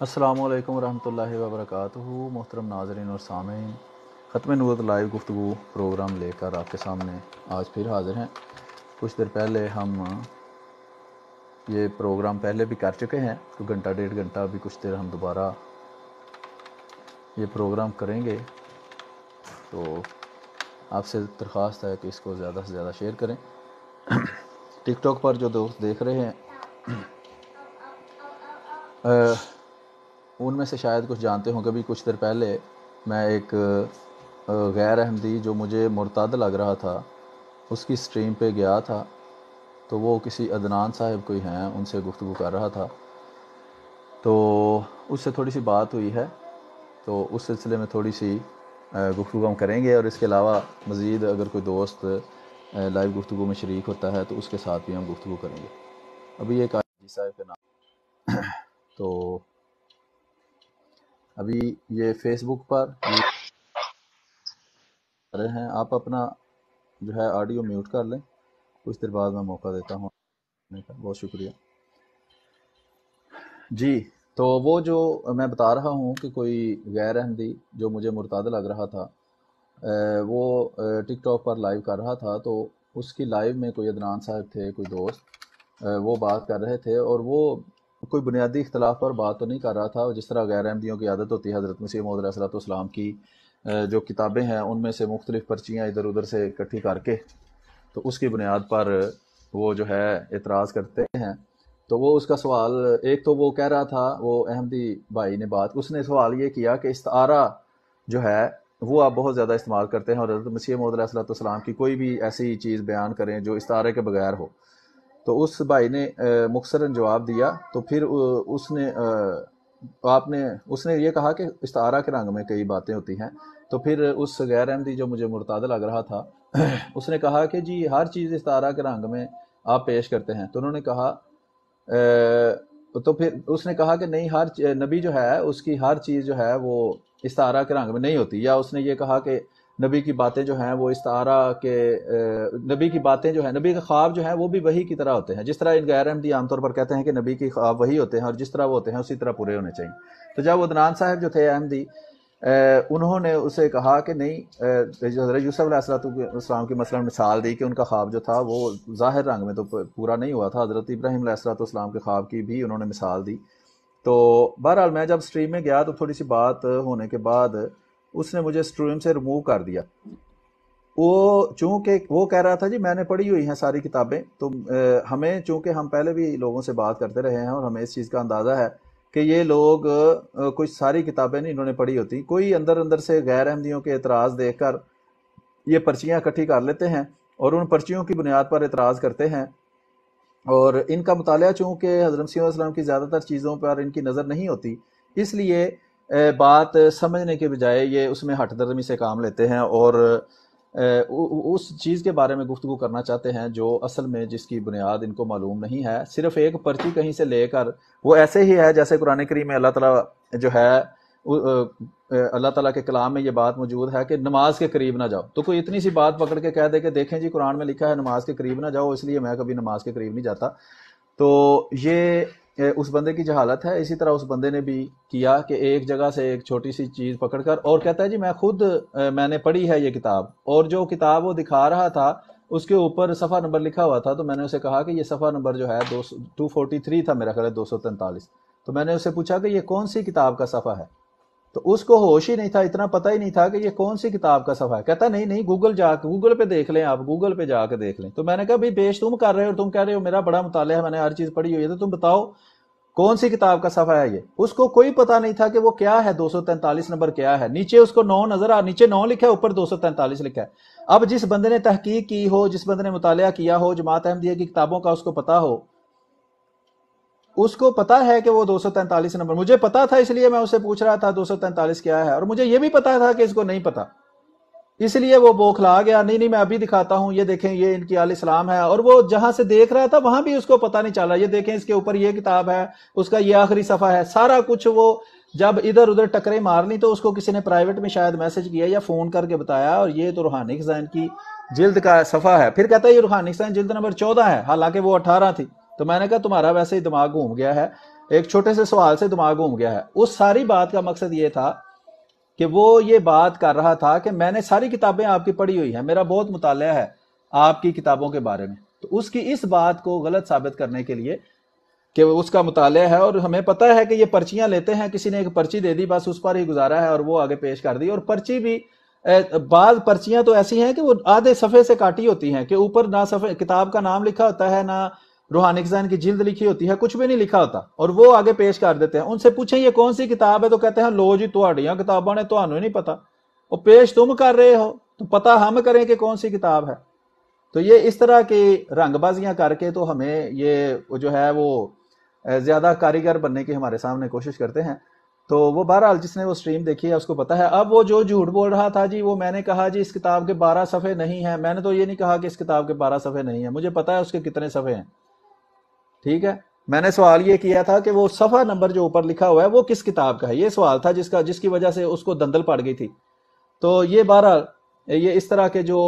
السلام علیکم ورحمۃ اللہ وبرکاتہ۔ محترم ناظرین اور سامعین، ختم نبوت لائیو گفتگو پروگرام لے کر آپ کے سامنے آج پھر حاضر ہیں۔ کچھ دیر پہلے ہم یہ پروگرام پہلے بھی کر چکے ہیں، تو گھنٹہ ڈیڑھ گھنٹہ ابھی کچھ دیر ہم دوبارہ یہ پروگرام کریں گے۔ تو آپ سے درخواست ہے کہ اس کو زیادہ سے زیادہ شیئر کریں۔ ٹک ٹاک پر جو دوست دیکھ رہے ہیں ان میں سے شاید کچھ جانتے ہوں۔ کبھی کچھ دیر پہلے میں ایک غیر احمدی جو مجھے مرتد لگ رہا تھا اس کی سٹریم پہ گیا تھا، تو وہ کسی عدنان صاحب کوئی ہیں، ان سے گفتگو کر رہا تھا، تو اس سے تھوڑی سی بات ہوئی ہے، تو اس سلسلے میں تھوڑی سی گفتگو ہم کریں گے، اور اس کے علاوہ مزید اگر کوئی دوست لائیو گفتگو میں شریک ہوتا ہے تو اس کے ساتھ بھی ہم گفتگو کریں گے۔ ابھی ایک جی صاحب کے نام تو ابھی یہ فیس بک پر رہے ہیں، آپ اپنا جو ہے آڈیو میوٹ کر لیں، کچھ دیر بعد میں موقع دیتا ہوں۔ بہت شکریہ جی۔ تو وہ جو میں بتا رہا ہوں کہ کوئی غیر احمدی جو مجھے مرتد لگ رہا تھا وہ ٹک ٹاک پر لائیو کر رہا تھا، تو اس کی لائیو میں کوئی عدنان صاحب تھے، کوئی دوست وہ بات کر رہے تھے، اور وہ کوئی بنیادی اختلاف پر بات تو نہیں کر رہا تھا، جس طرح غیر احمدیوں کی عادت ہوتی ہے۔ حضرت مسیح موعود علیہ السلام کی جو کتابیں ہیں ان میں سے مختلف پرچیاں ادھر ادھر سے اکٹھی کر کے تو اس کی بنیاد پر وہ جو ہے اعتراض کرتے ہیں۔ تو وہ اس کا سوال، ایک تو وہ کہہ رہا تھا، وہ احمدی بھائی نے بات، اس نے سوال یہ کیا کہ استعارہ جو ہے وہ آپ بہت زیادہ استعمال کرتے ہیں، اور حضرت مسیح موعود علیہ السلام کی کوئی بھی ایسی چیز بیان کریں جو استعارے کے بغیر ہو۔ تو اس بھائی نے مختصراً جواب دیا، تو پھر اس نے یہ کہا کہ استعارہ کے رنگ میں کئی باتیں ہوتی ہیں۔ تو پھر اس غیر احمدی جو مجھے مرتد لگ رہا تھا اس نے کہا کہ جی ہر چیز استعارہ کے رنگ میں آپ پیش کرتے ہیں۔ تو انہوں نے کہا تو پھر اس نے کہا کہ نہیں، ہر نبی جو ہے اس کی ہر چیز جو ہے وہ استعارہ کے رنگ میں نہیں ہوتی، یا اس نے یہ کہا کہ نبی کی باتیں جو ہیں وہ استعارہ کے نبی کی باتیں جو ہیں، نبی کے خواب جو ہیں وہ بھی وحی کی طرح ہوتے ہیں، جس طرح ان غیر احمدی عام طور پر کہتے ہیں کہ نبی کے خواب وہی ہوتے ہیں اور جس طرح وہ ہوتے ہیں اسی طرح پورے ہونے چاہیے۔ تو جب عدنان صاحب جو تھے احمدی، انہوں نے اسے کہا کہ نہیں، حضرت یوسف علیہ السلام کی مثلا مثال دی کہ ان کا خواب جو تھا وہ ظاہر رنگ میں تو پورا نہیں ہوا تھا، حضرت ابراہیم علیہ السلام کے خواب کی بھی انہوں نے مثال دی۔ تو بہرحال میں جب سٹریم میں گیا تو تھوڑی سی بات ہونے کے بعد اس نے مجھے سٹریم سے ریموو کر دیا۔ وہ چونکہ وہ کہہ رہا تھا جی میں نے پڑھی ہوئی ہیں ساری کتابیں، تو ہمیں چونکہ ہم پہلے بھی لوگوں سے بات کرتے رہے ہیں اور ہمیں اس چیز کا اندازہ ہے کہ یہ لوگ کوئی ساری کتابیں نہیں انہوں نے پڑھی ہوتی، کوئی اندر اندر سے غیر احمدیوں کے اعتراض دیکھ کر یہ پرچیاں اکٹھی کر لیتے ہیں اور ان پرچیوں کی بنیاد پر اعتراض کرتے ہیں، اور ان کا مطالعہ چونکہ حضرت مسیح علیہ السلام کی زیادہ تر چیزوں پر ان کی نظر نہیں ہوتی، اس لیے بات سمجھنے کے بجائے یہ اس میں ہٹ درمی سے کام لیتے ہیں اور اس چیز کے بارے میں گفتگو کرنا چاہتے ہیں جو اصل میں جس کی بنیاد ان کو معلوم نہیں ہے۔ صرف ایک پرچی کہیں سے لے کر وہ ایسے ہی ہے جیسے قرآن کریم میں اللہ تعالیٰ جو ہے اللہ تعالیٰ کے کلام میں یہ بات موجود ہے کہ نماز کے قریب نہ جاؤ، تو کوئی اتنی سی بات پکڑ کے کہہ دے کہ دیکھیں جی قرآن میں لکھا ہے نماز کے قریب نہ جاؤ، اس لیے میں کبھی نماز کے قریب نہیں جاتا، تو یہ اس بندے کی جہالت ہے۔ اسی طرح اس بندے نے بھی کیا کہ ایک جگہ سے ایک چھوٹی سی چیز پکڑ کر اور کہتا ہے جی میں نے پڑھی ہے یہ کتاب، اور جو کتاب وہ دکھا رہا تھا اس کے اوپر صفحہ نمبر لکھا ہوا تھا، تو میں نے اسے کہا کہ یہ صفحہ نمبر جو ہے 243 تھا، میرا خیال ہے 243۔ تو میں نے اسے پوچھا کہ یہ کون سی کتاب کا صفحہ ہے، تو اس کو ہوش ہی نہیں تھا، اتنا پتہ ہی نہیں تھا کہ یہ کون سی کتاب کا صفحہ ہے۔ کہتا نہیں گوگل پہ دیکھ لیں، آپ گوگل پہ جا کے دیکھ لیں۔ تو میں نے کہا بھائی پیش تم کر رہے ہو اور تم کہہ رہے ہو میرا بڑا مطالعہ ہے، میں نے ہر چیز پڑھی ہوئی ہے، تو تم بتاؤ کون سی کتاب کا صفحہ ہے یہ۔ اس کو کوئی پتہ نہیں تھا کہ وہ کیا ہے، 243 نمبر کیا ہے، نیچے اس کو 9 نظر نیچے 9 لکھا ہے، اوپر 243 لکھا ہے۔ اب جس بندے نے تحقیق کی ہو، جس بندے نے مطالعہ کیا ہو جماعت احمدیہ کی کتابوں کا، اس کو پتہ ہو، اس کو پتا ہے کہ وہ 243 نمبر، مجھے پتا تھا اس لیے میں اسے پوچھ رہا تھا 243 کیا ہے، اور مجھے یہ بھی پتا تھا کہ اس کو نہیں پتا، اس لیے وہ بوکھلا گیا، نہیں میں ابھی دکھاتا ہوں، یہ دیکھیں یہ ان کی آل اسلام ہے، اور وہ جہاں سے دیکھ رہا تھا وہاں بھی اس کو پتا نہیں چلا، یہ دیکھیں اس کے اوپر یہ کتاب ہے، اس کا یہ آخری صفحہ ہے، سارا کچھ وہ جب ادھر ادھر ٹکرے مارنی تو اس کو کسی نے پرائیویٹ میں شاید میسج کیا یا فون کر کے بتایا، اور یہ تو روحانی خزائن کی جلد کا صفحہ ہے، پھر کہتا ہے یہ روحانی خزائن جلد نمبر 14 ہے، حالانکہ وہ 18 تھی۔ تو میں نے کہا تمہارا ویسے ہی دماغ گھوم گیا ہے، ایک چھوٹے سے سوال سے دماغ گھوم گیا ہے. اس ساری بات کا مقصد یہ تھا کہ وہ یہ بات کر رہا تھا کہ میں نے ساری کتابیں آپ کی پڑھی ہوئی ہیں, میرا بہت مطالعہ ہے آپ کی کتابوں کے بارے میں. تو اس کی اس بات کو غلط ثابت کرنے کے لیے کہ اس کا مطالعہ ہے, اور ہمیں پتہ ہے کہ یہ پرچیاں لیتے ہیں, کسی نے ایک پرچی دے دی بس اس پر ہی گزارا ہے اور وہ آگے پیش کر دی. اور پرچی بھی بعض پرچیاں تو ایسی ہیں کہ وہ آدھے صفحے سے کاٹی ہوتی ہیں کہ اوپر نہ صفحے کتاب کا نام لکھا ہوتا ہے, نہ روحانی خزائن کی جلد لکھی ہوتی ہے, کچھ بھی نہیں لکھا ہوتا, اور وہ آگے پیش کر دیتے ہیں. ان سے پوچھیں یہ کون سی کتاب ہے تو کہتے ہیں لو جی تہاڈیاں کتاباں نے, تہانوں ہی نہیں پتا, وہ پیش تم کر رہے ہو تو پتہ ہم کریں کہ کون سی کتاب ہے. تو یہ اس طرح کی رنگ بازیاں کر کے تو ہمیں یہ جو ہے وہ زیادہ کاریگر بننے کی ہمارے سامنے کوشش کرتے ہیں. تو وہ بہرحال جس نے وہ سٹریم دیکھی ہے اس کو پتہ ہے. اب وہ جو جھوٹ بول رہا تھا جی, وہ میں نے کہا جی اس کتاب کے 12 صفحے نہیں ہیں, میں نے تو یہ نہیں کہا کہ اس کتاب کے 12 صفحے نہیں ہیں, مجھے پتہ ہے اس کے کتنے صفحے ہیں. ٹھیک ہے, میں نے سوال یہ کیا تھا کہ وہ صفحہ نمبر جو اوپر لکھا ہوا ہے وہ کس کتاب کا ہے, یہ سوال تھا جس کی وجہ سے اس کو دندل پڑ گئی تھی. تو یہ بہرحال یہ اس طرح کے جو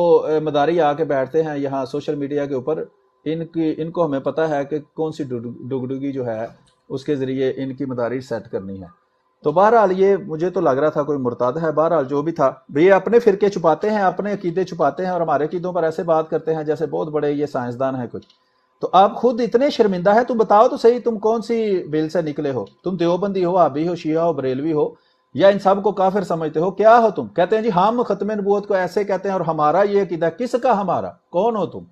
مداری آ کے بیٹھتے ہیں یہاں سوشل میڈیا کے اوپر, ان کو ہمیں پتہ ہے کہ کون سی ڈگڈگی جو ہے اس کے ذریعے ان کی مداری سیٹ کرنی ہے. تو بہرحال یہ مجھے تو لگ رہا تھا کوئی مرتاد ہے. بہرحال جو بھی تھا, یہ اپنے فرقے چھپاتے ہیں, اپنے عقیدے چھپاتے ہیں, اور ہمارے عقیدوں پر ایسے بات کرتے ہیں جیسے بہت بڑے یہ سائنسدان ہیں کچھ. تو آپ خود اتنے شرمندہ ہے, تم بتاؤ تو صحیح تم کون سی بل سے نکلے ہو؟ تم دیوبندی ہو, آبی ہو, شیعہ ہو, بریلوی ہو, یا ان سب کو کافر سمجھتے ہو؟ کیا ہو تم؟ کہتے ہیں جی ہم ختم نبوت کو ایسے کہتے ہیں اور ہمارا یہ عقیدہ. کس کا ہمارا؟ کون ہو تم؟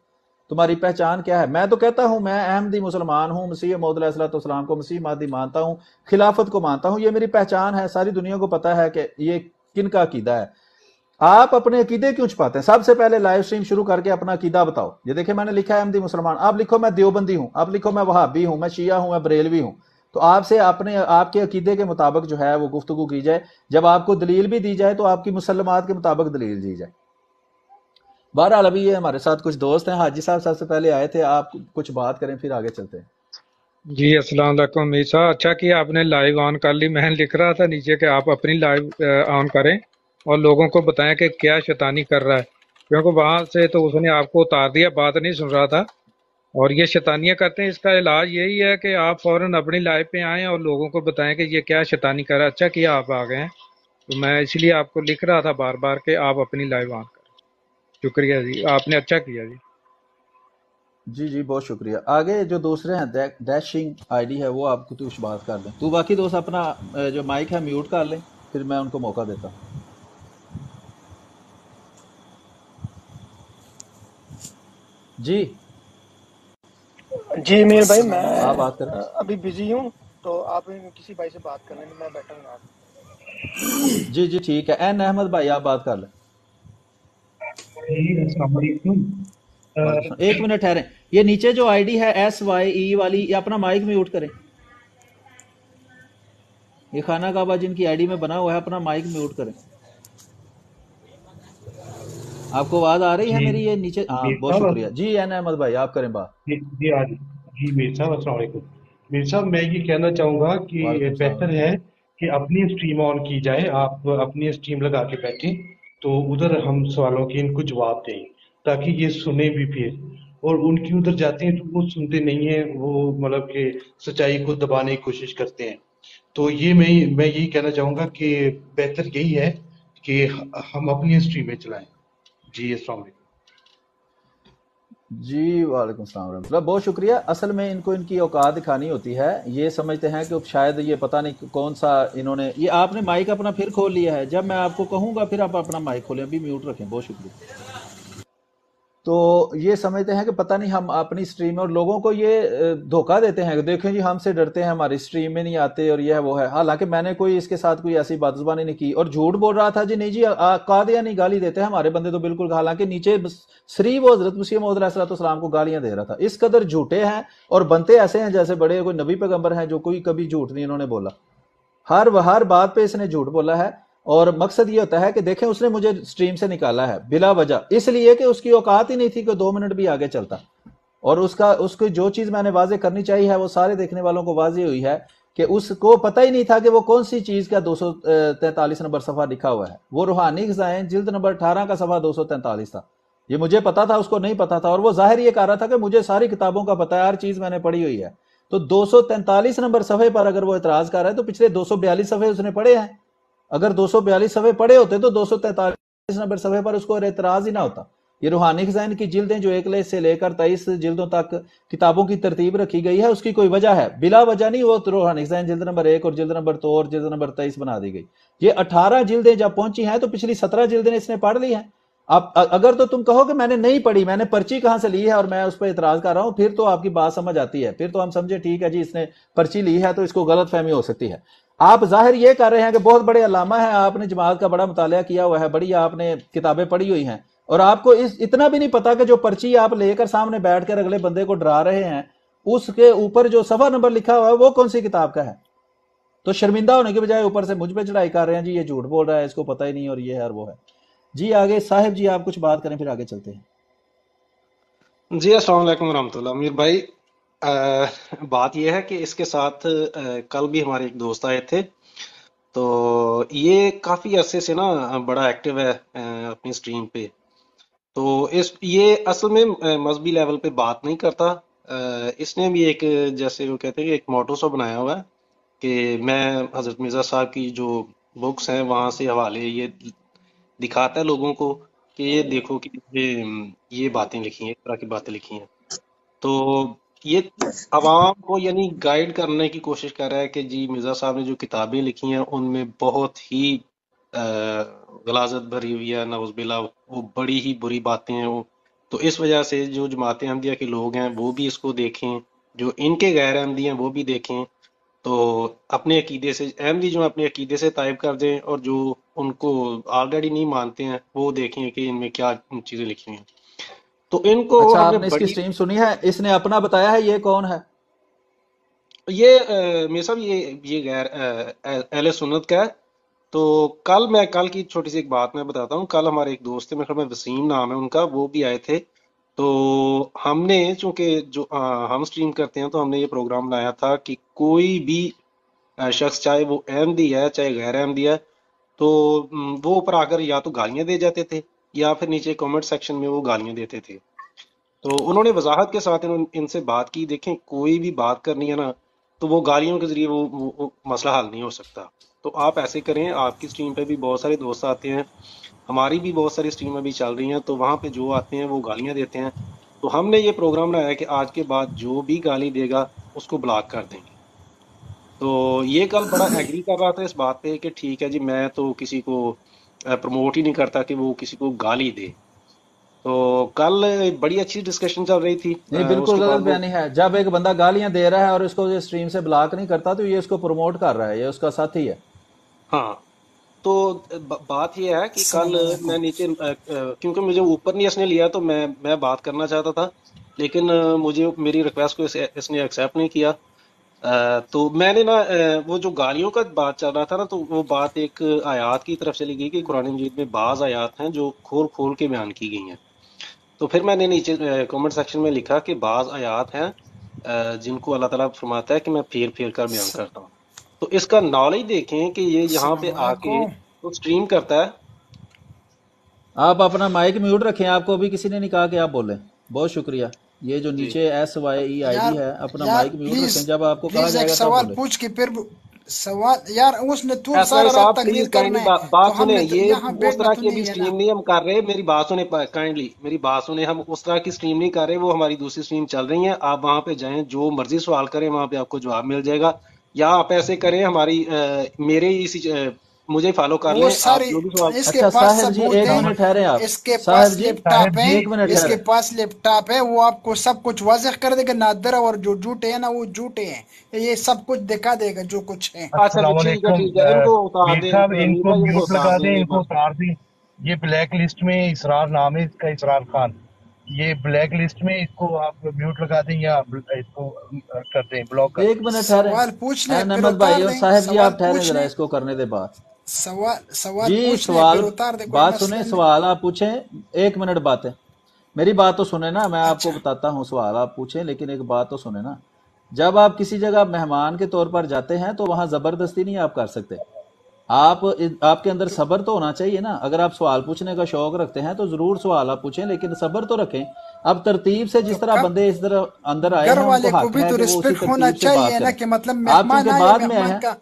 تمہاری پہچان کیا ہے؟ میں تو کہتا ہوں میں احمدی مسلمان ہوں, مسیح موعود علیہ الصلوۃ والسلام کو مسیح مہدی مانتا ہوں, خلافت کو مانتا ہوں, یہ میری پہچان ہے. ساری دنیا کو پتہ ہے کہ یہ کن کا عقیدہ ہے. آپ اپنے عقیدے کیوں چھپاتے ہیں؟ سب سے پہلے لائیو سٹریم شروع کر کے اپنا عقیدہ بتاؤ. یہ دیکھیں میں نے لکھا ہے احمدی مسلمان, آپ لکھو میں دیوبندی ہوں, آپ لکھو میں وہابی ہوں, میں شیعہ ہوں, میں بریلوی ہوں. تو آپ سے آپ کے عقیدے کے مطابق جو ہے وہ گفتگو کی جائے. جب آپ کو دلیل بھی دی جائے تو آپ کی مسلمات کے مطابق دلیل دی جائے. بہرحال ابھی یہ ہمارے ساتھ کچھ دوست ہیں. حاجی صاحب سب سے پہلے آئے تھے, آپ کچھ بات کریں پھر آگے چلتے ہیں. جی السلام علیکم امیر صاحب, اچھا کیا آپ نے لائیو آن کر لی. میں لکھ رہا تھا نیچے کہ آپ اپنی لائیو آن کریں اور لوگوں کو بتائیں کہ کیا شیطانی کر رہا ہے, کیونکہ وہاں سے تو اس نے آپ کو اتار دیا, بات نہیں سن رہا تھا, اور یہ شیطانیاں کرتے ہیں. اس کا علاج یہی ہے کہ آپ فوراً اپنی لائیو پہ آئیں اور لوگوں کو بتائیں کہ یہ کیا شیطانی کر رہا ہے. اچھا کیا آپ آ گئے ہیں, تو میں اس لیے آپ کو لکھ رہا تھا بار بار کہ آپ اپنی لائیو آن کریں. شکریہ جی, آپ نے اچھا کیا جی. جی بہت شکریہ. آگے جو دوسرے ہیں ڈیشنگ آئی ڈی ہے وہ آپ کو کچھ بات کر دیں. تو باقی دوست اپنا جو مائک ہے میوٹ کر لیں, پھر میں ان کو موقع دیتا ہوں. جی میر بھائی, میں آپ بات کریں. ابھی بزی ہوں, تو آپ کسی بھائی سے بات کر لیں, میں بیٹھا ہوں آپ. جی ٹھیک ہے. این احمد بھائی آپ بات کر لیں. السلام علیکم. ایک منٹ ٹھہریں, یہ نیچے جو آئی ڈی ہے ایس وائی ای والی, یہ اپنا مائک میوٹ کریں. یہ خانہ کعبہ جن کی آئی ڈی میں بنا ہوا ہے, اپنا مائک میوٹ کریں. آپ کو آواز آ رہی ہے میری؟ یہ نیچے, ہاں بہت شکریہ. جی این احمد بھائی آپ کریں بات. جی میر صاحب السلام علیکم. میر صاحب میں یہ کہنا چاہوں گا کہ بہتر ہے کہ اپنی اسٹریم آن کی جائے, آپ اپنی اسٹریم لگا کے بیٹھیں تو ادھر ہم سوالوں کے ان کو جواب دیں تاکہ یہ سنیں بھی پھر. اور ان کی ادھر جاتے ہیں تو وہ سنتے نہیں ہیں, وہ مطلب کہ سچائی کو دبانے کی کوشش کرتے ہیں. تو یہ میں یہی کہنا چاہوں گا کہ بہتر یہی ہے کہ ہم اپنی اسٹریمیں چلائیں. جی السلام علیکم. جی وعلیکم السلام ورحمۃ اللہ, بہت شکریہ. اصل میں ان کو ان کی اوقات دکھانی ہوتی ہے. یہ سمجھتے ہیں کہ شاید یہ پتہ نہیں کون سا انہوں نے, یہ آپ نے مائک اپنا پھر کھول لیا ہے. جب میں آپ کو کہوں گا پھر آپ اپنا مائک کھولیں, ابھی میوٹ رکھیں. بہت شکریہ. تو یہ سمجھتے ہیں کہ پتہ نہیں ہم اپنی سٹریم میں, اور لوگوں کو یہ دھوکہ دیتے ہیں کہ دیکھیں جی ہم سے ڈرتے ہیں, ہماری سٹریم میں نہیں آتے, اور یہ ہے وہ ہے. حالانکہ میں نے کوئی اس کے ساتھ کوئی ایسی بات زبانی نہیں کی, اور جھوٹ بول رہا تھا جی نہیں جی قادیانی گالی دیتے ہیں ہمارے بندے تو بالکل. حالانکہ نیچے سری وہ حضرت مسیح موعود علیہ السلام کو گالیاں دے رہا تھا. اس قدر جھوٹے ہیں اور بنتے ایسے ہیں جیسے بڑے کوئی نبی پیغمبر ہیں جو کوئی کبھی جھوٹ نہیں انہوں نے بولا. ہر بات پہ اس نے جھوٹ بولا ہے, اور مقصد یہ ہوتا ہے کہ دیکھیں اس نے مجھے سٹریم سے نکالا ہے بلا وجہ, اس لیے کہ اس کی اوقات ہی نہیں تھی کہ 2 منٹ بھی آگے چلتا. اور اس کو جو چیز میں نے واضح کرنی چاہیے ہے وہ سارے دیکھنے والوں کو واضح ہوئی ہے کہ اس کو پتہ ہی نہیں تھا کہ وہ کون سی چیز کا 243 نمبر صفحہ لکھا ہوا ہے. وہ روحانی خزائن جلد نمبر 18 کا صفحہ 243 تھا. یہ مجھے پتا تھا, اس کو نہیں پتا تھا, اور وہ ظاہر یہ کہہ رہا تھا کہ مجھے ساری کتابوں کا پتہ ہے, ہر چیز میں نے پڑھی ہوئی ہے. تو 243 نمبر صفحے پر اگر وہ اعتراض کر رہا ہے تو پچھلے 242 صفحے اس نے پڑھے ہیں. اگر 242 صفحے پڑھے ہوتے تو 243 نمبر صفحے پر اس کو اعتراض ہی نہ ہوتا. یہ روحانی خزائن کی جلدیں جو 1 سے لے کر 23 جلدوں تک کتابوں کی ترتیب رکھی گئی ہے اس کی کوئی وجہ ہے, بلا وجہ نہیں. وہ روحانی خزائن جلد نمبر 1 اور جلد نمبر 2 اور جلد نمبر 23 بنا دی گئی. یہ 18 جلدیں جب پہنچی ہیں تو پچھلی 17 جلدیں اس نے پڑھ لی ہیں. اب اگر تو تم کہو کہ میں نے نہیں پڑھی, میں نے پرچی کہاں سے لی ہے اور میں اس پہ اعتراض کر رہا ہوں, پھر تو آپ کی بات سمجھ آتی ہے. پھر تو ہم سمجھے ٹھیک ہے جی اس نے پرچی لی ہے تو اس کو غلط فہمی ہو سکتی ہے. آپ ظاہر یہ کر رہے ہیں کہ بہت بڑے علامہ ہیں, آپ نے جماعت کا بڑا مطالعہ کیا ہوا ہے, بڑی آپ نے کتابیں پڑھی ہوئی ہیں, اور آپ کو اتنا بھی نہیں پتا کہ جو پرچی آپ لے کر سامنے بیٹھ کر اگلے بندے کو ڈرا رہے ہیں اس کے اوپر جو صفحہ نمبر لکھا ہوا ہے وہ کون سی کتاب کا ہے. تو شرمندہ ہونے کے بجائے اوپر سے مجھ پہ چڑھائی کر رہے ہیں جی یہ جھوٹ بول رہا ہے, اس کو پتہ ہی نہیں اور یہ ہے اور وہ ہے. جی آگے صاحب جی آپ کچھ بات کریں پھر آگے چلتے ہیں. جی السلام علیکم ورحمۃ اللہ. امیر بھائی بات یہ ہے کہ اس کے ساتھ کل بھی ہمارے ایک دوست آئے تھے, تو یہ کافی عرصے سے نا بڑا ایکٹیو ہے اپنی سٹریم پہ. تو یہ اصل میں مذہبی لیول پہ بات نہیں کرتا. اس نے بھی ایک جیسے وہ کہتے ہیں کہ ایک موٹو سا بنایا ہوا ہے کہ میں حضرت مرزا صاحب کی جو بکس ہیں وہاں سے حوالے یہ دکھاتا ہے لوگوں کو کہ یہ دیکھو کہ یہ باتیں لکھی ہیں, اس طرح کی باتیں لکھی ہیں. تو یہ عوام کو یعنی گائیڈ کرنے کی کوشش کر رہا ہے کہ جی مرزا صاحب نے جو کتابیں لکھی ہیں ان میں بہت ہی غلاظت بھری ہوئی ہے, نعوذ باللہ وہ بڑی ہی بری باتیں ہیں وہ. تو اس وجہ سے جو جماعت احمدیہ کے لوگ ہیں وہ بھی اس کو دیکھیں, جو ان کے غیر احمدی ہیں وہ بھی دیکھیں, تو اپنے عقیدے سے احمدی جو اپنے عقیدے سے طائب کر دیں, اور جو ان کو آلریڈی نہیں مانتے ہیں وہ دیکھیں کہ ان میں کیا چیزیں لکھی ہیں. تو ان کو اچھا ہم آپ نے نے اس کی بڑی سٹریم سنی ہے, اس نے اپنا بتایا ہے یہ کون ہے؟ یہ میرے صاحب یہ غیر اہل سنت کا ہے. تو کل کی چھوٹی سی ایک بات میں بتاتا ہوں. کل ہمارے ایک دوست ہے, میرے خیال میں وسیم نام ہے ان کا, وہ بھی آئے تھے. تو ہم نے چونکہ جو ہم سٹریم کرتے ہیں تو ہم نے یہ پروگرام لایا تھا کہ کوئی بھی شخص چاہے وہ احمدی ہے چاہے غیر احمدی ہے تو وہ اوپر آ کر یا تو گالیاں دے جاتے تھے یا پھر نیچے کامنٹ سیکشن میں وہ گالیاں دیتے تھے. تو انہوں نے وضاحت کے ساتھ ان سے بات کی, دیکھیں کوئی بھی بات کرنی ہے نا تو وہ گالیوں کے ذریعے وہ مسئلہ حل نہیں ہو سکتا. تو آپ ایسے کریں, آپ کی سٹریم پہ بھی بہت سارے دوست آتے ہیں, ہماری بھی بہت ساری سٹریمیں بھی چل رہی ہیں, تو وہاں پہ جو آتے ہیں وہ گالیاں دیتے ہیں. تو ہم نے یہ پروگرام لایا کہ آج کے بعد جو بھی گالی دے گا اس کو بلاک کر دیں گے. تو یہ کل بڑا ایگری کر رہا تھا اس بات پہ کہ ٹھیک ہے جی میں تو کسی کو پروموٹ ہی نہیں کرتا کہ وہ کسی کو گالی دے. تو کل بڑی اچھی ڈسکشن چل رہی تھی. نہیں اس بالکل کے بعد غلط وہ بیانی ہے. جب ایک بندہ گالیاں دے رہا ہے اور اس کو یہ سٹریم سے بلاک نہیں کرتا تو یہ اس کو پروموٹ کر رہا ہے, یہ اس کا ساتھی ہے. ہاں, تو بات یہ ہے کہ کل السلام علیکم. میں نیچے کیونکہ مجھے اوپر نہیں اس نے لیا تو میں بات کرنا چاہتا تھا, لیکن مجھے میری ریکویسٹ کو اس نے ایکسیپٹ نہیں کیا. تو میں نے نا وہ جو گالیوں کا بات چل رہا تھا نا, تو وہ بات ایک آیات کی طرف چلی گئی کہ قرآن مجید میں بعض آیات ہیں جو کھول کے بیان کی گئی ہیں. تو پھر میں نے نیچے کامنٹ سیکشن میں لکھا کہ بعض آیات ہیں جن کو اللہ تعالیٰ فرماتا ہے کہ میں پھیر کر بیان کرتا ہوں. تو اس کا نالج دیکھیں کہ یہ یہاں پہ السلام آ کے علیکم. تو سٹریم کرتا ہے. آپ اپنا مائک میوٹ رکھیں, آپ کو ابھی کسی نے نہیں کہا کہ آپ بولیں. بہت شکریہ. یہ جو جی نیچے SYE ID یار ہے اپنا یار مائک میوٹ رکھیں, پلیز جب آپ کو کہا پلیز جائے ایک گا تب سوال بولیں. پوچھ کے پھر سوال یار اس نے تو ایس وائی سارا رات صاحب تقریر پلیز کائنڈلی کرنا ہے بات تو ہم سنیں, نے تو یہ یہاں اس بیٹھنا طرح تو کی ابھی نہیں ہے نا. سٹریم نہیں ہم کر رہے. میری بات سنیں کائنڈلی, میری بات سنیں, ہم اس طرح کی سٹریم نہیں کر رہے. وہ ہماری دوسری سٹریم چل رہی ہیں, آپ وہاں پہ جائیں, جو مرضی سوال کریں وہاں پہ آپ کو جواب مل جائے گا. یا آپ ایسے کریں ہماری میرے اسی مجھے فالو کر وہ لیں, آپ ساری جو بھی سوال. اس کے اچھا پاس صاحب جی ثبوت ایک ہے, منٹ ٹھہریں آپ. اس کے پاس صاحب جی لیپ ٹاپ ہے, ایک منٹ اس کے ٹھہریں. پاس لیپ ٹاپ ہے, وہ آپ کو سب کچھ واضح کر دے گا. نادر اور جو جھوٹے ہیں نا وہ جھوٹے ہیں, یہ سب کچھ دکھا دے گا جو کچھ ہے. اچھا السلام ٹھیک ہے علیکم. ٹھیک ہے, ان کو اتار میر دیں صاحب ان میر کو بھائی, ان کو میوٹ اتار لگا دیں دیں, ان ایک کو بار. اتار دیں. یہ بلیک لسٹ میں اسرار نام ہے اس کا, اسرار خان. یہ بلیک لسٹ میں اس کو آپ میوٹ لگا دیں یا اس کو کر دیں, بلاک کر ایک دیں. منٹ ٹھہریں. سوال پوچھ لیں پھر احمد اتار بھائی اور دیں. صاحب جی سوال آپ ٹھہریں پوچھ ذرا, لیں, اس کو کرنے دے بات. سوال جی پوچھ لیں سوال پھر اتار دیں, کوئی بات مسئلہ سنیں, نہیں. سوال آپ پوچھیں. ایک منٹ بات ہے, میری بات تو سنیں نا, میں آپ کو اچھا بتاتا ہوں. سوال آپ پوچھیں لیکن ایک بات تو سنیں نا. جب آپ کسی جگہ مہمان کے طور پر جاتے ہیں تو وہاں زبردستی نہیں آپ کر سکتے. آپ کے اندر صبر تو ہونا چاہیے نا. اگر آپ سوال پوچھنے کا شوق رکھتے ہیں تو ضرور سوال آپ پوچھیں، لیکن صبر تو رکھیں. اب ترتیب سے جس طرح بندے اس طرح اندر آئے گھر ہیں ان والے کو کو حق بھی ہے تو کہ وہ اسی رسپیکٹ ہونا ترتیب سے بات چاہیے نا، کریں. کہ مطلب آپ مہمان چونکہ آئے، بعد میں آئے مہمان ہیں کا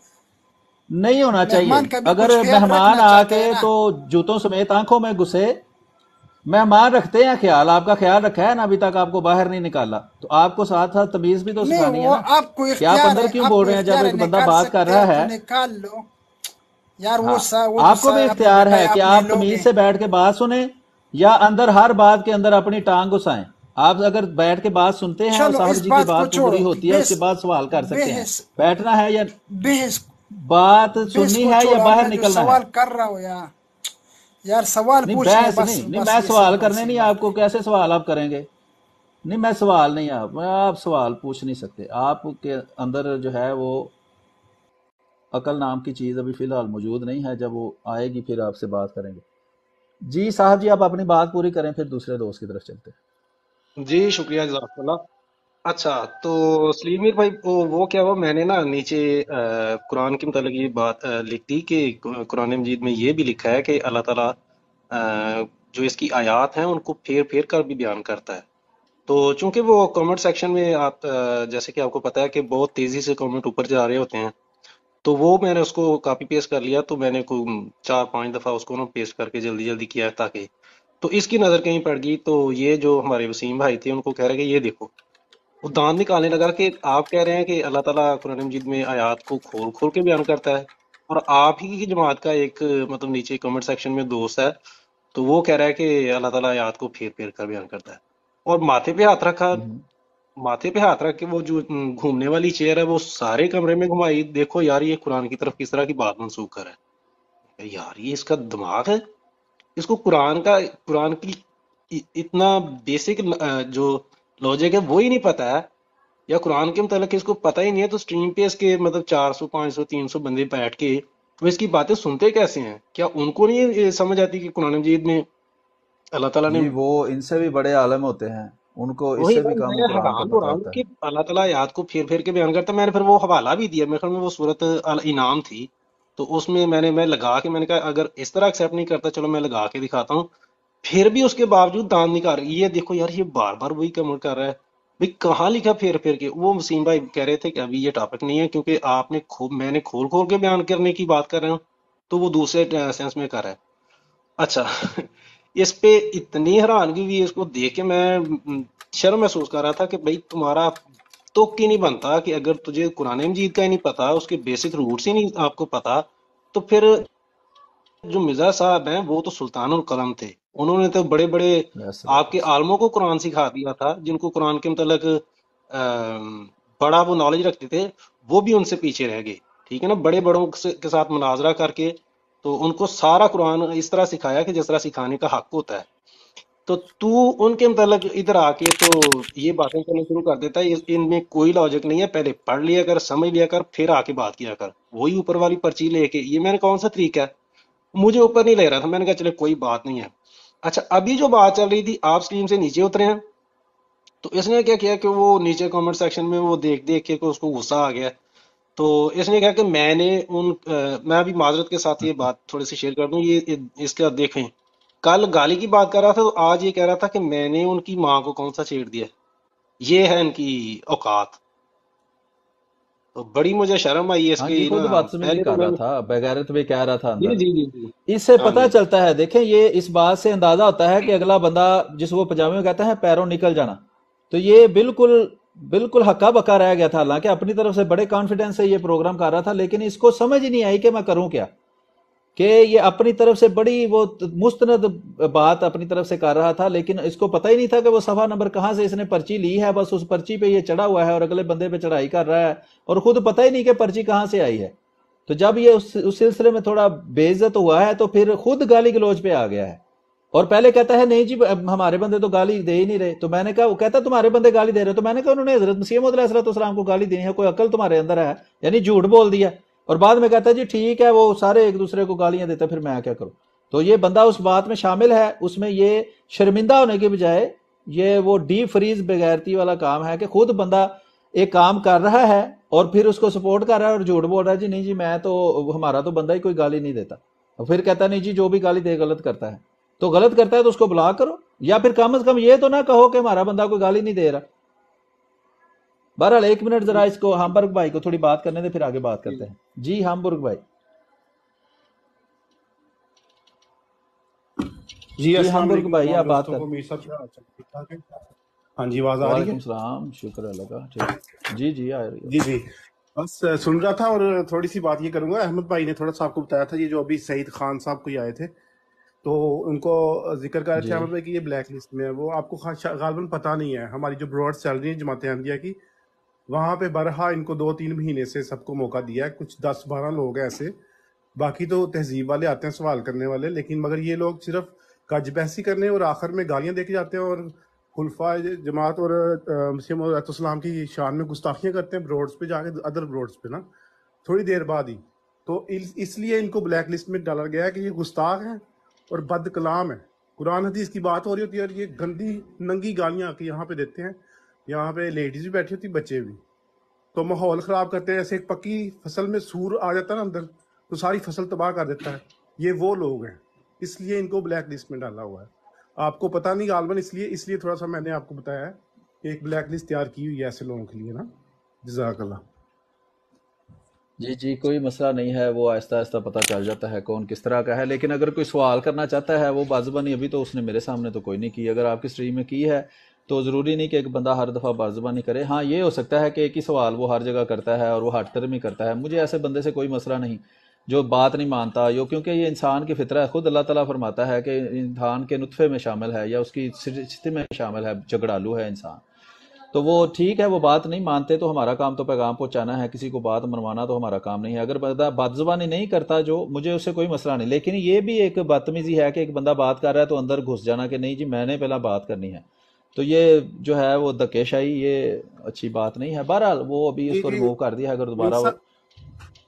نہیں ہونا چاہیے. مہمان کا بھی اگر کچھ خیال مہمان رکھنا آ چاہتا کے ہے نا. تو جوتوں سمیت آنکھوں میں گھسے، مہمان رکھتے ہیں خیال، آپ کا خیال رکھا ہے نا، ابھی تک آپ کو باہر نہیں نکالا، تو آپ کو ساتھ ساتھ تمیز بھی تو نہیں، سکھانی ہے وہ نا آپ کو کہ آپ اختیار اندر ہے، کیوں آپ بول کو رہے ہیں. جب اختیار ہے، ایک بندہ نکال بات کر سکتے رہا ہیں تو ہے، نکال لو یار. ہاں وہ آپ کو بھی اپنے اختیار بیٹا ہے ہے، کہ اپنے آپ لوگ تمیز ہیں. سے بیٹھ کے بات سنیں یا اندر ہر بات کے اندر اپنی ٹانگ گھسائیں. آپ اگر بیٹھ کے بات سنتے ہیں اور چلو صاحب اس جی کی بات کو بات کو چھوڑو، بری ہوتی ہے اس بحث کے بعد سوال کر سکتے ہیں. بحث بیٹھنا ہے یا بحث بات بحث سننی کو ہے یا چھوڑو. اب باہر میں جو نکلنا ہے. سوال کر رہا ہوں یار سوال نہیں پوچھنے ہیں، بحث بس نہیں بس میں یہ سوال سمپل کرنے سی نہیں، بات آپ کو ہے. کیسے سوال آپ کریں گے؟ نہیں میں سوال نہیں، آپ سوال پوچھ نہیں سکتے. آپ کے اندر جو ہے وہ عقل نام کی چیز ابھی فی الحال موجود نہیں ہے. جب وہ آئے گی پھر آپ سے بات کریں گے. جی صاحب جی آپ اپنی بات پوری کریں پھر دوسرے دوست کی طرف چلتے ہیں. جی شکریہ جزاک اللہ. اچھا تو سلیم میر بھائی وہ کیا ہوا، میں نے نا نیچے قرآن کے متعلق یہ بات لکھ دی کہ قرآن مجید میں یہ بھی لکھا ہے کہ اللہ تعالیٰ جو اس کی آیات ہیں ان کو پھیر پھیر کر بھی بیان کرتا ہے. تو چونکہ وہ کامنٹ سیکشن میں آپ جیسے کہ آپ کو پتا ہے کہ بہت تیزی سے کامنٹ اوپر جا رہے ہوتے ہیں، تو وہ میں نے اس کو کاپی پیسٹ کر لیا. تو میں نے 4-5 دفعہ اس کو نا پیسٹ کر کے جلدی جلدی کیا تاکہ تو اس کی نظر کہیں پڑ گئی. تو یہ جو ہمارے وسیم بھائی تھے ان کو کہہ رہے کہ یہ دیکھو، وہ دان نکالنے لگا کہ آپ کہہ رہے ہیں کہ اللہ تعالیٰ قرآن مجید میں آیات کو کھول کھول کے بیان کرتا ہے، اور آپ ہی کی جماعت کا ایک مطلب نیچے کمنٹ سیکشن میں دوست ہے تو وہ کہہ رہا ہے کہ اللہ تعالیٰ آیات کو پھیر پھیر کر بیان کرتا ہے. اور ماتھے پہ ہاتھ رکھا، ماتھے پہ ہاتھ رکھ کے وہ جو گھومنے والی چیئر ہے وہ سارے کمرے میں گھمائی. دیکھو یار یہ قرآن کی طرف کس طرح کی بات منسوخ کر ہے. یار یہ اس کا دماغ ہے، اس کو قرآن کی اتنا بیسک جو لاجک ہے وہ ہی نہیں پتا ہے، یا قرآن کے متعلق اس کو پتہ ہی نہیں ہے. تو سٹریم پہ اس کے مطلب 400 500 300 بندے بیٹھ کے وہ اس کی باتیں سنتے کیسے ہیں؟ کیا ان کو نہیں یہ سمجھ آتی کہ قرآن مجید میں اللہ تعالیٰ نے جی وہ ان سے بھی بڑے عالم ہوتے ہیں، ان کو اس وہی سے بھی کم میں قرآن کا حیران ہو پتہ رہا ہوں ہوتا کہ ہے. اللہ تعالیٰ آیات کو پھیر پھیر کے بیان کرتا ہے. میں نے پھر وہ حوالہ بھی دیا، میرے خیال میں وہ صورت الانعام تھی، تو اس میں میں لگا کے میں نے کہا اگر اس طرح ایکسیپٹ نہیں کرتا چلو میں لگا کے دکھاتا ہوں. پھر بھی اس کے باوجود دان نہیں کر رہی. یہ دیکھو یار یہ بار بار وہی کمنٹ کر رہا ہے. بھائی کہاں لکھا پھیر پھیر کے؟ وہ وسیم بھائی کہہ رہے تھے کہ ابھی یہ ٹاپک نہیں ہے کیونکہ آپ نے میں نے کھول کھول کے بیان کرنے کی بات کر رہے ہوں، تو وہ دوسرے سینس میں کر رہا ہے. اچھا اس پہ اتنی حیرانگی ہوئی اس کو دیکھ کے، میں شرم محسوس کر رہا تھا کہ بھائی تمہارا تو کی نہیں بنتا کہ اگر تجھے قرآن مجید کا ہی نہیں پتا، اس کے بیسک روٹس ہی نہیں آپ کو پتا، تو پھر جو مرزا صاحب ہیں وہ تو سلطان القلم تھے، انہوں نے تو بڑے بڑے آپ کے عالموں کو قرآن سکھا دیا تھا، جن کو قرآن کے متعلق بڑا وہ نالج رکھتے تھے، وہ بھی ان سے پیچھے رہ گئے. ٹھیک ہے نا، بڑے بڑوں کے ساتھ مناظرہ کر کے تو ان کو سارا قرآن اس طرح سکھایا کہ جس طرح سکھانے کا حق ہوتا ہے. تو ان کے متعلق ادھر آ کے تو یہ باتیں کرنا شروع کر دیتا ہے. ان میں کوئی لاجک نہیں ہے، پہلے پڑھ لیا کر، سمجھ لیا کر، پھر آ کے بات کیا کر. وہی اوپر والی پرچی لے کے، یہ میں نے کون سا طریقہ ہے؟ مجھے اوپر نہیں لے رہا تھا، میں نے کہا چلے کوئی بات نہیں ہے. اچھا ابھی جو بات چل رہی تھی، آپ اسٹریم سے نیچے اترے ہیں تو اس نے کیا کیا کہ وہ نیچے کامنٹ سیکشن میں وہ دیکھ دیکھ کے اس کو غصہ آ گیا. تو اس نے کہا کہ میں ابھی معذرت کے ساتھ یہ بات تھوڑی سی شیئر کر دوں. یہ اس کا دیکھیں، کل گالی کی بات کر رہا تھا تو آج یہ کہہ رہا تھا کہ میں نے ان کی ماں کو کون سا چھیڑ دیا. یہ ہے ان کی اوقات. تو بڑی مجھے شرم آئی اس ہاں جی کی خود نا. بدتمیزی پہلے تو کر میں رہا تھا، بغیرت بھی کہہ رہا تھا جی اندر. جی جی جی اس سے ہاں پتہ جی چلتا ہے، دیکھیں یہ اس بات سے اندازہ ہوتا ہے کہ اگلا بندہ جس کو پجامے میں کہتا ہے پیروں نکل جانا، تو یہ بالکل ہکا بکا رہ گیا تھا. حالانکہ اپنی طرف سے بڑے کانفیڈنس سے یہ پروگرام کر رہا تھا، لیکن اس کو سمجھ ہی نہیں آئی کہ میں کروں کیا، کہ یہ اپنی طرف سے بڑی وہ مستند بات اپنی طرف سے کر رہا تھا، لیکن اس کو پتہ ہی نہیں تھا کہ وہ صفحہ نمبر کہاں سے اس نے پرچی لی ہے. بس اس پرچی پہ یہ چڑھا ہوا ہے اور اگلے بندے پہ چڑھائی کر رہا ہے اور خود پتہ ہی نہیں کہ پرچی کہاں سے آئی ہے. تو جب یہ اس سلسلے میں تھوڑا بے عزت ہوا ہے تو پھر خود گالی گلوچ پہ آ گیا ہے. اور پہلے کہتا ہے نہیں جی ہمارے بندے تو گالی دے ہی نہیں رہے. تو میں نے کہا، وہ کہتا تمہارے بندے گالی دے رہے. تو میں نے کہا انہوں نے حضرت مسیح موعود علیہ السلام کو گالی دینی ہے؟ کوئی عقل تمہارے اندر ہے؟ یعنی جھوٹ بول دیا. اور بعد میں کہتا ہے جی ٹھیک ہے، وہ سارے ایک دوسرے کو گالیاں دیتے، پھر میں کیا کروں. تو یہ بندہ اس بات میں شامل ہے، اس میں یہ شرمندہ ہونے کے بجائے یہ وہ ڈی فریز بغیرتی والا کام ہے کہ خود بندہ ایک کام کر رہا ہے اور پھر اس کو سپورٹ کر رہا ہے اور جھوٹ بول رہا ہے جی نہیں جی میں تو ہمارا تو بندہ ہی کوئی گالی نہیں دیتا، اور پھر کہتا نہیں جی جو بھی گالی دے غلط کرتا ہے، تو غلط کرتا ہے تو اس کو بلاک کرو، یا پھر کم از کم یہ تو نہ کہو کہ ہمارا بندہ کوئی گالی نہیں دے رہا۔ بہرحال 1 منٹ ذرا اس کو ہمبرگ بھائی کو تھوڑی بات کرنے دے، پھر آگے بات کرتے ہیں۔ جی ہمبرگ بھائی، جی جی السلام ہمبرگ علیکم بھائی تمام آپ بات دوستوں کر۔ کو، میر صاحب کیا حال چال؟ ٹھیک ٹھاک ہے؟ ہاں جی، آواز آ رہی وعلیکم ہے؟ السلام، شکر اللہ کا، ٹھیک جی جی آ رہی جی ہے۔ جی، بس سن رہا تھا، اور تھوڑی سی بات یہ کروں گا۔ احمد بھائی نے تھوڑا سا آپ کو بتایا تھا، یہ جو ابھی سعید خان صاحب کوئی آئے تھے تو ان کو ذکر کر رہے تھے جی احمد بھائی کہ یہ بلیک لسٹ میں ہے۔ وہ آپ کو غالباً پتہ نہیں ہے، ہماری جو براڈ چل رہی ہے جماعت احمدیہ کی، وہاں پہ برہا ان کو 2-3 مہینے سے سب کو موقع دیا ہے، کچھ 10-12 لوگ ہیں ایسے، باقی تو تہذیب والے آتے ہیں سوال کرنے والے، لیکن مگر یہ لوگ صرف کج بحثی کرنے اور آخر میں گالیاں دے کے جاتے ہیں، اور خلفاء جماعت اور مسیح موعود علیہ السلام کی شان میں گستاخیاں کرتے ہیں بروڈز پہ جا کے، ادر بروڈز پہ نا، تھوڑی دیر بعد ہی۔ تو اس لیے ان کو بلیک لسٹ میں ڈالا گیا ہے کہ یہ گستاخ ہیں اور بد کلام ہیں۔ قرآن حدیث کی بات ہو رہی ہوتی ہے اور یہ گندی ننگی گالیاں آ کے یہاں پہ دیتے ہیں، یہاں پہ لیڈیز بھی بیٹھی ہوتی، بچے بھی، تو ماحول خراب کرتے ہیں۔ ایسے ایک پکی فصل میں سور آ جاتا ہے نا اندر، تو ساری فصل تباہ کر دیتا ہے۔ یہ وہ لوگ ہیں، اس لیے ان کو بلیک لسٹ میں ڈالا ہوا ہے۔ آپ کو پتہ نہیں غالباً، اس لیے تھوڑا سا میں نے آپ کو بتایا ہے کہ ایک بلیک لسٹ تیار کی ہوئی ہے ایسے لوگوں کے لیے نا۔ جزاک اللہ۔ جی جی، کوئی مسئلہ نہیں ہے، وہ آہستہ آہستہ پتہ چل جاتا ہے کون کس طرح کا ہے، لیکن اگر کوئی سوال کرنا چاہتا ہے وہ بازبانی، ابھی تو اس نے میرے سامنے تو کوئی نہیں کی، اگر آپ کی اسٹریم میں کی ہے تو ضروری نہیں کہ ایک بندہ ہر دفعہ بازبانی کرے۔ ہاں یہ ہو سکتا ہے کہ ایک ہی سوال وہ ہر جگہ کرتا ہے اور وہ ہٹ کر بھی کرتا ہے، مجھے ایسے بندے سے کوئی مسئلہ نہیں جو بات نہیں مانتا، کیونکہ یہ انسان کی فطرہ ہے۔ خود اللہ تعالیٰ فرماتا ہے کہ انسان کے نطفے میں شامل ہے یا اس کی سسٹم میں شامل ہے، جھگڑالو ہے انسان، تو وہ ٹھیک ہے، وہ بات نہیں مانتے تو ہمارا کام تو پیغام پہنچانا ہے، کسی کو بات منوانا تو ہمارا کام نہیں ہے۔ اگر بندہ بات زبانی نہیں کرتا جو، مجھے اس سے کوئی مسئلہ نہیں، لیکن یہ بھی ایک بدتمیزی ہے کہ ایک بندہ بات کر رہا ہے تو اندر گھس جانا کہ نہیں جی میں نے پہلا بات کرنی ہے، تو یہ جو ہے وہ دھکے شاہی، یہ اچھی بات نہیں ہے۔ بہرحال وہ ابھی اس جی کو جی ریموو کر دیا ہے، اگر میر دوبارہ وہ صاحب،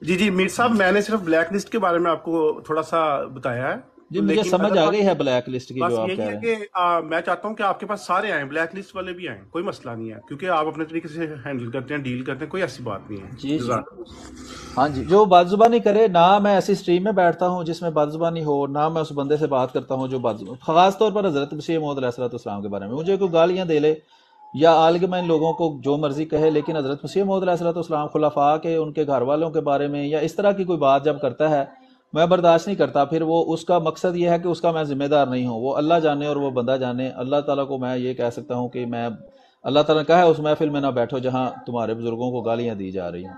جی میر صاحب، میں نے صرف بلیک لسٹ کے بارے میں آپ کو تھوڑا سا بتایا ہے، جی تو مجھے لیکن سمجھ ادر آ بات گئی ہے بلیک لسٹ کی بس جو آپ یہی کہہ ہے رہے ہیں۔ کہ میں چاہتا ہوں کہ آپ کے پاس سارے آئیں، بلیک لسٹ والے بھی آئیں، کوئی مسئلہ نہیں ہے، کیونکہ آپ اپنے طریقے سے ہینڈل کرتے ہیں، ڈیل کرتے ہیں، کوئی ایسی بات نہیں ہے۔ جی جی جزاک اللہ۔ ہاں جی، جو بد زبانی کرے، نہ میں ایسی اسٹریم میں بیٹھتا ہوں جس میں بد زبانی ہو، نہ میں اس بندے سے بات کرتا ہوں جو بد زبانی، خاص طور پر حضرت مسیح موعود علیہ السلام کے بارے میں مجھے کوئی گالیاں دے لے یا عالمین لوگوں کو جو مرضی کہے، لیکن حضرت مسیح موعود علیہ السلام، خلفاء کے، ان کے گھر والوں کے بارے میں یا اس طرح کی کوئی بات جب کرتا ہے میں برداشت نہیں کرتا۔ پھر وہ اس کا مقصد یہ ہے کہ اس کا میں ذمہ دار نہیں ہوں، وہ اللہ جانے اور وہ بندہ جانے۔ اللہ تعالیٰ کو میں یہ کہہ سکتا ہوں کہ میں، اللہ تعالیٰ نے کہا ہے اس محفل میں نہ بیٹھو جہاں تمہارے بزرگوں کو گالیاں دی جا رہی ہوں،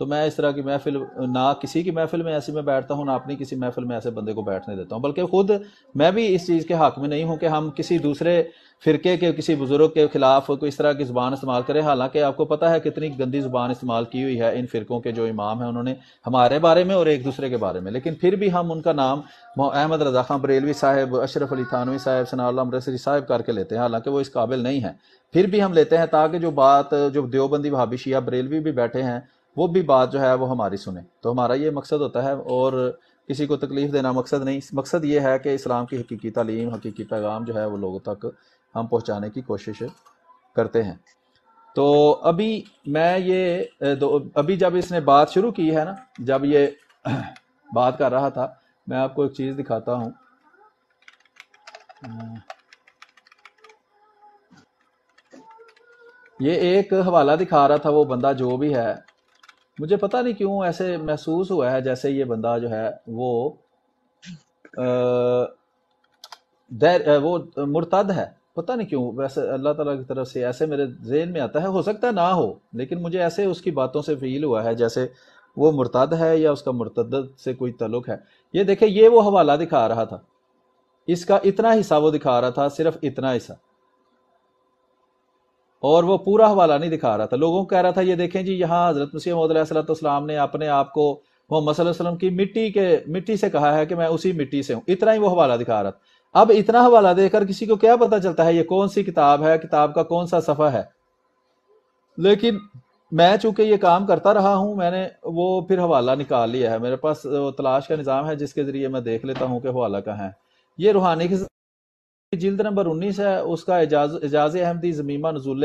تو میں اس طرح کی محفل، نہ کسی کی محفل میں ایسی میں بیٹھتا ہوں، نہ اپنی کسی محفل میں ایسے بندے کو بیٹھنے دیتا ہوں، بلکہ خود میں بھی اس چیز کے حق میں نہیں ہوں کہ ہم کسی دوسرے فرقے کے کسی بزرگ کے خلاف کوئی اس طرح کی زبان استعمال کریں، حالانکہ آپ کو پتہ ہے کتنی گندی زبان استعمال کی ہوئی ہے ان فرقوں کے جو امام ہیں، انہوں نے ہمارے بارے میں اور ایک دوسرے کے بارے میں، لیکن پھر بھی ہم ان کا نام احمد رضا خان بریلوی صاحب، اشرف علی تھانوی صاحب، ثناء اللہ امرتسری صاحب کر کے لیتے ہیں، حالانکہ وہ اس قابل نہیں ہیں، پھر بھی ہم لیتے ہیں تاکہ جو بات، جو دیوبندی وہابی شیعہ بریلوی بھی بیٹھے ہیں وہ بھی بات جو ہے وہ ہماری سنیں، تو ہمارا یہ مقصد ہوتا ہے، اور کسی کو تکلیف دینا مقصد نہیں، مقصد یہ ہے کہ اسلام کی حقیقی تعلیم، حقیقی پیغام جو ہے وہ لوگوں تک ہم پہنچانے کی کوشش کرتے ہیں۔ تو ابھی میں یہ ابھی جب اس نے بات شروع کی ہے نا، جب یہ بات کر رہا تھا، میں آپ کو ایک چیز دکھاتا ہوں، یہ ایک حوالہ دکھا رہا تھا وہ بندہ جو بھی ہے، مجھے پتہ نہیں کیوں ایسے محسوس ہوا ہے جیسے یہ بندہ جو ہے وہ وہ مرتد ہے، پتہ نہیں کیوں، ویسے اللہ تعالیٰ کی طرف سے ایسے میرے ذہن میں آتا ہے، ہو سکتا ہے نہ ہو، لیکن مجھے ایسے اس کی باتوں سے فیل ہوا ہے جیسے وہ مرتد ہے یا اس کا مرتدت سے کوئی تعلق ہے۔ یہ دیکھیں، یہ وہ حوالہ دکھا رہا تھا، اس کا اتنا حصہ وہ دکھا رہا تھا، صرف اتنا حصہ، اور وہ پورا حوالہ نہیں دکھا رہا تھا۔ لوگوں کو کہہ رہا تھا یہ دیکھیں جی یہاں حضرت مسیح موعود علیہ السلام نے اپنے آپ کو محمد صلی اللہ علیہ وسلم کی مٹی سے کہا ہے کہ میں اسی مٹی سے ہوں، اتنا ہی وہ حوالہ دکھا رہا تھا۔ اب اتنا حوالہ دے کر کسی کو کیا پتہ چلتا ہے یہ کون سی کتاب ہے، کتاب کا کون سا صفحہ ہے، لیکن میں چونکہ یہ کام کرتا رہا ہوں، میں نے وہ پھر حوالہ نکال لیا ہے، میرے پاس تلاش کا نظام ہے جس کے ذریعے میں دیکھ لیتا ہوں کہ حوالہ کہاں ہے۔ یہ روحانی کی جلد نمبر 19 ہے، اس کا اعجاز احمدی ضمیمہ نزول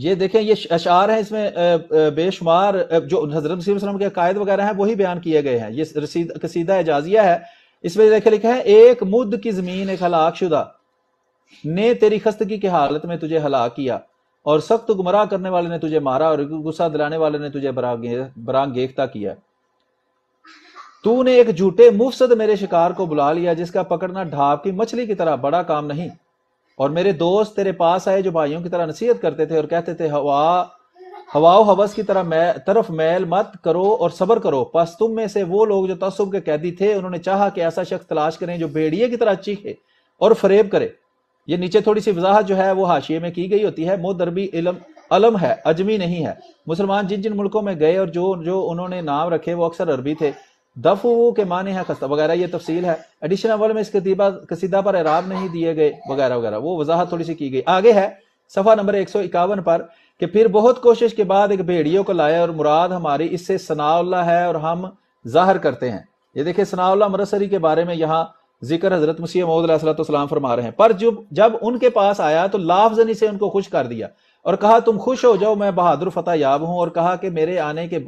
یہ دیکھیں یہ اشعار ہیں، اس میں بے شمار جو حضرت مسیح علیہ السلام کے عقائد وغیرہ ہیں وہی بیان کیے گئے ہیں. یہ قصیدہ اعجازیہ ہے، اس میں دیکھیں لکھا ہے ایک مد کی زمین ایک ہلاک شدہ نے تیری خستگی کی حالت میں تجھے ہلاک کیا، اور سخت گمراہ کرنے والے نے تجھے مارا، اور غصہ دلانے والے نے تجھے برانگیختہ کیا. تو نے ایک جھوٹے مفسد میرے شکار کو بلا لیا، جس کا پکڑنا ڈھاپ کی مچھلی کی طرح بڑا کام نہیں. اور میرے دوست تیرے پاس آئے جو بھائیوں کی طرح نصیحت کرتے تھے اور کہتے تھے ہوا و ہوس کی طرف میل مت کرو اور صبر کرو. پس تم میں سے وہ لوگ جو تعصب کے قیدی تھے، انہوں نے چاہا کہ ایسا شخص تلاش کریں جو بھیڑیے کی طرح چیخے اور فریب کرے. یہ نیچے تھوڑی سی وضاحت جو ہے وہ حاشیے میں کی گئی ہوتی ہے. مد عربی علم ہے، اجمی نہیں ہے. مسلمان جن جن ملکوں میں گئے اور جو انہوں نے نام رکھے وہ اکثر عربی تھے. دفعو کے معنی ہے خستہ وغیرہ، یہ تفصیل ہے. ایڈیشن اول میں اس قصیدہ پر اعراب نہیں دیے گئے وغیرہ وغیرہ، وہ وضاحت تھوڑی سی کی گئی. آگے ہے صفحہ نمبر 151 پر کہ پھر بہت کوشش کے بعد ایک بھیڑیوں کو لائے، اور مراد ہماری اس سے ثناء اللہ ہے اور ہم ظاہر کرتے ہیں. یہ دیکھیں ثناء اللہ مرسری کے بارے میں یہاں ذکر حضرت مسیح موعود علیہ السلام فرما رہے ہیں. پر جب ان کے پاس آیا تو لافظنی سے ان کو خوش کر دیا اور کہا تم خوش ہو جاؤ، میں بہادر فتح یاب ہوں. اور کہا کہ میرے آنے کی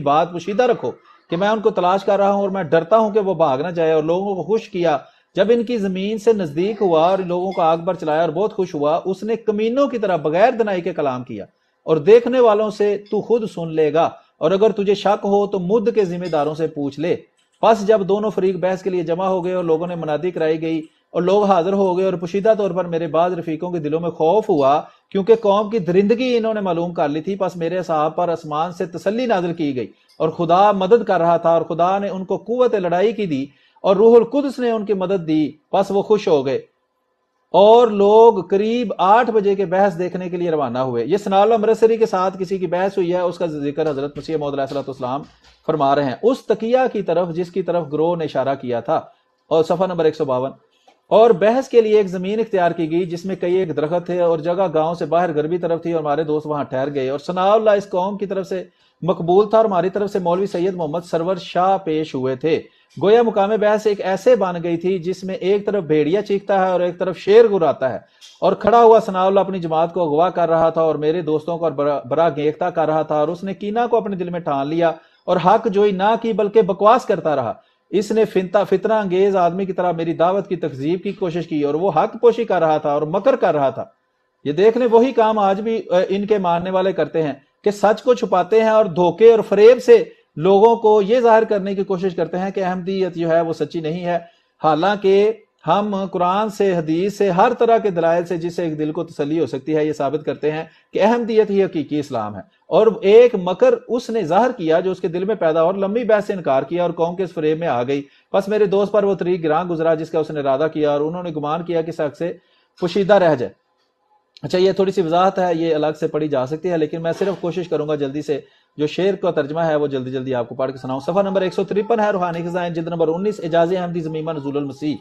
بات پوشیدہ رکھو کہ میں ان کو تلاش کر رہا ہوں اور میں ڈرتا ہوں کہ وہ بھاگ نہ جائے. اور لوگوں کو خوش کیا. جب ان کی زمین سے نزدیک ہوا اور لوگوں کو آگ پر چلایا اور بہت خوش ہوا، اس نے کمینوں کی طرح بغیر دنائی کے کلام کیا. اور دیکھنے والوں سے تو خود سن لے گا، اور اگر تجھے شک ہو تو مد کے ذمہ داروں سے پوچھ لے. پس جب دونوں فریق بحث کے لیے جمع ہو گئے اور لوگوں نے منادی کرائی گئی اور لوگ حاضر ہو گئے، اور پوشیدہ طور پر میرے بعض رفیقوں کے دلوں میں خوف ہوا کیونکہ قوم کی درندگی انہوں نے معلوم کر لی تھی. پس میرے اصحاب پر آسمان سے تسلی نازل کی گئی اور خدا مدد کر رہا تھا، اور خدا نے ان کو قوت لڑائی کی دی اور روح القدس نے ان کی مدد دی. پس وہ خوش ہو گئے اور لوگ قریب 8 بجے کے بحث دیکھنے کے لیے روانہ ہوئے. یہ ثناء اللہ مرسری کے ساتھ کسی کی بحث ہوئی ہے، اس کا ذکر حضرت مسیح موعود علیہ السلام فرما رہے ہیں اس تقیہ کی طرف جس کی طرف گروہ نے اشارہ کیا تھا. اور صفحہ نمبر 152. اور بحث کے لیے ایک زمین اختیار کی گئی جس میں کئی ایک درخت تھے، اور جگہ گاؤں سے باہر غربی طرف تھی، اور ہمارے دوست وہاں ٹھہر گئے. اور ثناء اللہ اس قوم کی طرف سے مقبول تھا، اور ہماری طرف سے مولوی سید محمد سرور شاہ پیش ہوئے تھے. گویا مقام بحث ایک ایسے بن گئی تھی جس میں ایک طرف بھیڑیا چیختا ہے اور ایک طرف شیر گراتا ہے. اور کھڑا ہوا ثناء اللہ اپنی جماعت کو اغوا کر رہا تھا اور میرے دوستوں کو برا گیختہ کر رہا تھا. اور اس نے کینہ کو اپنے دل میں ٹھان لیا اور حق جوئی نہ کی بلکہ بکواس کرتا رہا. اس نے فتنہ انگیز آدمی کی طرح میری دعوت کی تکذیب کی کوشش کی، اور وہ حق پوشی کر رہا تھا اور مکر کر رہا تھا. یہ دیکھ لیں وہی کام آج بھی ان کے ماننے والے کرتے ہیں کہ سچ کو چھپاتے ہیں اور دھوکے اور فریب سے لوگوں کو یہ ظاہر کرنے کی کوشش کرتے ہیں کہ احمدیت جو ہے وہ سچی نہیں ہے. حالانکہ ہم قرآن سے، حدیث سے، ہر طرح کے دلائل سے جس سے ایک دل کو تسلی ہو سکتی ہے یہ ثابت کرتے ہیں کہ احمدیت ہی حقیقی اسلام ہے. اور ایک مکر اس نے ظاہر کیا جو اس کے دل میں پیدا اور لمبی بحث سے انکار کیا اور قوم کے اس فریب میں آ گئی. بس میرے دوست پر وہ طریق گراں گزرا جس کا اس نے ارادہ کیا، اور انہوں نے گمان کیا کہ اس حق سے پوشیدہ رہ جائے. اچھا یہ تھوڑی سی وضاحت ہے، یہ الگ سے پڑھی جا سکتی ہے، لیکن میں صرف کوشش کروں گا جلدی سے جو شعر کا ترجمہ ہے وہ جلدی آپ کو پڑھ کے سناؤں. صفحہ نمبر 153 ہے روحانی خزائن جلد نمبر 19 اعجاز احمدی ضمیمہ نزول المسیح.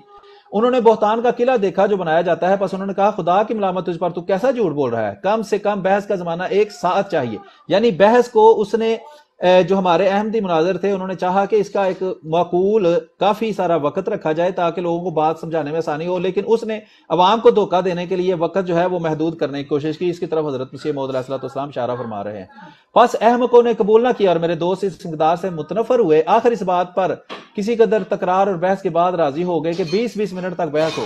انہوں نے بہتان کا قلعہ دیکھا جو بنایا جاتا ہے، پس انہوں نے کہا خدا کی ملامت تجھ پر، تو کیسا جھوٹ بول رہا ہے؟ کم سے کم بحث کا زمانہ 1 ساعت چاہیے. یعنی بحث کو اس نے جو ہمارے احمدی مناظر تھے انہوں نے چاہا کہ اس کا ایک معقول کافی سارا وقت رکھا جائے تاکہ لوگوں کو بات سمجھانے میں آسانی ہو، لیکن اس نے عوام کو دھوکہ دینے کے لیے وقت جو ہے وہ محدود کرنے کی کوشش کی. اس کی طرف حضرت مسیح موعود علیہ السلام اشارہ فرما رہے ہیں. پس احمقوں نے قبول نہ کیا اور میرے دوست اس اقدار سے متنفر ہوئے. آخر اس بات پر کسی قدر تکرار اور بحث کے بعد راضی ہو گئے کہ 20 منٹ تک بحث ہو،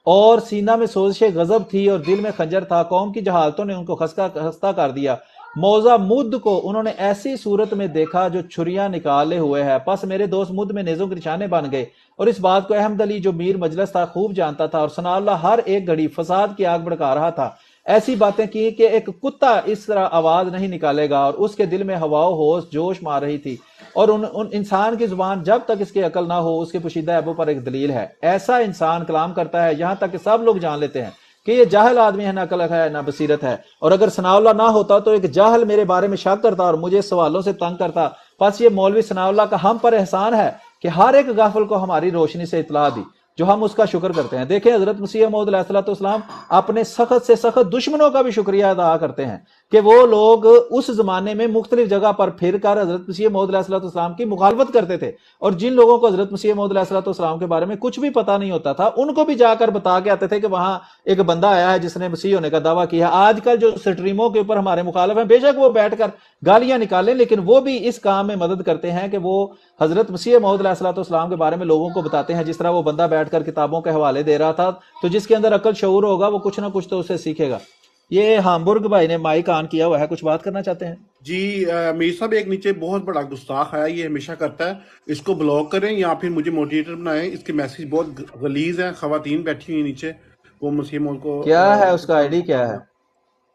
اور سینہ میں سوزش غضب تھی اور دل میں خنجر تھا. قوم کی جہالتوں نے ان کو خستہ کر دیا. موضع مد کو انہوں نے ایسی صورت میں دیکھا جو چھریاں نکالے ہوئے ہے. پس میرے دوست مد میں نیزوں کے نشانے بن گئے، اور اس بات کو احمد علی جو میر مجلس تھا خوب جانتا تھا، اور ثناء اللہ ہر ایک گھڑی فساد کی آگ بھڑکا رہا تھا. ایسی باتیں کی کہ ایک کتا اس طرح آواز نہیں نکالے گا، اور اس کے دل میں ہوا و ہوش جوش مار رہی تھی. اور ان انسان کی زبان جب تک اس کی عقل نہ ہو اس کے پوشیدہ عیبوں پر ایک دلیل ہے. ایسا انسان کلام کرتا ہے یہاں تک کہ سب لوگ جان لیتے ہیں کہ یہ جاہل آدمی ہے، نہ عقل ہے نہ بصیرت ہے. اور اگر ثناء اللہ نہ ہوتا تو ایک جاہل میرے بارے میں شک کرتا اور مجھے سوالوں سے تنگ کرتا. پس یہ مولوی ثناء اللہ کا ہم پر احسان ہے کہ ہر ایک غافل کو ہماری روشنی سے اطلاع دی، جو ہم اس کا شکر کرتے ہیں. دیکھیں حضرت مسیح موعود علیہ السلام اپنے سخت سے سخت دشمنوں کا بھی شکریہ ادا کرتے ہیں کہ وہ لوگ اس زمانے میں مختلف جگہ پر پھر کر حضرت مسیح موعود علیہ السلام کی مخالفت کرتے تھے، اور جن لوگوں کو حضرت مسیح موعود علیہ السلام کے بارے میں کچھ بھی پتہ نہیں ہوتا تھا ان کو بھی جا کر بتا کے آتے تھے کہ وہاں ایک بندہ آیا ہے جس نے مسیح ہونے کا دعویٰ کیا ہے۔ آج کل جو سٹریموں کے اوپر ہمارے مخالف ہیں، بے شک وہ بیٹھ کر گالیاں نکالیں، لیکن وہ بھی اس کام میں مدد کرتے ہیں کہ وہ حضرت مسیح موعود علیہ السلام کے بارے میں لوگوں کو بتاتے ہیں، جس طرح وہ بندہ بیٹھ کر کتابوں کے حوالے دے رہا تھا، تو جس کے اندر عقل شعور ہوگا وہ کچھ نہ کچھ تو اسے سیکھے گا۔ یہ ہامبرگ بھائی نے مائک آن کیا ہوا ہے، کچھ بات کرنا چاہتے ہیں؟ جی میر صاحب، ایک نیچے بہت بڑا گستاخ آیا، یہ ہمیشہ کرتا ہے، اس کو بلاک کریں یا پھر مجھے موڈریٹر بنائیں۔ اس کے میسج بہت غلیظ ہیں، خواتین بیٹھی ہوئی نیچے، وہ مسیح مول کو کیا ہے اس کا آئی ڈی کیا ہے؟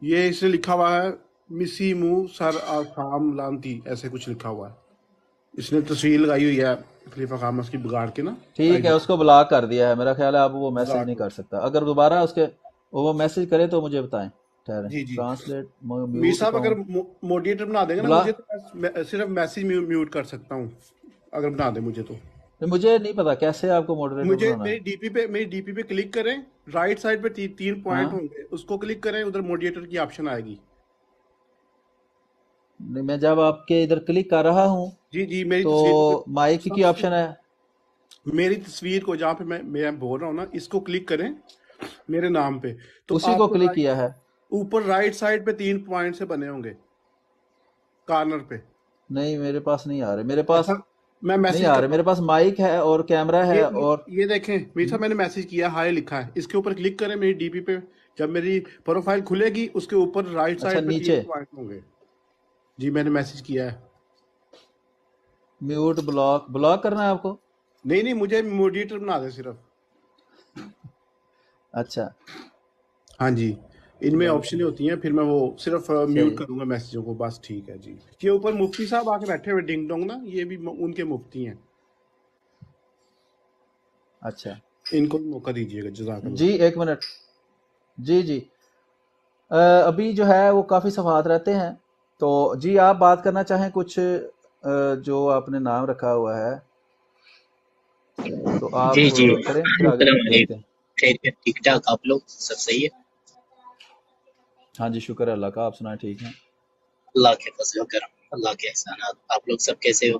یہ اس نے لکھا ہوا ہے مسی منہ سر آسام لانتی، ایسے کچھ لکھا ہوا ہے۔ اس نے تصویر لگائی ہوئی ہے خلیفہ خامس کی بگاڑ کے نا۔ ٹھیک ہے، اس کو بلاک کر دیا ہے، میرا خیال ہے اب وہ میسج نہیں کر سکتا۔ اگر دوبارہ اس کے وہ میسج کرے تو مجھے بتائیں۔ جی جی ٹرانسلیٹ میر صاحب، اگر موڈریٹر بنا دیں گے نا، مجھے تو صرف میسج میوٹ کر سکتا ہوں اگر بنا دیں مجھے تو۔ مجھے نہیں پتا کیسے آپ کو موڈریٹر مجھے بنانا ہے۔ میری ڈی پی پہ کلک کریں، رائٹ سائڈ پہ 3 پوائنٹ ہوں گے، اس کو کلک کریں، ادھر موڈریٹر کی آپشن آئے گی۔ میں جب آپ کے ادھر کلک کر رہا ہوں جی جی میری تو مائک کی آپشن ہے، میری تصویر کو جہاں پہ میں بول رہا ہوں نا، اس کو کلک کریں میرے نام پہ، تو اسی کو کلک کیا ہے۔ اوپر رائٹ سائڈ پہ 3 پوائنٹ سے بنے ہوں گے کارنر پہ۔ نہیں میرے پاس نہیں آ رہے، میرے پاس میں میسج نہیں آ رہے، میرے پاس مائک ہے اور کیمرہ ہے، اور یہ دیکھیں میر صاحب، میں نے میسج کیا، ہائے لکھا ہے، اس کے اوپر کلک کریں میری ڈی پی پہ، جب میری پروفائل کھلے گی اس کے اوپر رائٹ سائڈ پہ نیچے 3 پوائنٹ ہوں گے۔ جی میں نے میسج کیا ہے۔ میوٹ بلاک کرنا ہے آپ کو؟ نہیں مجھے موڈریٹر بنا دیں صرف۔ اچھا ہاں جی، ان میں آپشنیں ہوتی ہیں، پھر میں وہ صرف میوٹ کروں گا میسجوں کو، بس ٹھیک ہے جی۔ یہ اوپر مفتی صاحب آ کے بیٹھے ہوئے ڈنگ ڈونگ نا، یہ بھی ان کے مفتی ہیں۔ اچھا ان کو موقع دیجیے گا، جزاک اللہ۔ جی ایک منٹ، جی ابھی جو ہے وہ کافی صفحات رہتے ہیں، تو جی آپ بات کرنا چاہیں کچھ جو آپ نے نام رکھا ہوا ہے تو آپ جی کریں، پھر آگے دیکھتے ہیں۔ خیریت، ٹھیک ٹھاک، آپ لوگ سب صحیح ہے؟ ہاں جی شکر ہے اللہ کا، آپ سنائیں ٹھیک ہیں؟ اللہ کے فضل و کرم، اللہ کے احسانات۔ آپ لوگ سب کیسے ہو؟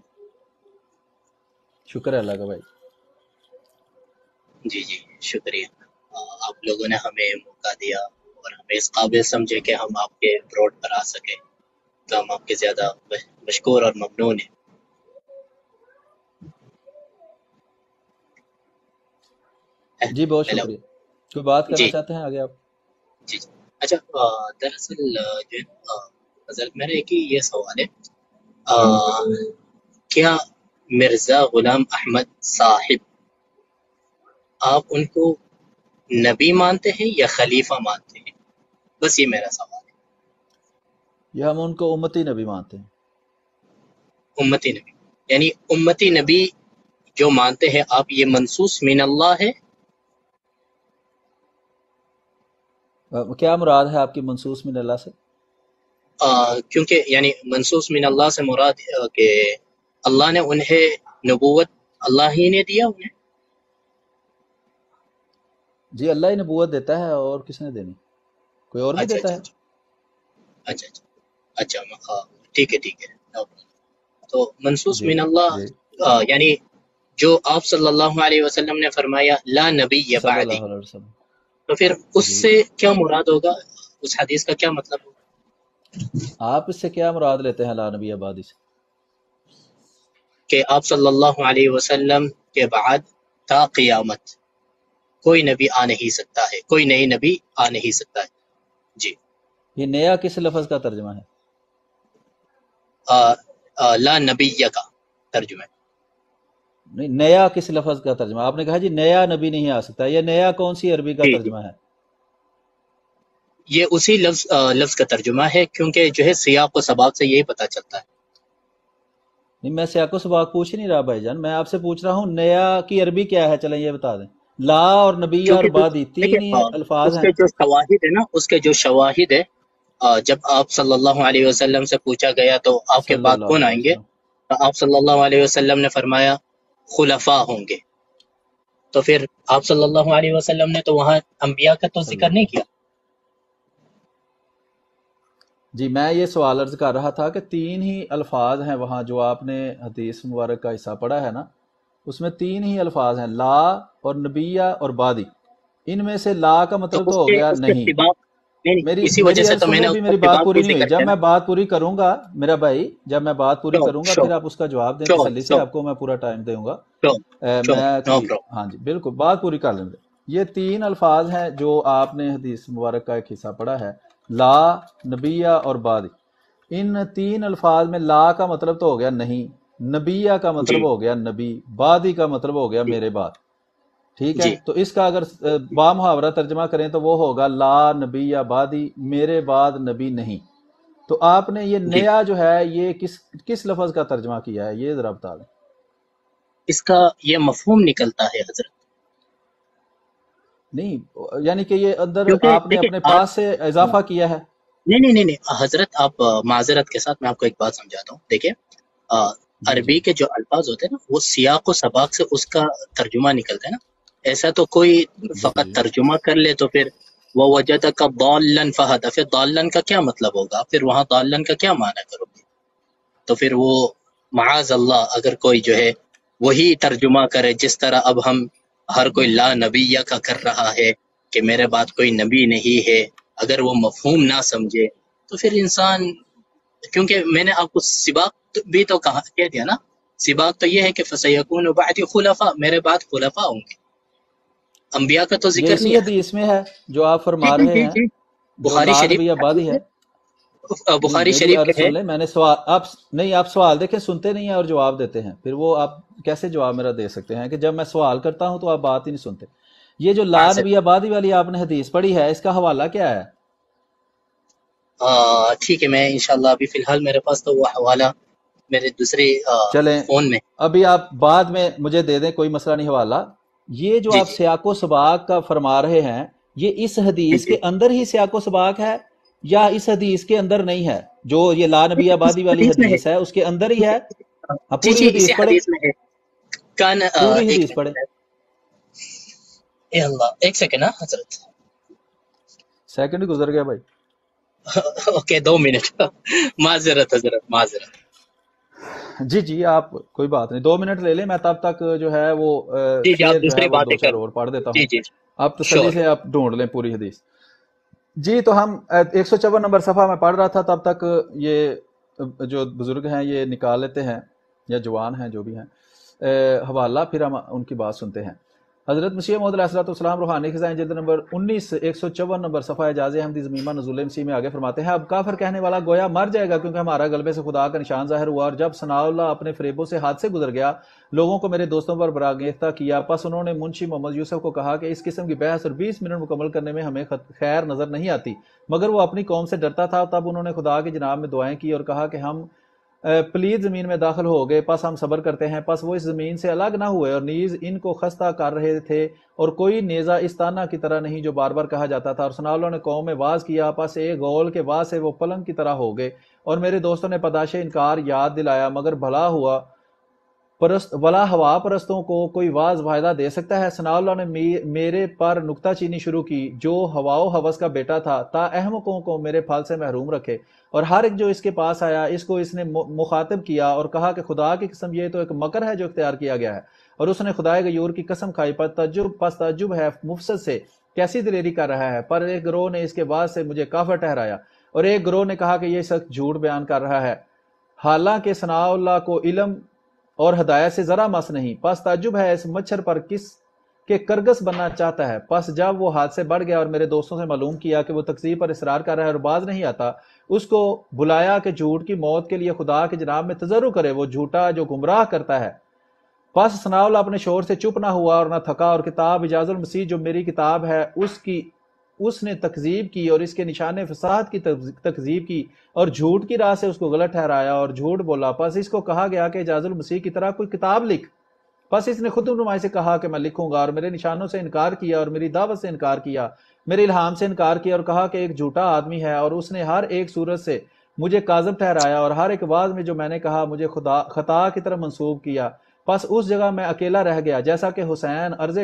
شکر ہے اللہ کا بھائی۔ جی شکریہ، آپ لوگوں نے ہمیں موقع دیا اور ہمیں اس قابل سمجھے کہ ہم آپ کے بروڈ پر آ سکیں، تو ہم آپ کے زیادہ مشکور اور ممنون ہیں۔ جی بہت شکریہ۔ کوئی بات کرنا چاہتے ہیں آگے آپ؟ جی اچھا، دراصل جو حضرت میرا ایک ہی یہ سوال ہے، کیا مرزا غلام احمد صاحب آپ ان کو نبی مانتے ہیں یا خلیفہ مانتے ہیں؟ بس یہ میرا سوال ہے۔ یا ہم ان کو امتی نبی مانتے ہیں۔ امتی نبی یعنی امتی نبی جو مانتے ہیں آپ، یہ منصوص من اللہ ہے؟ کیا مراد ہے آپ کی منصوص من اللہ سے؟ کیونکہ یعنی منصوص من اللہ سے مراد کہ اللہ نے انہیں نبوت اللہ ہی نے دیا انہیں؟ جی اللہ ہی نبوت دیتا ہے، اور کس نے دینی؟ کوئی اور نہیں دیتا ہے۔ اچھا ٹھیک ہے۔ تو منصوص من اللہ یعنی جو آپ صلی اللہ علیہ وسلم نے فرمایا لا نبی بعدی، تو پھر اس سے کیا مراد ہوگا؟ اس حدیث کا کیا مطلب ہوگا؟ آپ اس سے کیا مراد لیتے ہیں لا نبی بعدی سے؟ کہ آپ صلی اللہ علیہ وسلم کے بعد تا قیامت کوئی نبی آ نہیں سکتا ہے، کوئی نئی نبی آ نہیں سکتا ہے۔ جی یہ نیا کس لفظ کا ترجمہ ہے؟ لا نبی کا ترجمہ ہے۔ نہیں، نیا کس لفظ کا ترجمہ؟ آپ نے کہا جی نیا نبی نہیں آ سکتا، یہ نیا کون سی عربی کا ترجمہ ہے؟ یہ اسی لفظ کا ترجمہ ہے، کیونکہ جو ہے سیاق و سباق سے یہی پتہ چلتا ہے۔ نہیں میں سیاق و سباق پوچھ ہی نہیں رہا بھائی جان، میں آپ سے پوچھ رہا ہوں نیا کی عربی کیا ہے، چلیں یہ بتا دیں۔ لا اور نبی اور بعدی تین ہی الفاظ ہیں۔ اس کے جو شواہد ہے نا، اس کے جو شواہد ہے، جب آپ صلی اللہ علیہ وسلم سے پوچھا گیا تو آپ کے بعد کون آئیں گے، تو آپ صلی اللہ علیہ وسلم نے فرمایا خلفاء ہوں گے، تو پھر آپ صلی اللہ علیہ وسلم نے تو وہاں انبیاء کا تو ذکر نہیں کیا۔ جی میں یہ سوال عرض کر رہا تھا کہ 3 ہی الفاظ ہیں وہاں جو آپ نے حدیث مبارک کا حصہ پڑھا ہے نا، اس میں 3 ہی الفاظ ہیں، لا اور نبیہ اور بادی۔ ان میں سے لا کا تو مطلب اس تو ہو کے گیا اس کے نہیں۔ سباق نہیں، اسی وجہ میری سے عرض تو میں سنیں، نے ابھی اس کا میری بات سباق پوری بھی نہیں ہوئی۔ ذکر جب کیا میں نا۔ بات پوری کروں گا میرا بھائی، جب میں بات پوری شور کروں گا شور پھر آپ اس کا جواب دیں شور تسلی سے، شور آپ کو میں پورا ٹائم دوں گا۔ شور شور میں نو کوئی پرابلم۔ ہاں جی بالکل بات پوری کر لیں گے۔ یہ 3 الفاظ ہیں جو آپ نے حدیث مبارک کا ایک حصہ پڑھا ہے، لا، نبیہ اور بادی۔ ان 3 الفاظ میں لا کا مطلب تو ہو گیا نہیں، نبیہ کا جی مطلب ہو گیا نبی، بادی کا مطلب ہو گیا جی میرے بعد، ٹھیک ہے؟ جی تو اس کا اگر با محاورہ ترجمہ کریں تو وہ ہوگا لا نبی یا بادی، میرے بعد نبی نہیں۔ تو آپ نے یہ جی نیا جو ہے یہ کس لفظ کا ترجمہ کیا ہے، یہ ذرا بتا دیں۔ اس کا یہ مفہوم نکلتا ہے حضرت، نہیں یعنی کہ یہ اندر کیونکہ آپ نے دیکھیں اپنے آپ پاس سے اضافہ کیا ہے۔ نہیں نہیں نہیں نہیں حضرت، آپ معذرت کے ساتھ میں آپ کو ایک بات سمجھاتا ہوں۔ دیکھیں جی جی عربی کے جو الفاظ ہوتے ہیں نا، وہ سیاق و سباق سے اس کا ترجمہ نکلتا ہے نا۔ ایسا تو کوئی جی فقط جی ترجمہ کر لے تو پھر وہ وجدک ضالا فہدی، پھر ضالن کا کیا مطلب ہوگا، پھر وہاں ضالن کا کیا معنی کرو گے؟ تو پھر وہ معاذ اللہ اگر کوئی جو ہے وہی ترجمہ کرے جس طرح اب ہم ہر کوئی لا نبیہ کا کر رہا ہے کہ میرے بعد کوئی نبی نہیں ہے، اگر وہ مفہوم نہ سمجھے تو پھر انسان، کیونکہ میں نے آپ کو سباق بھی تو کہہ دیا نا، سباق تو یہ ہے کہ فسیکون بعدی خلفاء، میرے بعد خلفاء ہوں گے، انبیاء کا تو یہ ذکر نہیں اسی ہے۔ حدیث میں ہے جو آپ جی فرما جی رہے جی ہیں، جی جو بخاری لا شریف نبی کی آبادی حدیث ہے۔ ہے، نہیں بخاری میری شریف عرض کے ہے۔ سن لیں، میں نے سوال آپ سوال دیکھیں، سنتے نہیں ہیں اور جواب دیتے ہیں، پھر وہ آپ کیسے جواب میرا دے سکتے ہیں کہ جب میں سوال کرتا ہوں تو آپ بات ہی نہیں سنتے۔ یہ جو لا معذرت، نبی آبادی والی آپ نے حدیث پڑھی ہے، اس کا حوالہ کیا ہے؟ ٹھیک ہے، میں انشاءاللہ ابھی فی الحال میرے پاس تو وہ حوالہ میرے دوسرے چلیں فون میں۔ ابھی آپ بعد میں مجھے دے دیں، کوئی مسئلہ نہیں حوالہ۔ یہ جو جی آپ جی سیاق و سباق کا فرما رہے ہیں، یہ اس حدیث جی کے اندر ہی سیاق و سباق ہے یا اس حدیث کے اندر نہیں ہے؟ جو یہ لا نبی اس آبادی والی حدیث میں ہے، حدیث ہے اس کے اندر ہی ہے؟ ہاں جی پوری جی اسی حدیث پڑھے، حدیث میں ہے۔ کان پوری ایک حدیث پڑھے۔ منٹ، اے اللہ ایک سیکنڈ نا حضرت، سیکنڈ گزر گیا بھائی۔ اوکے 2 منٹ معذرت حضرت معذرت۔ جی جی آپ کوئی بات نہیں، 2 منٹ لے لیں، میں تب تک جو ہے وہ جی جی آپ شعر جو ہے دوسری وہ باتیں 2 4 کریں۔ اور پڑھ دیتا جی ہوں، جی آپ تسلی شور۔ سے آپ ڈھونڈ لیں پوری حدیث۔ جی تو ہم 154 نمبر صفحہ میں پڑھ رہا تھا، تب تک یہ جو بزرگ ہیں یہ نکال لیتے ہیں یا جوان ہیں جو بھی ہیں حوالہ، پھر ہم ان کی بات سنتے ہیں۔ حضرت مسیح موعود علیہ السلام روحانی خزائن جلد نمبر 19 154 نمبر صفحہ اعجاز احمدی ضمیمہ نزول مسیح میں آگے فرماتے ہیں، اب کافر کہنے والا گویا مر جائے گا کیونکہ ہمارا غلبے سے خدا کا نشان ظاہر ہوا، اور جب ثناء اللہ اپنے فریبوں سے ہاتھ سے گزر گیا، لوگوں کو میرے دوستوں پر براگیختہ کیا، پس انہوں نے منشی محمد یوسف کو کہا کہ اس قسم کی بحث اور 20 منٹ مکمل کرنے میں ہمیں خیر نظر نہیں آتی، مگر وہ اپنی قوم سے ڈرتا تھا۔ تب انہوں نے خدا کی جناب میں دعائیں کی اور کہا کہ ہم پلید زمین میں داخل ہو گئے، پس ہم صبر کرتے ہیں۔ پس وہ اس زمین سے الگ نہ ہوئے اور نیز ان کو خستہ کر رہے تھے، اور کوئی نیزہ اس تانا کی طرح نہیں جو بار بار کہا جاتا تھا، اور ثناء اللہ نے قوم میں واز کیا، پس ایک غول کے واز سے وہ پلنگ کی طرح ہو گئے، اور میرے دوستوں نے پاداش انکار یاد دلایا، مگر بھلا ہوا پرستوں کو کوئی واز فائدہ دے سکتا ہے؟ ثناء اللہ نے میرے پر نکتہ چینی شروع کی جو ہوا و ہوس کا بیٹا تھا، تا احمقوں کو میرے پھل سے محروم رکھے، اور ہر ایک جو اس کے پاس آیا اس کو اس نے مخاطب کیا اور کہا کہ خدا کی قسم یہ تو ایک مکر ہے جو اختیار کیا گیا ہے، اور اس نے خدائے غیور کی قسم کھائی، پس تعجب ہے مفسد سے کیسی دلیری کر رہا ہے۔ پر ایک گروہ نے اس کے بعد سے مجھے کافر ٹھہرایا، اور ایک گروہ نے کہا کہ یہ سخت جھوٹ بیان کر رہا ہے، حالانکہ ثناء اللہ کو علم اور ہدایت سے ذرا مس نہیں۔ پس تعجب ہے اس مچھر پر کس کے کرگس بننا چاہتا ہے۔ پس جب وہ حاد سے بڑھ گیا اور میرے دوستوں سے معلوم کیا کہ وہ تکذیب پر اصرار کر رہا ہے اور باز نہیں آتا، اس کو بلایا کہ جھوٹ کی موت کے لیے خدا کے جناب میں تضرع کرے، وہ جھوٹا جو گمراہ کرتا ہے۔ پس ثناء اللہ اپنے شور سے چپ نہ ہوا اور نہ تھکا، اور کتاب اجاز المسیح جو میری کتاب ہے اس نے تکذیب کی اور اس کے نشان فساد کی تکذیب کی، اور جھوٹ کی راہ سے اس کو غلط ٹھہرایا اور جھوٹ بولا۔ پس اس کو کہا گیا کہ اجاز المسیح کی طرح کوئی کتاب لکھ، پس اس نے خود نمائی سے کہا کہ میں لکھوں گا، اور میرے نشانوں سے انکار کیا اور میری دعوت سے انکار کیا، میرے الہام سے انکار کیا، اور کہا کہ ایک جھوٹا آدمی ہے، اور اس نے ہر ایک صورت سے مجھے کاذب ٹھہرایا، اور ہر ایک واز میں جو میں نے کہا مجھے خطا کی طرف منسوب کیا۔ پس اس جگہ میں اکیلا رہ گیا، جیسا کہ حسین ارض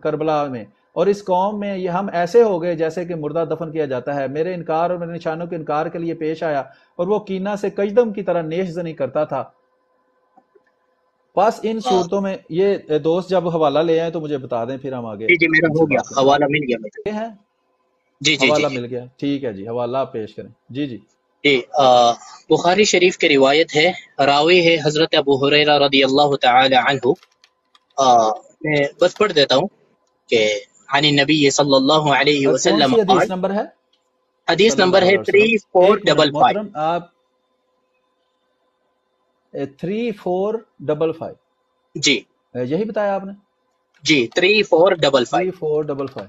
کربلا میں اور اس قوم میں یہ ہم ایسے ہو گئے جیسے کہ مردہ دفن کیا جاتا ہے. میرے انکار اور میرے نشانوں کے انکار کے لیے پیش آیا اور وہ کینہ سے کجدم کی طرح نیش زنی کرتا تھا. پس ان صورتوں میں یہ دوست جب حوالہ لے آئے تو مجھے بتا دیں، پھر ہم آگے. جی میرا ہو گیا، حوالہ مل گیا مجھے. جی حوالہ مل گیا، ٹھیک ہے جی، حوالہ آپ پیش کریں. جی جی بخاری شریف کی روایت ہے، راوی ہے حضرت ابو ہریرہ رضی اللہ تعالی عنہ. میں بس پڑھ دیتا ہوں کہ عن النبی صلی اللہ علیہ وسلم کون سی حدیث نمبر ہے؟ حدیث نمبر ہے 3455. محترم آپ 3455 جی یہی بتایا آپ نے؟ جی 3455. 3455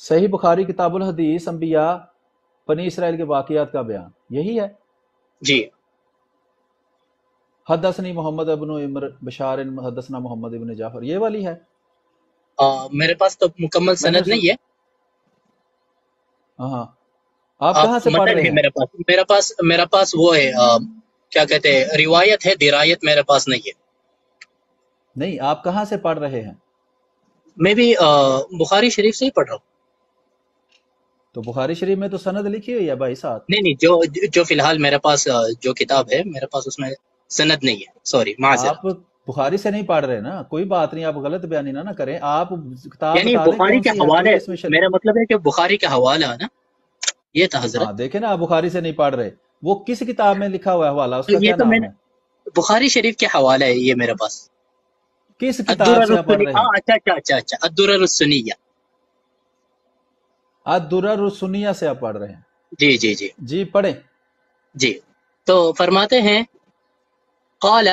صحیح بخاری کتاب الحدیث انبیاء بنی اسرائیل کے واقعات کا بیان، یہی ہے؟ جی. حدثنی محمد ابن عمر بشار حدثنا محمد ابن جعفر، یہ والی ہے؟ میرے پاس تو مکمل سند نہیں ہے. ہاں آپ کہاں سے پڑھ رہے ہیں؟ میرا پاس وہ ہے کیا کہتے ہیں، روایت ہے، درایت میرے پاس نہیں ہے. نہیں، آپ کہاں سے پڑھ رہے ہیں؟ میں بھی بخاری شریف سے ہی پڑھ رہا ہوں. تو بخاری شریف میں تو سند لکھی ہوئی ہے بھائی صاحب. نہیں، جو فی الحال میرے پاس جو کتاب ہے میرے پاس اس میں سند نہیں ہے. سوری، معذرت. آپ بخاری سے نہیں پڑھ رہے نا، کوئی بات نہیں، آپ غلط بیانی نہ کریں. آپ کتاب یعنی بتا دیں بخاری کون کے سی ہے، حوالے، اس میں میرا مطلب ہے کہ بخاری کا حوالہ ہے نا، یہ تھا حضرت. ہاں دیکھیں نا، آپ بخاری سے نہیں پڑھ رہے. وہ کس کتاب میں لکھا ہوا ہے حوالہ، اس کا یہ کیا تو میں نام نے ہے؟ بخاری شریف کے حوالہ ہے یہ میرے پاس. کس کتاب سے آپ پڑھ رہے ہیں؟ اچھا الدرر السنیہ. الدرر السنیہ سے آپ پڑھ رہے ہیں؟ جی جی جی جی پڑھیں. جی تو فرماتے ہیں قال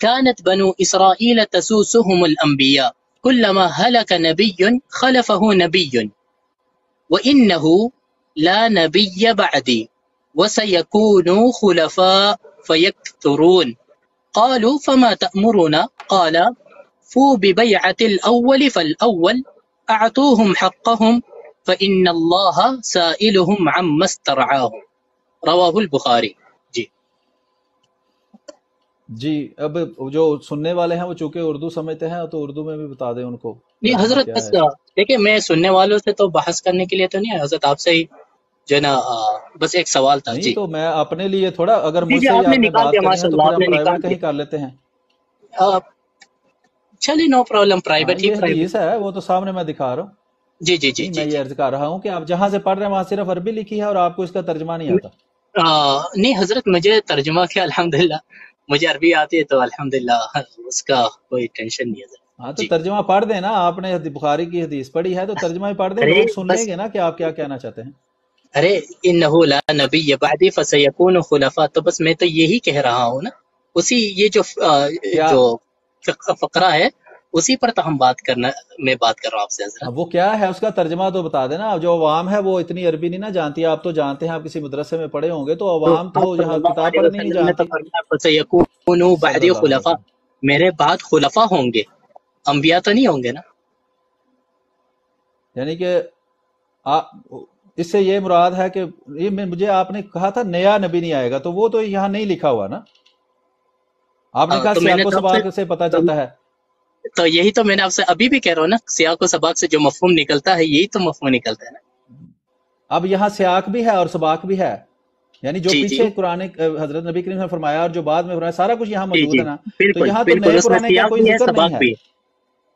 كانت بنو اسرائیل تسوسهم الانبیاء كلما هلك نبي خلفه نبي وانه لا نبي بعدي وسيكون خلفاء فيكثرون. قالوا فما تأمرنا؟ قال فو ببيعة الأول فالأول أعطوهم حقهم فإن الله سائلهم عما استرعاهم. رواہ البخاری. جی جی اب جو سننے والے ہیں وہ چونکہ اردو سمجھتے ہیں تو اردو میں بھی بتا دیں ان کو. نہیں حضرت، بس دیکھیں میں سننے والوں سے تو بحث کرنے کے لیے تو نہیں ہے حضرت، آپ سے ہی جو ہے نا بس ایک سوال تھا. نہیں جی تو میں اپنے لیے تھوڑا، اگر مجھ سے آپ آپ نے نے نکال بات دیا، کرنی ہے ماشاء تو اللہ پھر آپ ہم نے پرائیویٹ نکال کہیں دیا. کر لیتے ہیں. چلیے نو پرابلم، پرائیویٹ ہی یہ پرائیویٹ. حدیث ہے، وہ تو سامنے میں دکھا رہا ہوں. جی جی جی میں یہ عرض کر رہا ہوں کہ آپ جہاں سے پڑھ رہے ہیں وہاں صرف عربی لکھی ہے اور آپ کو اس کا ترجمہ نہیں آتا. نہیں حضرت، مجھے ترجمہ کیا الحمدللہ مجھے عربی آتی ہے تو الحمدللہ اس کا کوئی ٹینشن نہیں ہے. ہاں تو ترجمہ پڑھ دیں نا، آپ نے بخاری کی حدیث پڑھی ہے تو ترجمہ ہی پڑھ دیں، لوگ سن لیں گے نا کہ آپ کیا کہنا چاہتے ہیں. ارے انہ لا نبی بعدی فسیکون خلفاء، تو بس میں تو یہی کہہ رہا ہوں نا، اسی یہ جو فقرہ ہے اسی پر تو میں بات کر رہا ہوں آپ سے حضرت. وہ کیا ہے اس کا ترجمہ تو بتا دینا. جو عوام ہے وہ اتنی عربی نہیں نا جانتی، آپ تو جانتے ہیں، آپ کسی مدرسے میں پڑھے ہوں گے، تو عوام تو یہاں کتاب پڑھنی نہیں جانتی. فسیکون بعدی خلفاء، میرے بعد خلفاء ہوں گے، انبیاء تو نہیں ہوں گے نا. یعنی کہ اس سے یہ مراد ہے کہ یہ مجھے آپ نے کہا تھا نیا نبی نہیں آئے گا، تو وہ تو یہاں نہیں لکھا ہوا نا. آپ نے کہا سیاق و سباق سے پتہ چلتا ہے، تو یہی تو میں نے آپ سے ابھی بھی کہہ رہا ہوں نا، سیاق و سباق سے جو مفہوم نکلتا ہے یہی تو مفہوم نکلتا ہے نا. اب یہاں سیاق بھی ہے اور سباق بھی ہے، یعنی جو پیچھے قرآن حضرت نبی کریم نے فرمایا اور جو بعد میں فرمایا سارا کچھ یہاں موجود ہے نا. تو یہاں تو نئے پرانے کا کوئی ذکر نہیں ہے،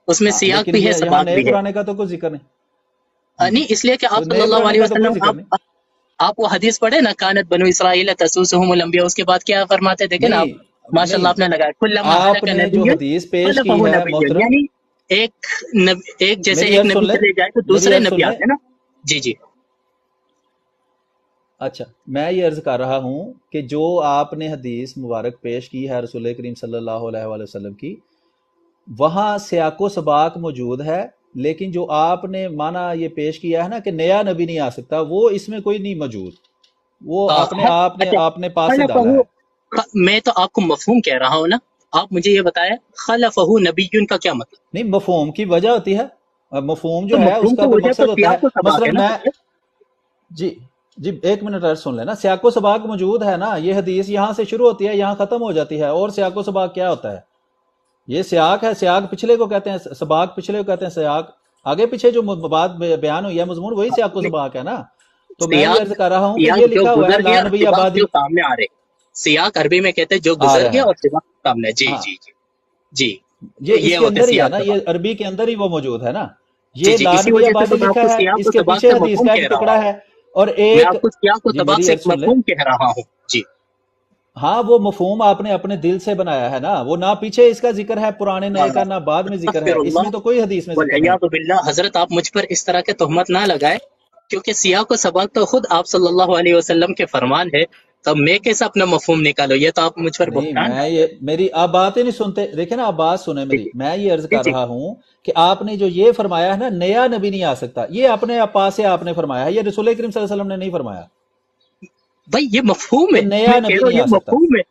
اس میں سیاق بھی ہے، یہاں نئے پرانے کا تو کوئی ذکر نہیں. نہیں اس لیے کہ آپ صلی اللہ علیہ وسلم آپ وہ حدیث پڑھے نا، کانت بنو اسرائیل تسوسهم الانبیاء، اس کے بعد کیا فرماتے دیکھیں نا آپ، ماشاء اللہ آپ نے لگایا کلما آپ نے جو حدیث پیش کی ہے محترم، یعنی ایک جیسے ایک نبی چلے جائے تو دوسرے نبی آتے ہیں نا. جی جی اچھا، میں یہ عرض کر رہا ہوں کہ جو آپ نے حدیث مبارک پیش کی ہے رسول کریم صلی اللہ علیہ وآلہ وسلم کی، وہاں سیاق و سباق موجود ہے، لیکن جو آپ نے معنی یہ پیش کیا ہے نا کہ نیا نبی نہیں آ سکتا، وہ اس میں کوئی نہیں موجود، وہ آپ نے پاس سے ڈالا ہے. میں تو آپ کو مفہوم کہہ رہا ہوں نا، آپ مجھے یہ بتائیں خلفہ نبی کا کیا مطلب؟ نہیں، مفہوم کی وجہ ہوتی ہے، مفہوم جو ہے اس کا تو مقصد ہوتا ہے. مثلا میں جی ایک منٹ سن لینا، سیاق و سباق موجود ہے نا، یہ حدیث یہاں سے شروع ہوتی ہے یہاں ختم ہو جاتی ہے. اور سیاق و سباق کیا ہوتا ہے؟ یہ سیاق ہے، سیاق پچھلے کو کہتے ہیں، سباق پچھلے کو کہتے ہیں سیاق. آگے پیچھے جو بات بیان ہوئی ہے مضمون وہی سیاق و سباق ہے نا. تو میں سیاق یہ عرض کر رہا ہوں کہ سیاق یہ جو لکھا ہوا ہے گزر لا گیا، نبی سباق آبادی جو سامنے آ رہے. سیاق عربی میں کہتے ہیں جو آ گزر رہا گیا ہے. اور سباق سامنے. جی ہاں جی جی جی یہ اس یہ کے ہوتے اندر ہی ہے سیاق نا، سباق. یہ عربی کے اندر ہی وہ موجود ہے نا. جی یہ جی لا اسی نبی وجہ سے آبادی تو میں آپ لکھا کو ہے، سیاق اس و کے سباق پیچھے سے حدیث مفہوم کا کہہ ایک رہا ٹکڑا ہوں. ہے اور میں ایک. آپ کو سیاق و جی سباق میری سے عرض ایک سن لیں. مفہوم کہہ رہا ہوں. جی ہاں وہ مفہوم آپ نے اپنے دل سے بنایا ہے نا، وہ نہ پیچھے اس کا ذکر ہے پرانے نئے کا، نہ بعد میں ذکر ہے، استغفر اس اللہ میں تو کوئی حدیث میں ذکر نہیں. والعیاذ باللہ. حضرت آپ مجھ پر اس طرح کے تہمت نہ لگائے، کیونکہ سیاق و سباق تو خود آپ صلی اللہ علیہ وسلم کے فرمان ہے. تب میں کیسا اپنا مفہوم نکالو؟ یہ تو آپ مجھ پر نہیں بہتان میں ڈال یہ رہے میری آپ بات ہی نہیں سنتے. دیکھیں نا آپ بات سنیں ہیں. میری. میں یہ عرض جی کر جی رہا ہوں کہ آپ نے جو یہ فرمایا ہے نا نیا نبی نہیں آ سکتا، یہ اپنے پاس سے آپ نے فرمایا ہے، یہ رسول کریم صلی اللہ علیہ وسلم نے نہیں فرمایا بھائی یہ مفہوم کہ ہے، نیا میں کہہ نبی رہا ہوں نہیں یہ آ سکتا. مفہوم ہے،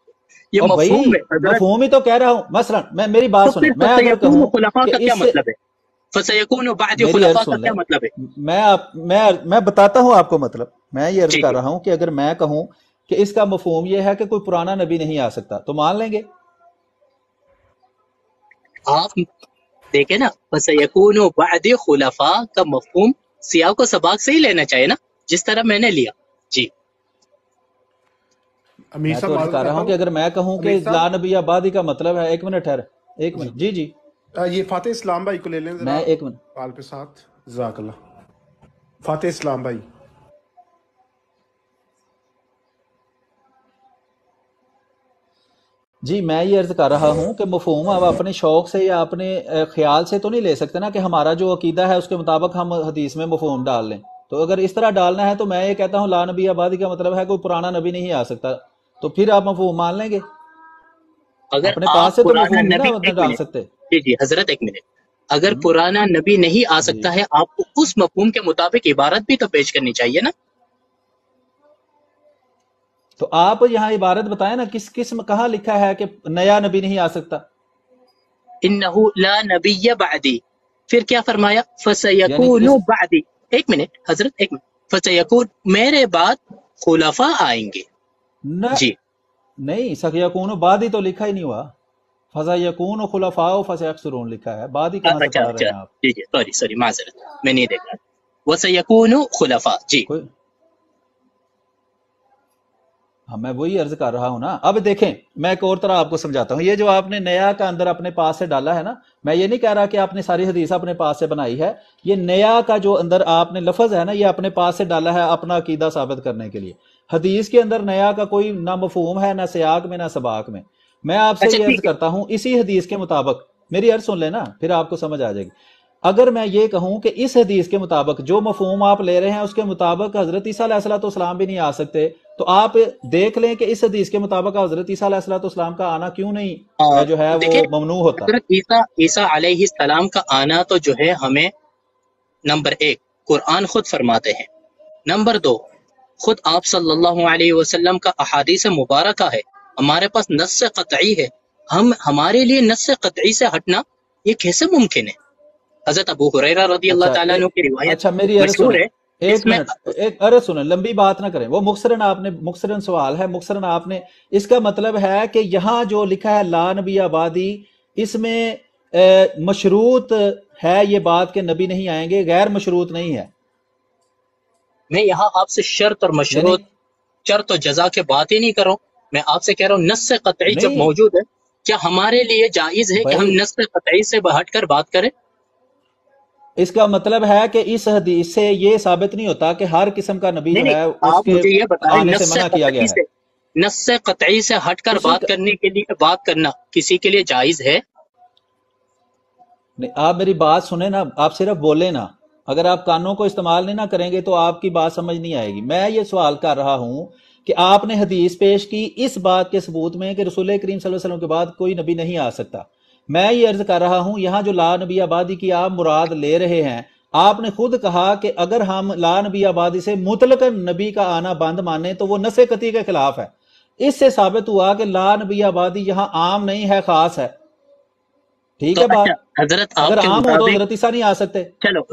یہ اور مفہوم بھائی ہے حضرت. مفہوم ہی تو کہہ رہا ہوں. مثلا میں میری تو بات سنیں، پھر میں اگر فسیکون کہوں خلفاء کہ کا کیا اس سے مطلب ہے؟ فسیکون بعد میری عرض خلفاء کا سن کیا لیں. مطلب ہے؟ میں بتاتا ہوں آپ کو مطلب. میں یہ عرض ٹھیک کر ہے. رہا ہوں کہ اگر میں کہوں کہ اس کا مفہوم یہ ہے کہ کوئی پرانا نبی نہیں آ سکتا تو مان لیں گے. آپ دیکھیں نا، فسیکون بعد خلفاء کا مفہوم سیاق و سباق سے ہی لینا چاہیے نا، جس طرح میں نے لیا. جی امیر میں صاحب تو عرض معذرت کر رہا کرتا ہوں کہ ہوں. اگر میں کہوں امیر کہ لا صاحب نبی آبادی کا مطلب ہے، ایک منٹ ٹھہر، ایک جی منٹ. جی جی یہ فاتح اسلام بھائی کو لے لیں ذرا میں ایک منٹ. کال پہ ساتھ. جزاک اللہ. فاتح اسلام بھائی. جی میں یہ عرض کر رہا ہوں کہ مفہوم اب اپنے شوق سے یا اپنے خیال سے تو نہیں لے سکتے نا کہ ہمارا جو عقیدہ ہے اس کے مطابق ہم حدیث میں مفہوم ڈال لیں. تو اگر اس طرح ڈالنا ہے تو میں یہ کہتا ہوں لا نبی آبادی کا مطلب ہے کوئی پرانا نبی نہیں آ سکتا، تو پھر آپ مفہوم مان لیں گے. اگر اپنے پاس آپ سے تو پرانا مفہوم نہیں نبی، نا ایک ڈال منٹ، سکتے. جی جی حضرت ایک منٹ، اگر ہم؟ پرانا نبی نہیں آ جی سکتا ہے، آپ کو اس مفہوم کے مطابق عبارت بھی تو پیش کرنی چاہیے نا. تو آپ یہاں عبارت بتائیں نا، کس قسم کہاں لکھا ہے کہ نیا نبی نہیں آ سکتا؟ انہ لا نبی بعدی، پھر کیا فرمایا؟ یعنی فسیکون اس بعدی. ایک منٹ حضرت، ایک منٹ. فسیکون میرے بعد خلفاء آئیں گے. نہ جی نہیں، سیکون بعد ہی تو لکھا ہی نہیں ہوا. فضا یکون و خلفاء و فسیکثرون لکھا ہے، بعد ہی کہاں سے اچھا پڑھ رہے اچھا، ہیں آپ؟ جی جی سوری معذرت، میں نہیں دیکھ رہا. وسیکون خلفاء. جی کوئی ہاں میں وہی عرض کر رہا ہوں نا. اب دیکھیں میں ایک اور طرح آپ کو سمجھاتا ہوں. یہ جو آپ نے نیا کا اندر اپنے پاس سے ڈالا ہے نا، میں یہ نہیں کہہ رہا کہ آپ نے ساری حدیث اپنے پاس سے بنائی ہے. یہ نیا کا جو اندر آپ نے لفظ ہے نا، یہ اپنے پاس سے ڈالا ہے اپنا عقیدہ ثابت کرنے کے لیے. حدیث کے اندر نیا کا کوئی نہ مفہوم ہے، نہ سیاق میں، نہ سباق میں. میں آپ سے اچھا یہ عرض ٹھیک ہے. کرتا ہوں اسی حدیث کے مطابق، میری عرض سن لینا پھر آپ کو سمجھ آ جائے گی. اگر میں یہ کہوں کہ اس حدیث کے مطابق جو مفہوم آپ لے رہے ہیں اس کے مطابق حضرت عیسیٰ علیہ الصلوۃ والسلام بھی نہیں آ سکتے، تو آپ دیکھ لیں کہ اس حدیث کے مطابق حضرت عیسیٰ علیہ الصلوۃ والسلام کا آنا کیوں نہیں جو ہے وہ دیکھیں ممنوع ہوتا. حضرت عیسیٰ علیہ السلام کا آنا تو جو ہے ہمیں، نمبر ایک قرآن خود فرماتے ہیں، نمبر دو خود آپ صلی اللہ علیہ وسلم کا احادیث مبارکہ ہے، ہمارے پاس نص قطعی ہے. ہمارے لیے نص قطعی سے ہٹنا یہ کیسے ممکن ہے؟ حضرت ابو ہریرہ رضی اللہ تعالیٰ عنہ کی روایت اچھا میری عرض مشہور سنیں، ہے ایک جس میں، منٹ، ایک عرض سنیں، لمبی بات نہ کریں. وہ مختصراً سوال ہے، مختصراً آپ نے اس کا مطلب ہے کہ یہاں جو لکھا ہے لا نبی آبادی، اس میں مشروط ہے یہ بات کہ نبی نہیں آئیں گے، غیر مشروط نہیں ہے. میں یہاں آپ سے شرط اور یعنی مشروط، شرط و جزا کے بات ہی نہیں کر رہا ہوں. میں آپ سے کہہ رہا ہوں نص قطعی جب نہیں موجود ہے، کیا ہمارے لیے جائز ہے کہ ہم بھائی، نص قطعی سے ہٹ کر بات کریں؟ اس کا مطلب ہے کہ اس حدیث سے یہ ثابت نہیں ہوتا کہ ہر قسم کا نبی نہیں جو نہیں، ہے اس آپ کے مجھے یہ بتائیں آنے سے نص منع کیا قطعی گیا ہے. سے، نص قطعی سے ہٹ کر اسی بات کرنے کے لیے، بات کرنا کسی کے لیے جائز ہے؟ آپ میری بات سنیں نا، آپ صرف بولیں نا. اگر آپ کانوں کو استعمال نہیں نہ کریں گے تو آپ کی بات سمجھ نہیں آئے گی. میں یہ سوال کر رہا ہوں کہ آپ نے حدیث پیش کی اس بات کے ثبوت میں کہ رسول کریم صلی اللہ علیہ وسلم کے بعد کوئی نبی نہیں آ سکتا. میں یہ عرض کر رہا ہوں یہاں جو لا نبی آبادی کی آپ مراد لے رہے ہیں، آپ نے خود کہا کہ اگر ہم لا نبی آبادی سے مطلق نبی کا آنا بند مانیں تو وہ نص قطعی کے خلاف ہے. اس سے ثابت ہوا کہ لا نبی آبادی یہاں عام نہیں ہے، خاص ہے. ٹھیک تو ہے بات؟ اچھا حضرت اگر آپ کے عام ہو تو مطابق، حضرت عیسیٰ نہیں آ سکتے.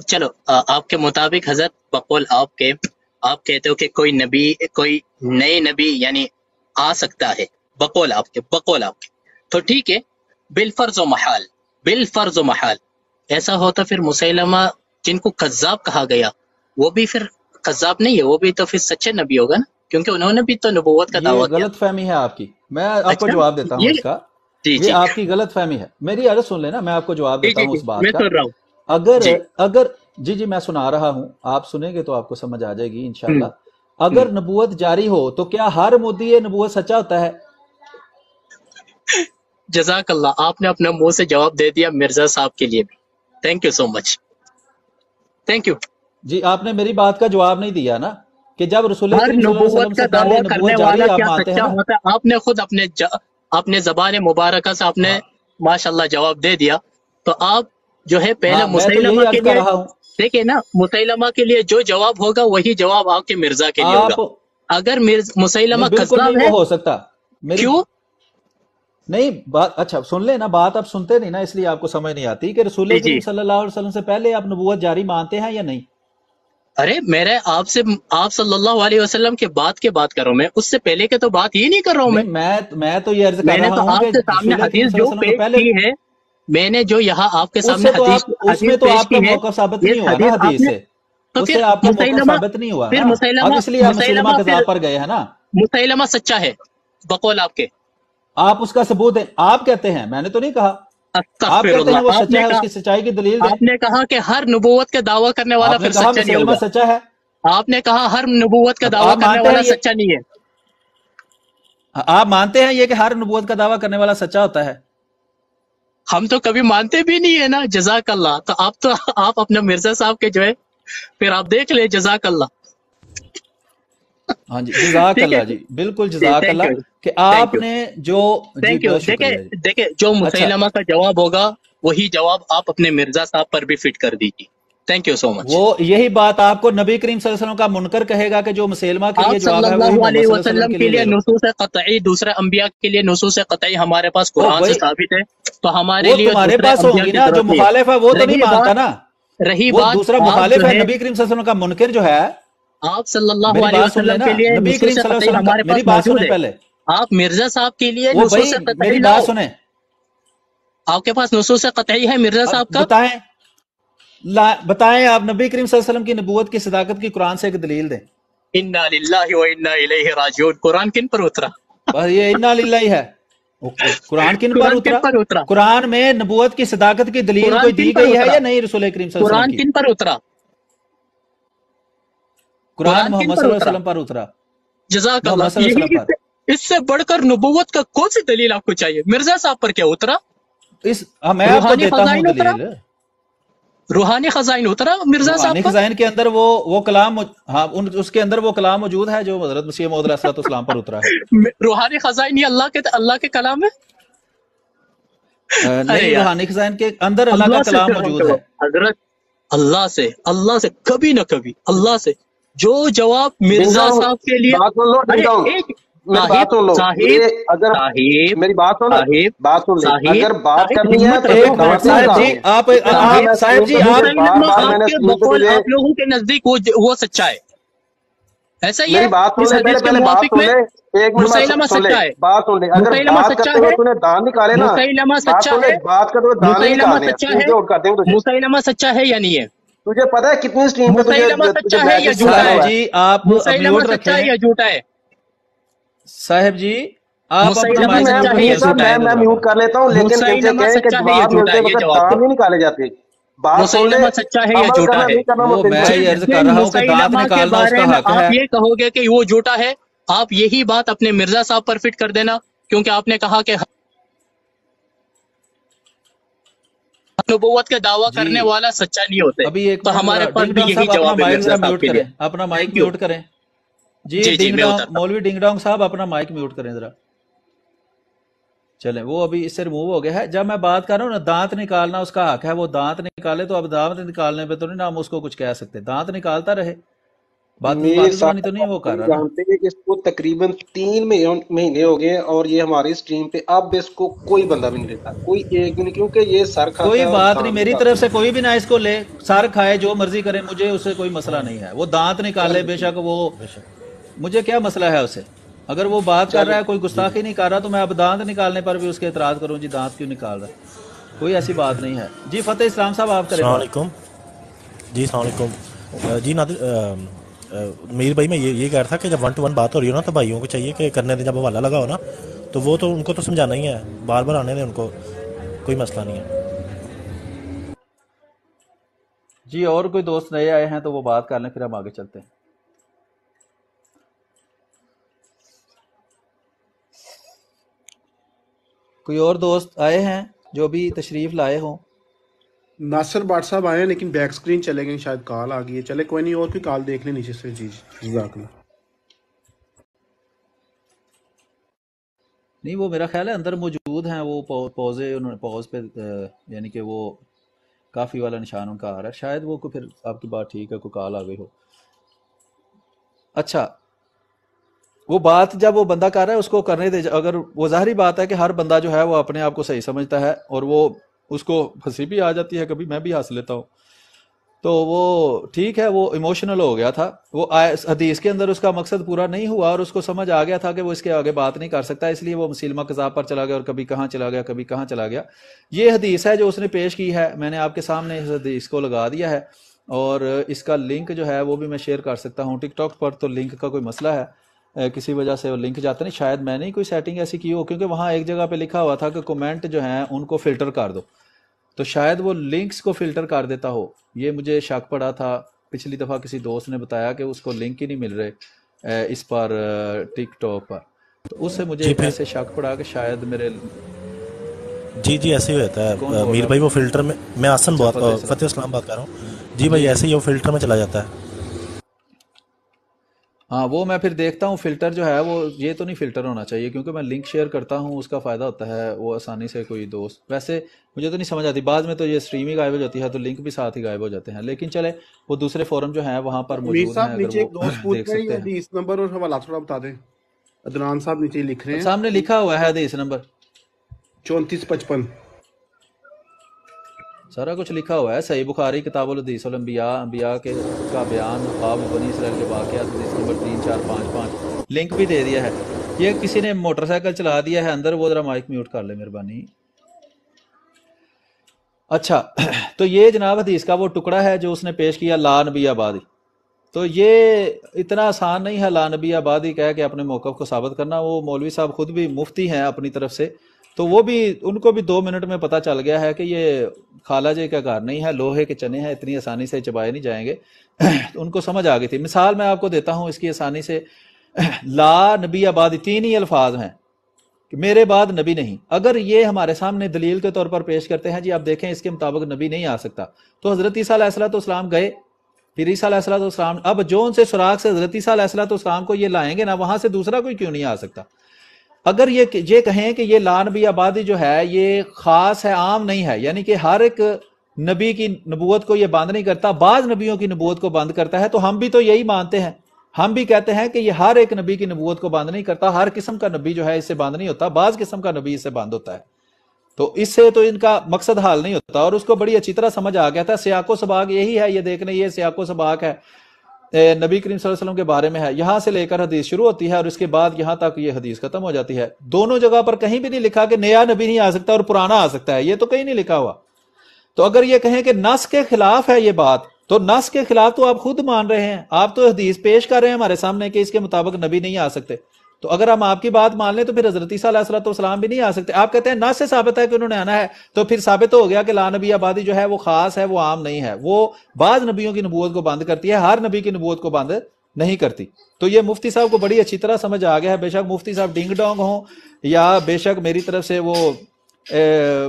چلو آپ کے مطابق حضرت بقول آپ کے، آپ کہتے ہو کہ کوئی نبی، کوئی نئے نبی یعنی آ سکتا ہے، بقول آپ کے تو ٹھیک ہے، بالفرض و محال ایسا ہوتا پھر مسیلمہ جن کو کذاب کہا گیا وہ بھی پھر کذاب نہیں ہے، وہ بھی تو پھر سچے نبی ہوگا نا، کیونکہ انہوں نے بھی تو نبوت کا دعویٰ یہ کیا۔ غلط فہمی ہے آپ کی، میں آپ کو جواب دیتا ہوں یہ اس کا، جی یہ جی آپ کی غلط فہمی ہے، میری عرض سن لینا، میں آپ کو جواب جی دیتا جی ہوں جی اس بات میں کا۔ سن رہا ہوں اگر جی۔ اگر جی میں سنا رہا ہوں، آپ سنیں گے تو آپ کو سمجھ آ جائے گی ہم، انشاءاللہ۔ اگر نبوت جاری ہو تو کیا ہر مدعی نبوت سچا ہوتا ہے؟ جزاک اللہ، آپ نے اپنے منہ سے جواب دے دیا مرزا صاحب کے لیے بھی، thank you so much, thank you. جی آپ نے میری بات کا جواب نہیں دیا نا، کہ جب رسول ہر کریم صلی اللہ علیہ نبوت وسلم کا سے پہلے دعویٰ نبوت کرنے جاری والا آپ کیا مانتے ہیں سچا نا؟ ہوتا ہے؟ آپ نے خود اپنے زبان مبارکہ سے آپ نے ہاں ماشاءاللہ جواب دے دیا، تو آپ جو ہے پہلے ہاں، میں تو مسیلمہ یہی کے عرض کر لیے رہا ہوں۔ دیکھیں نا، مسیلمہ کے لیے جو جواب ہوگا وہی جواب آپ کے مرزا کے لیے ہوگا۔ آپ اگر مسیلمہ نہیں، بالکل کذاب نہیں ہے، وہ ہو سکتا میری کیوں؟ نہیں بات، اچھا سن لیں نا، بات آپ سنتے نہیں نا، اس لیے آپ کو سمجھ نہیں آتی کہ رسول جی جی، کریم صلی اللہ علیہ وسلم سے پہلے آپ نبوت جاری مانتے ہیں یا نہیں؟ ارے میرے آپ صلی اللہ علیہ وسلم کے بعد کر رہا ہوں، میں اس سے پہلے کے تو بات ہی نہیں کر رہا ہوں۔ نہیں میں تو یہ عرض میں کر نے رہا تو ہوں آپ کہ کے سامنے رسول کریم حدیث صلی جو اللہ علیہ وسلم پیش سے پہلے کی ہے، میں نے جو یہاں آپ کے اس سامنے سے تو حدیث اس میں تو پیش آپ کا کی ہے، موقف ثابت یہ نہیں ہوا نا حدیث آپ حدیث نے، سے، تو اس پھر سے آپ کا موقف مسیلمہ ثابت نہیں ہوا پھر نا، اب مسیلمہ اس لیے آپ مسلمہ پھر کذاب پر گئے ہیں نا۔ مسیلمہ سچا ہے بقول آپ کے؟ آپ اس کا ثبوت دیں، آپ کہتے ہیں، میں نے تو نہیں کہا، آپ استغفر کہتے ہیں وہ اللہ، سچا ہے، اس کی سچائی کی دلیل دیں۔ آپ نے کہا کہ ہر نبوت کا دعویٰ کرنے والا آپ نے پھر کہا سچا نہیں مسلمہ ہوگا، سچا ہے، آپ نے کہا ہر نبوت کا اب دعویٰ آپ کرنے مانتے والا ہیں یہ، سچا نہیں ہے۔ آپ مانتے ہیں یہ کہ ہر نبوت کا دعویٰ کرنے والا سچا ہوتا ہے؟ ہم تو کبھی مانتے بھی نہیں ہے نا، جزاک اللہ۔ تو آپ اپنے مرزا صاحب کے جو ہے پھر آپ دیکھ لیں، جزاک اللہ۔ ہاں جی، جزاک ٹھیک ہے اللہ جی، بالکل جی، جزاک تھینک اللہ یو کہ تھینک آپ یو نے جو جی تھینک یو۔ بہت شکریہ جی۔ دیکھیں جو اچھا، مسیلمہ کا جواب ہوگا وہی جواب آپ اپنے مرزا صاحب پر بھی فٹ کر دیجیے، تھینک یو سو مچ۔ وہ یہی بات آپ کو نبی کریم صلی اللہ علیہ وسلم کا منکر کہے گا کہ جو مسلمہ کے لیے آپ جواب صلی ہے وہی اللہ محمد علیہ صلی اللہ علیہ وسلم وسلم کے کے لیے لیے لے لو۔ نصوص قطعی، دوسرے انبیاء کے لیے نصوص قطعی ہمارے پاس وہ قرآن سے بھائی ثابت ہے، تو ہمارے وہ لیے تمہارے دوسرے پاس ہوں انبیاء گی کی نا، جو ضرورت نہیں مخالف ہے وہ ہے۔ تو نہیں مانتا نا، رہی وہ بات دوسرا آپ مخالف جو ہے ہے نبی کریم صلی اللہ علیہ وسلم کا منکر جو ہے۔ آپ صلی اللہ میری علیہ بات سن وسلم لینا، کے لیے نبی کریم نصوص صلی اللہ علیہ قطعی وسلم کا، ہمارے میری پاس بات موجود سنیں ہے۔ پہلے، آپ مرزا صاحب کے لیے وہ نصوص بھائی قطعی میری لاؤ، بات سنیں، آپ کے پاس نصوص قطعی ہے مرزا اب صاحب کا؟ بتائیں آپ نبی کریم صلی اللہ علیہ وسلم کی نبوت کی صداقت کی قرآن سے ایک دلیل دیں۔ انا للہ و انا الیہ راجعون، قرآن کن پر اترا؟ بس یہ انا للہ ہی ہے، قرآن کن پر قرآن کن اترا؟ پر اترا؟ قرآن میں نبوت کی صداقت کی دلیل قرآن کوئی کن دی پر گئی ہے اترا؟ یا نہیں رسول کریم صلی اللہ علیہ وسلم قرآن کی؟ کن پر اترا؟ قرآن قرآن کن محمد پر صلی اللہ علیہ اترا؟ وسلم پر اترا، جزاک محمد اللہ۔ صلی اللہ علیہ یہی وسلم پر۔ اس سے بڑھ کر نبوت کا کون سی دلیل آپ کو چاہیے؟ مرزا صاحب پر کیا اترا؟ میں آپ کو روحانی دیتا ہوں خزائن اترا؟ دلیل، روحانی خزائن اترا مرزا صاحب روحانی پر؟ خزائن کے اندر وہ کلام، ہاں اس کے اندر وہ کلام موجود ہے جو حضرت مسیح موعود علیہ السلام پر اترا ہے۔ روحانی خزائن یہ اللہ کے کلام ہے؟ ارے نہیں، یار، روحانی خزائن کے اندر اللہ کا اللہ سے کلام پھر ہم موجود تو ہے۔ حضرت اللہ سے کبھی نہ کبھی، اللہ سے جو جواب ڈنگ مرزا ڈونگ، صاحب کے لیے، بات سن لو ڈنگ ارے ڈونگ، ایک میری بات سن لو، یہ اگر صاحب میری بات سن، بات سن لے، اگر بات صاحب کرنی ہے ہمت تو رکھو، پھر ایک منٹ دعوت نہیں صاحب کرتا جی، ہوں۔ آپ اتنا میں صاحب اسکرین جی پہ آپ تجھے بار مسیلمہ بار میں آپ نے کے اسکرین پہ بقول تجھے، آپ لوگوں کے نزدیک وہ سچا ہے، ایسا ہی میری ہے بات سن اس لے، حدیث کے پہلے بات موافق سن میں؟ لے، ایک منٹ مسیلمہ سن لے، سچا ہے، بات سن لے، اگر مسیلمہ بات سچا کرتے ہوئے ہے، تو نے دان نکالے نا، مسیلمہ بات سچا سن لے، ہے، بات کرتے ہوئے دان نہیں مسیلمہ نکالنے ہیں، سچا اسکرین ہے، پہ آؤٹ کرتے ہوں تجھے۔ مسیلمہ سچا ہے یا نہیں ہے؟ تجھے پتا ہے کتنی اسکرین پہ مسیلمہ تجھے سچا ہے یا میسج جھوٹا دکھایا ہے؟ صاحب ہوا ہے؟ جی آپ مسیلمہ میوٹ سچا ہے رکھیں، یا جھوٹا ہے؟ صاحب جی آپ اپنا مسیلمہ جی مائک میں میوٹ سچا ہے رکھیں، یا منیر صاحب جھوٹا ہے؟ میں سنائے میوٹ کر لیتا ہوں، لیکن ان سے مسیلمہ کہیں کہ سچا ہے یا جواب جھوٹا ملتے ہے؟ یہ وقت جواب دان دو، نہیں نکالے جاتے۔ بات سن لے، مسیلمہ سچا ہے یا عمل جھوٹا کرنا ہے؟ نہیں کرنا وہ وہ میں تیری یہ مرضی۔ عرض کر جن رہا ہوں کہ دانت مسیلمہ کے نکالنا اس بارے کا میں حق آپ ہے۔ یہ کہو گے کہ وہ جھوٹا ہے، آپ یہی بات اپنے مرزا صاحب پر فٹ کر دینا، کیونکہ آپ نے کہا کہ نبوت کا دعویٰ جی کرنے والا سچا نہیں ہوتے، ابھی ایک تو منٹ ہمارے ذرا، پاس ڈنگ بھی ڈونگ یہی صاحب اپنا جواب ہے مائک مرزا ذرا صاحب میوٹ کے لیے۔ کریں، اپنا مائک تھینک یو، میوٹ کریں جی، جی ڈنگ میں ڈونگ، اترتا مولوی ڈنگ ڈونگ صاحب اپنا مائک میوٹ کریں ذرا۔ چلیں وہ ابھی اس سے ریموو ہو گیا ہے۔ جب میں بات کر رہا ہوں نا، دانت نکالنا اس کا حق ہے، وہ دانت نکالے تو اب دانت نکالنے پہ تو نہیں نا ہم اس کو کچھ کہہ سکتے، دانت نکالتا رہے، میر باتیں زبانی تو صاحب نہیں وہ کر ہم رہا نا۔ جانتے ہیں کہ اس کو تقریباً 3 مہینے ہو گئے اور یہ ہماری اسٹریم پہ اب اس کو کوئی بندہ بھی نہیں لیتا، کوئی ایک بھی نہیں، کیونکہ یہ سر کھاتا کوئی ہے اور بات نہیں، دان میری نکالتا طرف سے کوئی بھی نہ اس کو لے، سر کھائے جو مرضی کرے، مجھے اس سے کوئی مسئلہ نہیں ہے، وہ دانت نکالے بے شک، وہ مجھے کیا مسئلہ ہے اسے، اگر وہ بات کر چلے۔ رہا ہے کوئی گستاخی نہیں کر رہا تو میں اب دانت نکالنے پر بھی اس کے اعتراض کروں جی دانت کیوں نکال رہا ہے، کوئی ایسی بات نہیں ہے۔ جی فتح اسلام صاحب آپ کریں السلام بات۔ علیکم۔ جی السلام علیکم جی نادر میر بھائی میں یہ کہہ رہا تھا کہ جب 1 to 1 بات ہو رہی ہو نا تو بھائیوں کو چاہیے کہ کرنے دیں، جب حوالہ لگا ہو نا تو وہ تو ان کو تو سمجھانا ہی ہے، بار بار آنے دیں ان کو، کوئی مسئلہ نہیں ہے۔ جی اور کوئی دوست نئے آئے ہیں تو وہ بات کر لیں، پھر ہم آگے چلتے ہیں۔ کوئی اور دوست آئے ہیں جو بھی تشریف لائے ہوں؟ ناصر بٹ صاحب آئے ہیں لیکن بیک سکرین چلے گئے، شاید کال آ گئی ہے، چلے کوئی نہیں، اور کوئی کال دیکھ لیں نیچے سے۔ جی جزاک اللہ۔ نہیں وہ میرا خیال ہے اندر موجود ہیں، وہ پوزے انہوں نے پوز پہ یعنی کہ وہ کافی والا نشان ان کا آ رہا ہے، شاید وہ پھر آپ کی بات ٹھیک ہے، کوئی کال آ گئی ہو۔ اچھا وہ بات جب وہ بندہ کر رہا ہے اس کو کرنے دے، اگر وہ ظاہری بات ہے کہ ہر بندہ جو ہے وہ اپنے آپ کو صحیح سمجھتا ہے اور وہ اس کو ہنسی بھی آ جاتی ہے، کبھی میں بھی ہنس لیتا ہوں، تو وہ ٹھیک ہے، وہ ایموشنل ہو گیا تھا، وہ حدیث کے اندر اس کا مقصد پورا نہیں ہوا اور اس کو سمجھ آ گیا تھا کہ وہ اس کے آگے بات نہیں کر سکتا، اس لیے وہ مسلمہ کذاب پر چلا گیا اور کبھی کہاں چلا گیا کبھی کہاں چلا گیا۔ یہ حدیث ہے جو اس نے پیش کی ہے، میں نے آپ کے سامنے اس حدیث کو لگا دیا ہے اور اس کا لنک جو ہے وہ بھی میں شیئر کر سکتا ہوں۔ ٹک ٹاک پر تو لنک کا کوئی مسئلہ ہے، کسی وجہ سے وہ لنک جاتا نہیں، شاید میں نے کوئی سیٹنگ ایسی کی ہو، کیونکہ وہاں ایک جگہ پہ لکھا ہوا تھا کہ کومنٹ جو ہیں ان کو فلٹر کر دو، تو شاید وہ لنکس کو فلٹر کر دیتا ہو، یہ مجھے شک پڑا تھا۔ پچھلی دفعہ کسی دوست نے بتایا کہ اس کو لنک ہی نہیں مل رہے اس پر ٹک ٹاک پر، تو اس سے مجھے ایسے شک پڑا کہ شاید میرے جی ایسے ہی ہوتا ہے میر بھائی، وہ فلٹر میں آسن فتح اسلام بات کر رہا ہوں جی بھائی، ایسے ہی وہ فلٹر میں چلا جاتا ہے۔ ہاں وہ میں پھر دیکھتا ہوں فلٹر جو ہے وہ یہ تو نہیں فلٹر ہونا چاہیے، کیونکہ میں لنک شیئر کرتا ہوں اس کا فائدہ ہوتا ہے، وہ آسانی سے کوئی دوست، ویسے مجھے تو نہیں سمجھ آتی، بعد میں تو یہ اسٹریم ہی غائب ہو جاتی ہے تو لنک بھی ساتھ ہی غائب ہو جاتے ہیں، لیکن چلے وہ دوسرے فورم جو ہیں وہاں پر موجود ہیں، نیچے ایک اگر دوست وہ پوچھ دیکھ رہے سکتے ہیں، ہیں۔ حدیث نمبر اور حوالہ تھوڑا بتا دیں۔ عدنان صاحب نیچے لکھ رہے ہیں، سامنے لکھا ہوا ہے حدیث نمبر 3455 سارا کچھ لکھا ہوا ہے، صحیح بخاری کتاب الحدیث الانبیاء، انبیاء کے کا بیان، خواب بنی اسرائیل کے واقعات، حدیث نمبر 3455، لنک بھی دے دیا ہے۔ یہ کسی نے موٹر سائیکل چلا دیا ہے اندر، وہ ذرا مائک میوٹ کر لے مہربانی۔ اچھا تو یہ جناب حدیث کا وہ ٹکڑا ہے جو اس نے پیش کیا، لا نبی آبادی، تو یہ اتنا آسان نہیں ہے لا نبی آبادی کہہ کے اپنے موقف کو ثابت کرنا، وہ مولوی صاحب خود بھی مفتی ہیں اپنی طرف سے، تو وہ بھی ان کو بھی 2 منٹ میں پتہ چل گیا ہے کہ یہ خالہ جی کا گھر نہیں ہے، لوہے کے چنے ہیں، اتنی آسانی سے چبائے نہیں جائیں گے، ان کو سمجھ آ گئی تھی۔ مثال میں آپ کو دیتا ہوں اس کی آسانی سے، لا نبی آبادی 3 ہی الفاظ ہیں کہ میرے بعد نبی نہیں، اگر یہ ہمارے سامنے دلیل کے طور پر پیش کرتے ہیں جی آپ دیکھیں اس کے مطابق نبی نہیں آ سکتا، تو حضرت عیسیٰ علیہ السلام گئے، پھر عیسیٰ علیہ السلام اب جو ان سے سراغ سے حضرت عیسیٰ علیہ السلام کو یہ لائیں گے نا، وہاں سے دوسرا کوئی کیوں نہیں آ سکتا؟ اگر یہ کہیں کہ یہ لا نبی آبادی جو ہے یہ خاص ہے، عام نہیں ہے، یعنی کہ ہر ایک نبی کی نبوت کو یہ بند نہیں کرتا، بعض نبیوں کی نبوت کو بند کرتا ہے، تو ہم بھی تو یہی مانتے ہیں، ہم بھی کہتے ہیں کہ یہ ہر ایک نبی کی نبوت کو بند نہیں کرتا، ہر قسم کا نبی جو ہے اس سے بند نہیں ہوتا، بعض قسم کا نبی اس سے بند ہوتا ہے، تو اس سے تو ان کا مقصد حال نہیں ہوتا، اور اس کو بڑی اچھی طرح سمجھ آ گیا تھا۔ سیاق و سباق یہی ہے، یہ دیکھنے یہ سیاق و سباق ہے، نبی کریم صلی اللہ علیہ وسلم کے بارے میں ہے، یہاں سے لے کر حدیث شروع ہوتی ہے اور اس کے بعد یہاں تک یہ حدیث ختم ہو جاتی ہے۔ دونوں جگہ پر کہیں بھی نہیں لکھا کہ نیا نبی نہیں آ سکتا اور پرانا آ سکتا ہے، یہ تو کہیں نہیں لکھا ہوا۔ تو اگر یہ کہیں کہ نص کے خلاف ہے یہ بات، تو نص کے خلاف تو آپ خود مان رہے ہیں، آپ تو حدیث پیش کر رہے ہیں ہمارے سامنے کہ اس کے مطابق نبی نہیں آ سکتے، تو اگر ہم آپ کی بات مان لیں تو پھر حضرت عیسیٰ علیہ السلام بھی نہیں آ سکتے۔ آپ کہتے ہیں نص سے ثابت ہے کہ انہوں نے آنا ہے، تو پھر ثابت ہو گیا کہ لا نبی آبادی جو ہے وہ خاص ہے، وہ عام نہیں ہے، وہ بعض نبیوں کی نبوت کو بند کرتی ہے، ہر نبی کی نبوت کو بند نہیں کرتی۔ تو یہ مفتی صاحب کو بڑی اچھی طرح سمجھ آ گیا ہے، بے شک مفتی صاحب ڈنگ ڈونگ ہوں یا بے شک میری طرف سے وہ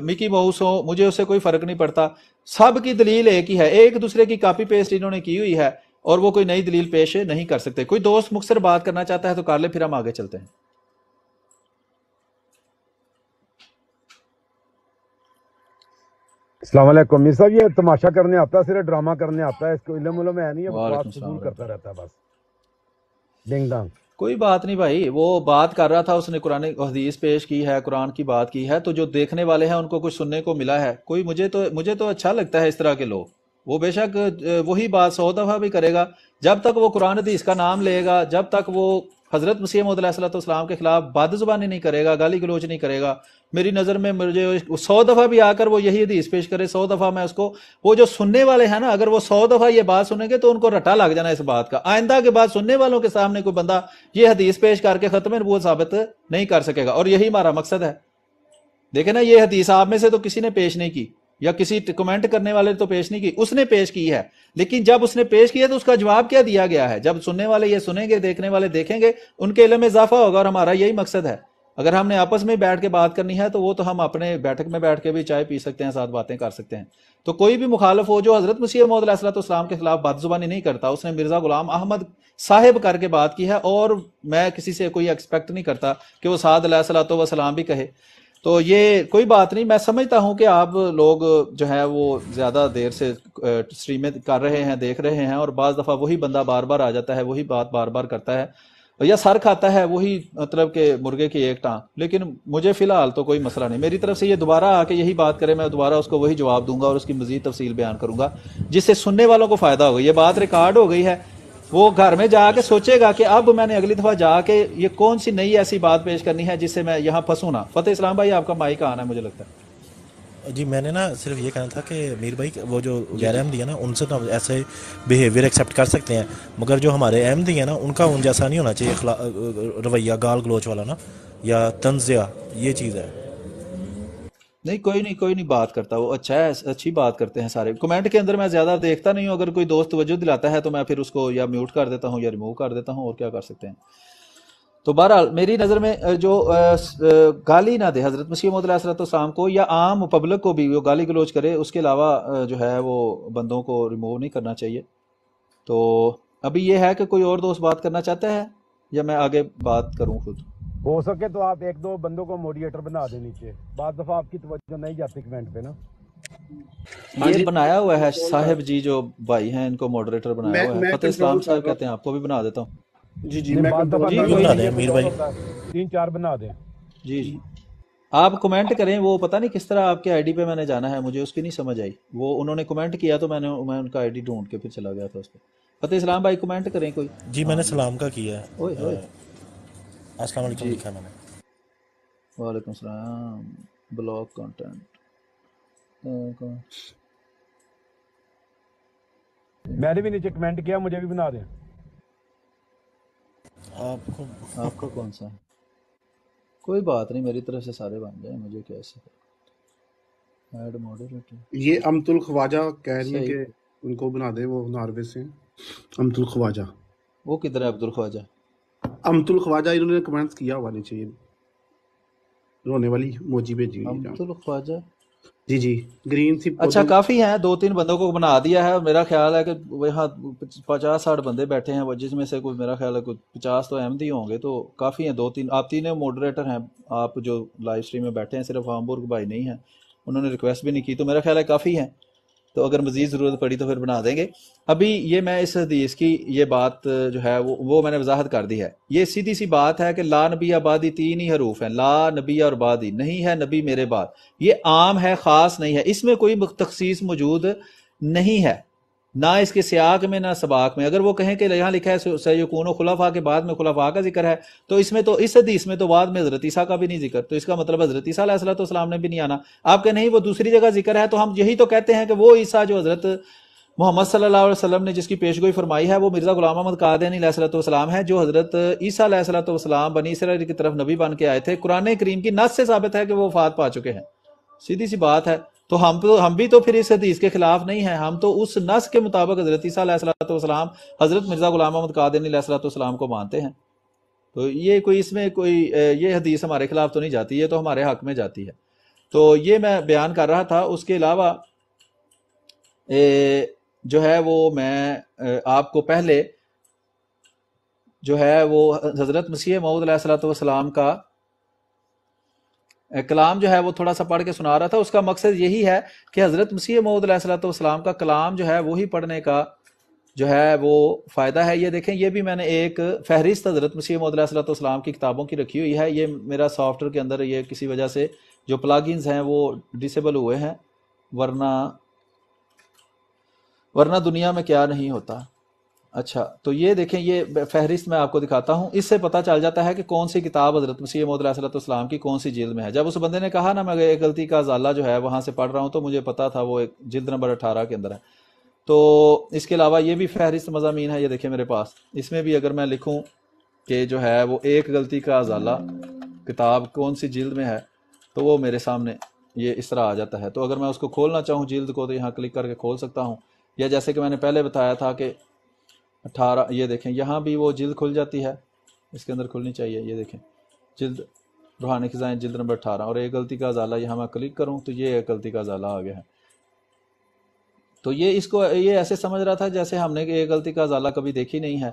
مکی ماؤس ہوں، مجھے اس سے کوئی فرق نہیں پڑتا، سب کی دلیل ایک ہی ہے، ایک دوسرے کی کاپی پیسٹ انہوں نے کی ہوئی ہے اور وہ کوئی نئی دلیل پیش نہیں کر سکتے۔ کوئی دوست مختصر بات کرنا چاہتا ہے تو کر لے، پھر ہم آگے چلتے ہیں۔ السلام علیکم میر صاحب، یہ تماشا کرنے آتا ہے، صرف ڈرامہ کرنے آتا ہے، اس کو علم ہے نہیں ہے، بکواس فضول کرتا رہتا ہے بس، ڈنگ ڈانگ۔ کوئی بات نہیں بھائی، وہ بات کر رہا تھا، اس نے قرآن حدیث پیش کی ہے، قرآن کی بات کی ہے، تو جو دیکھنے والے ہیں ان کو کچھ سننے کو ملا ہے، کوئی مجھے تو اچھا لگتا ہے اس طرح کے لوگ، وہ بے شک وہی بات 100 دفعہ بھی کرے گا، جب تک وہ قرآن حدیث کا نام لے گا، جب تک وہ حضرت مسیح موعود علیہ السلام کے خلاف بد زبانی نہیں کرے گا، گالی گلوچ نہیں کرے گا، میری نظر میں مجھے 100 دفعہ بھی آ کر وہ یہی حدیث پیش کرے، 100 دفعہ میں اس کو، وہ جو سننے والے ہیں نا، اگر وہ 100 دفعہ یہ بات سنیں گے تو ان کو رٹا لگ جانا اس بات کا، آئندہ کے بعد سننے والوں کے سامنے کوئی بندہ یہ حدیث پیش کر کے ختم نبوت ثابت نہیں کر سکے گا، اور یہی ہمارا مقصد ہے۔ دیکھیں نا، یہ حدیث آپ میں سے تو کسی نے پیش نہیں کی، یا کسی کمنٹ کرنے والے تو پیش نہیں کی، اس نے پیش کی ہے، لیکن جب اس نے پیش کیا تو اس کا جواب کیا دیا گیا ہے؟ جب سننے والے یہ سنیں گے، دیکھنے والے دیکھیں گے، ان کے علم میں اضافہ ہوگا، اور ہمارا یہی مقصد ہے۔ اگر ہم نے آپس میں بیٹھ کے بات کرنی ہے تو وہ تو ہم اپنے بیٹھک میں بیٹھ کے بھی چائے پی سکتے ہیں، ساتھ باتیں کر سکتے ہیں۔ تو کوئی بھی مخالف ہو جو حضرت مسیح موعود علیہ السلام کے خلاف بد زبانی نہیں کرتا، اس نے مرزا غلام احمد صاحب کر کے بات کی ہے، اور میں کسی سے کوئی ایکسپیکٹ نہیں کرتا کہ وہ سعد علیہ السلام بھی کہے، تو یہ کوئی بات نہیں۔ میں سمجھتا ہوں کہ آپ لوگ جو ہے وہ زیادہ دیر سے اسٹریمیں کر رہے ہیں، دیکھ رہے ہیں، اور بعض دفعہ وہی بندہ بار بار آ جاتا ہے، وہی بات بار بار کرتا ہے، یا سر کھاتا ہے وہی، مطلب کہ مرغے کی ایک ٹانگ۔ لیکن مجھے فی الحال تو کوئی مسئلہ نہیں، میری طرف سے یہ دوبارہ آ کے یہی بات کرے، میں دوبارہ اس کو وہی جواب دوں گا اور اس کی مزید تفصیل بیان کروں گا، جس سے سننے والوں کو فائدہ ہوگا۔ یہ بات ریکارڈ ہو گئی ہے، وہ گھر میں جا کے سوچے گا کہ اب میں نے اگلی دفعہ جا کے یہ کون سی نئی ایسی بات پیش کرنی ہے جس سے میں یہاں پھنسوں نہ۔ فتح اسلام بھائی آپ کا مائک آنا ہے مجھے لگتا ہے۔ جی میں نے نا صرف یہ کہنا تھا کہ میر بھائی وہ جو غیر احمدی ہے نا، ان سے تو ایسے بیہیویئر ایکسیپٹ کر سکتے ہیں، مگر جو ہمارے احمدی ہیں نا، ان کا ان جیسا نہیں ہونا چاہیے رویہ گال گلوچ والا نا، یا طنزیہ، یہ چیز ہے۔ نہیں کوئی نہیں بات کرتا، وہ اچھا ہے، اچھی بات کرتے ہیں سارے۔ کمنٹ کے اندر میں زیادہ دیکھتا نہیں ہوں، اگر کوئی دوست توجہ دلاتا ہے تو میں پھر اس کو یا میوٹ کر دیتا ہوں یا ریموو کر دیتا ہوں، اور کیا کر سکتے ہیں۔ تو بہرحال میری نظر میں جو گالی نہ دے حضرت مسیح موعود علیہ السلام کو، یا عام پبلک کو بھی وہ گالی گلوچ کرے، اس کے علاوہ جو ہے وہ بندوں کو ریموو نہیں کرنا چاہیے۔ تو ابھی یہ ہے کہ کوئی اور دوست بات کرنا چاہتا ہے یا میں آگے بات کروں خود؟ ہو سکے تو آپ 1-2 بندوں کو موڈیٹر بنا دیں نیچے، بعض دفعہ آپ کی توجہ نہیں جاتی کمنٹ پہ نا۔ یہ بنایا ہوا ہے صاحب جی، جو بھائی ہیں ان کو ماڈریٹر بنایا ہوا ہے، فتح اسلام صاحب کہتے ہیں، آپ کو بھی بنا دیتا ہوں۔ جی بعض دفعہ بنا دیں میر بھائی، 3-4 بنا دیں۔ جی آپ کمنٹ کریں، وہ پتہ نہیں کس طرح آپ کے آئی ڈی پہ میں نے جانا ہے، مجھے اس کی نہیں سمجھ آئی، وہ انہوں نے کمنٹ کیا تو میں ان کا آئی ڈی ڈھونڈ کے پھر چلا گیا تھا اس پہ۔ فتح اسلام بھائی کمنٹ کریں کوئی۔ جی میں نے سلام کا کیا ہے، السلام علیکم جی لکھا میں نے۔ وعلیکم السلام۔ بلاک کانٹینٹ میں نے بھی نیچے کمنٹ کیا، مجھے بھی بنا دیں۔ آپ کا کون سا ہے؟ کوئی بات نہیں، میری طرف سے سارے بن جائیں، مجھے کیسے ایڈ ماڈریٹر۔ یہ امت الخواجہ کہہ رہی ہیں کہ ان کو بنا دیں، وہ ناروے سے ہیں، امت الخواجہ۔ وہ کدھر ہے عبد الخواجہ؟ امت الخواجہ انہوں نے کمنٹس کیا ہوا نیچے، یہ رونے والی موجی بھیجی ہوئی ہے۔ امت الخواجہ جی گرین سی۔ اچھا کافی ہیں، 2-3 بندوں کو بنا دیا ہے، میرا خیال ہے کہ یہاں 50-60 بندے بیٹھے ہیں، جس میں سے کوئی میرا خیال ہے کوئی 50 تو احمدی ہوں گے، تو کافی ہیں۔ 2-3 آپ تینوں موڈریٹر ہیں، آپ جو لائیو اسٹریم میں بیٹھے ہیں، صرف ہامبورگ بھائی نہیں ہیں، انہوں نے ریکویسٹ بھی نہیں کی، تو میرا خیال ہے کافی ہیں، تو اگر مزید ضرورت پڑی تو پھر بنا دیں گے۔ ابھی یہ میں اس حدیث کی یہ بات جو ہے وہ میں نے وضاحت کر دی ہے، یہ سیدھی سی بات ہے کہ لا نبی آبادی 3 ہی حروف ہیں، لا نبی اور بادی، نہیں ہے نبی میرے بعد، یہ عام ہے، خاص نہیں ہے، اس میں کوئی تخصیص موجود نہیں ہے، نہ اس کے سیاق میں نہ سباق میں۔ اگر وہ کہیں کہ یہاں لکھا ہے سیکون و خلفاء کے بعد میں خلفاء کا ذکر ہے، تو اس میں تو اس حدیث میں تو بعد میں حضرت عیسیٰ کا بھی نہیں ذکر، تو اس کا مطلب حضرت عیسیٰ علیہ السلام نے بھی نہیں آنا۔ آپ کہ نہیں وہ دوسری جگہ ذکر ہے، تو ہم یہی تو کہتے ہیں کہ وہ عیسیٰ جو حضرت محمد صلی اللہ علیہ وسلم نے جس کی پیشگوئی فرمائی ہے، وہ مرزا غلام احمد قادیانی علیہ السلام ہے، جو حضرت عیسیٰ علیہ السلام بنی اسرائیل کی طرف نبی بن کے آئے تھے۔ قرآن کریم کی نص سے ثابت ہے کہ وہ وفات پا چکے ہیں، سیدھی سی بات ہے۔ تو ہم بھی تو پھر اس حدیث کے خلاف نہیں ہیں، ہم تو اس نص کے مطابق حضرت عیسیٰ علیہ السلام، حضرت مرزا غلام احمد قادیانی علیہ السلام کو مانتے ہیں۔ تو یہ کوئی اس میں کوئی یہ حدیث ہمارے خلاف تو نہیں جاتی، یہ تو ہمارے حق میں جاتی ہے۔ تو یہ میں بیان کر رہا تھا۔ اس کے علاوہ جو ہے وہ میں آپ کو پہلے جو ہے وہ حضرت مسیح موعود علیہ السلام کا کلام جو ہے وہ تھوڑا سا پڑھ کے سنا رہا تھا۔ اس کا مقصد یہی ہے کہ حضرت مسیح موعود علیہ السلام کا کلام جو ہے وہی پڑھنے کا جو ہے وہ فائدہ ہے۔ یہ دیکھیں، یہ بھی میں نے ایک فہرست حضرت مسیح موعود علیہ السلام کی کتابوں کی رکھی ہوئی ہے۔ یہ میرا سافٹ ویئر کے اندر یہ کسی وجہ سے جو پلاگنز ہیں وہ ڈسیبل ہوئے ہیں، ورنہ دنیا میں کیا نہیں ہوتا۔ اچھا تو یہ دیکھیں، یہ فہرست میں آپ کو دکھاتا ہوں، اس سے پتہ چل جاتا ہے کہ کون سی کتاب حضرت مسیح موعود علیہ السلام کی کون سی جلد میں ہے۔ جب اس بندے نے کہا نا میں ایک غلطی کا ازالہ جو ہے وہاں سے پڑھ رہا ہوں، تو مجھے پتا تھا وہ ایک جلد نمبر 18 کے اندر ہے۔ تو اس کے علاوہ یہ بھی فہرست مضامین ہے، یہ دیکھیں میرے پاس، اس میں بھی اگر میں لکھوں کہ جو ہے وہ ایک غلطی کا ازالہ کتاب کون سی جلد میں ہے، تو وہ میرے سامنے یہ اس طرح آ جاتا ہے۔ تو اگر میں اس کو کھولنا چاہوں جلد کو، تو یہاں کلک کر کے کھول سکتا ہوں، یا جیسے کہ میں نے پہلے بتایا تھا کہ 18، یہ دیکھیں یہاں بھی وہ جلد کھل جاتی ہے، اس کے اندر کھلنی چاہیے، یہ دیکھیں جلد روحانی خزائن جلد نمبر 18، اور ایک غلطی کا ازالہ یہاں میں کلک کروں تو یہ ایک غلطی کا ازالہ آ گیا ہے۔ تو یہ اس کو یہ ایسے سمجھ رہا تھا جیسے ہم نے ایک غلطی کا ازالہ کبھی دیکھی نہیں ہے،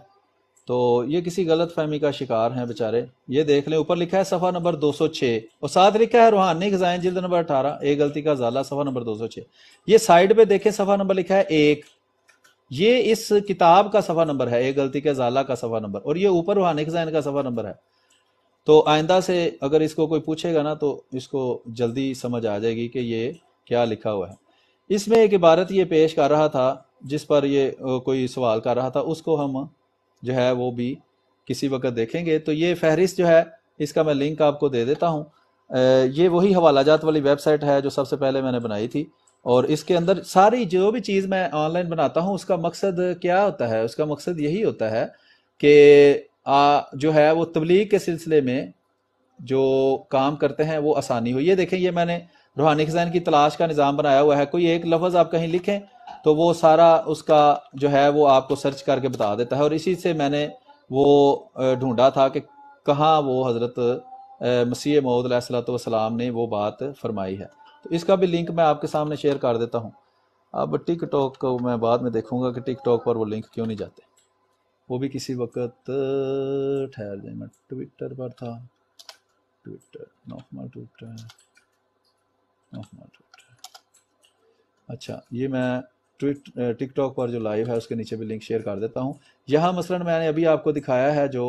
تو یہ کسی غلط فہمی کا شکار ہیں بیچارے۔ یہ دیکھ لیں، اوپر لکھا ہے صفحہ نمبر 206 اور ساتھ لکھا ہے روحانی خزائن جلد نمبر 18 ایک غلطی کا ازالہ صفحہ نمبر 206۔ یہ سائڈ پہ دیکھیں صفحہ نمبر لکھا ہے 1، یہ اس کتاب کا صفحہ نمبر ہے، ایک غلطی کا ازالہ کا صفحہ نمبر، اور یہ اوپر روحانی خزائن کا صفحہ نمبر ہے۔ تو آئندہ سے اگر اس کو کوئی پوچھے گا نا تو اس کو جلدی سمجھ آ جائے گی کہ یہ کیا لکھا ہوا ہے۔ اس میں ایک عبارت یہ پیش کر رہا تھا جس پر یہ کوئی سوال کر رہا تھا، اس کو ہم جو ہے وہ بھی کسی وقت دیکھیں گے۔ تو یہ فہرست جو ہے اس کا میں لنک آپ کو دے دیتا ہوں، یہ وہی حوالہ جات والی ویب سائٹ ہے جو سب سے پہلے میں نے بنائی تھی، اور اس کے اندر ساری جو بھی چیز میں آن لائن بناتا ہوں اس کا مقصد کیا ہوتا ہے؟ اس کا مقصد یہی ہوتا ہے کہ جو ہے وہ تبلیغ کے سلسلے میں جو کام کرتے ہیں وہ آسانی ہو۔ یہ دیکھیں، یہ میں نے روحانی خزائن کی تلاش کا نظام بنایا ہوا ہے، کوئی ایک لفظ آپ کہیں لکھیں تو وہ سارا اس کا جو ہے وہ آپ کو سرچ کر کے بتا دیتا ہے، اور اسی سے میں نے وہ ڈھونڈا تھا کہ کہاں وہ حضرت مسیح موعود علیہ السلام نے وہ بات فرمائی ہے۔ تو اس کا بھی لنک میں آپ کے سامنے شیئر کر دیتا ہوں۔ اب ٹک ٹاک کو میں بعد میں دیکھوں گا کہ ٹک ٹاک پر وہ لنک کیوں نہیں جاتے، وہ بھی کسی وقت ٹھہر جائیں، میں ٹویٹر پر تھا، ٹویٹر۔ اچھا، یہ میں ٹک ٹاک پر جو لائیو ہے اس کے نیچے بھی لنک شیئر کر دیتا ہوں۔ یہاں مثلا میں نے ابھی آپ کو دکھایا ہے جو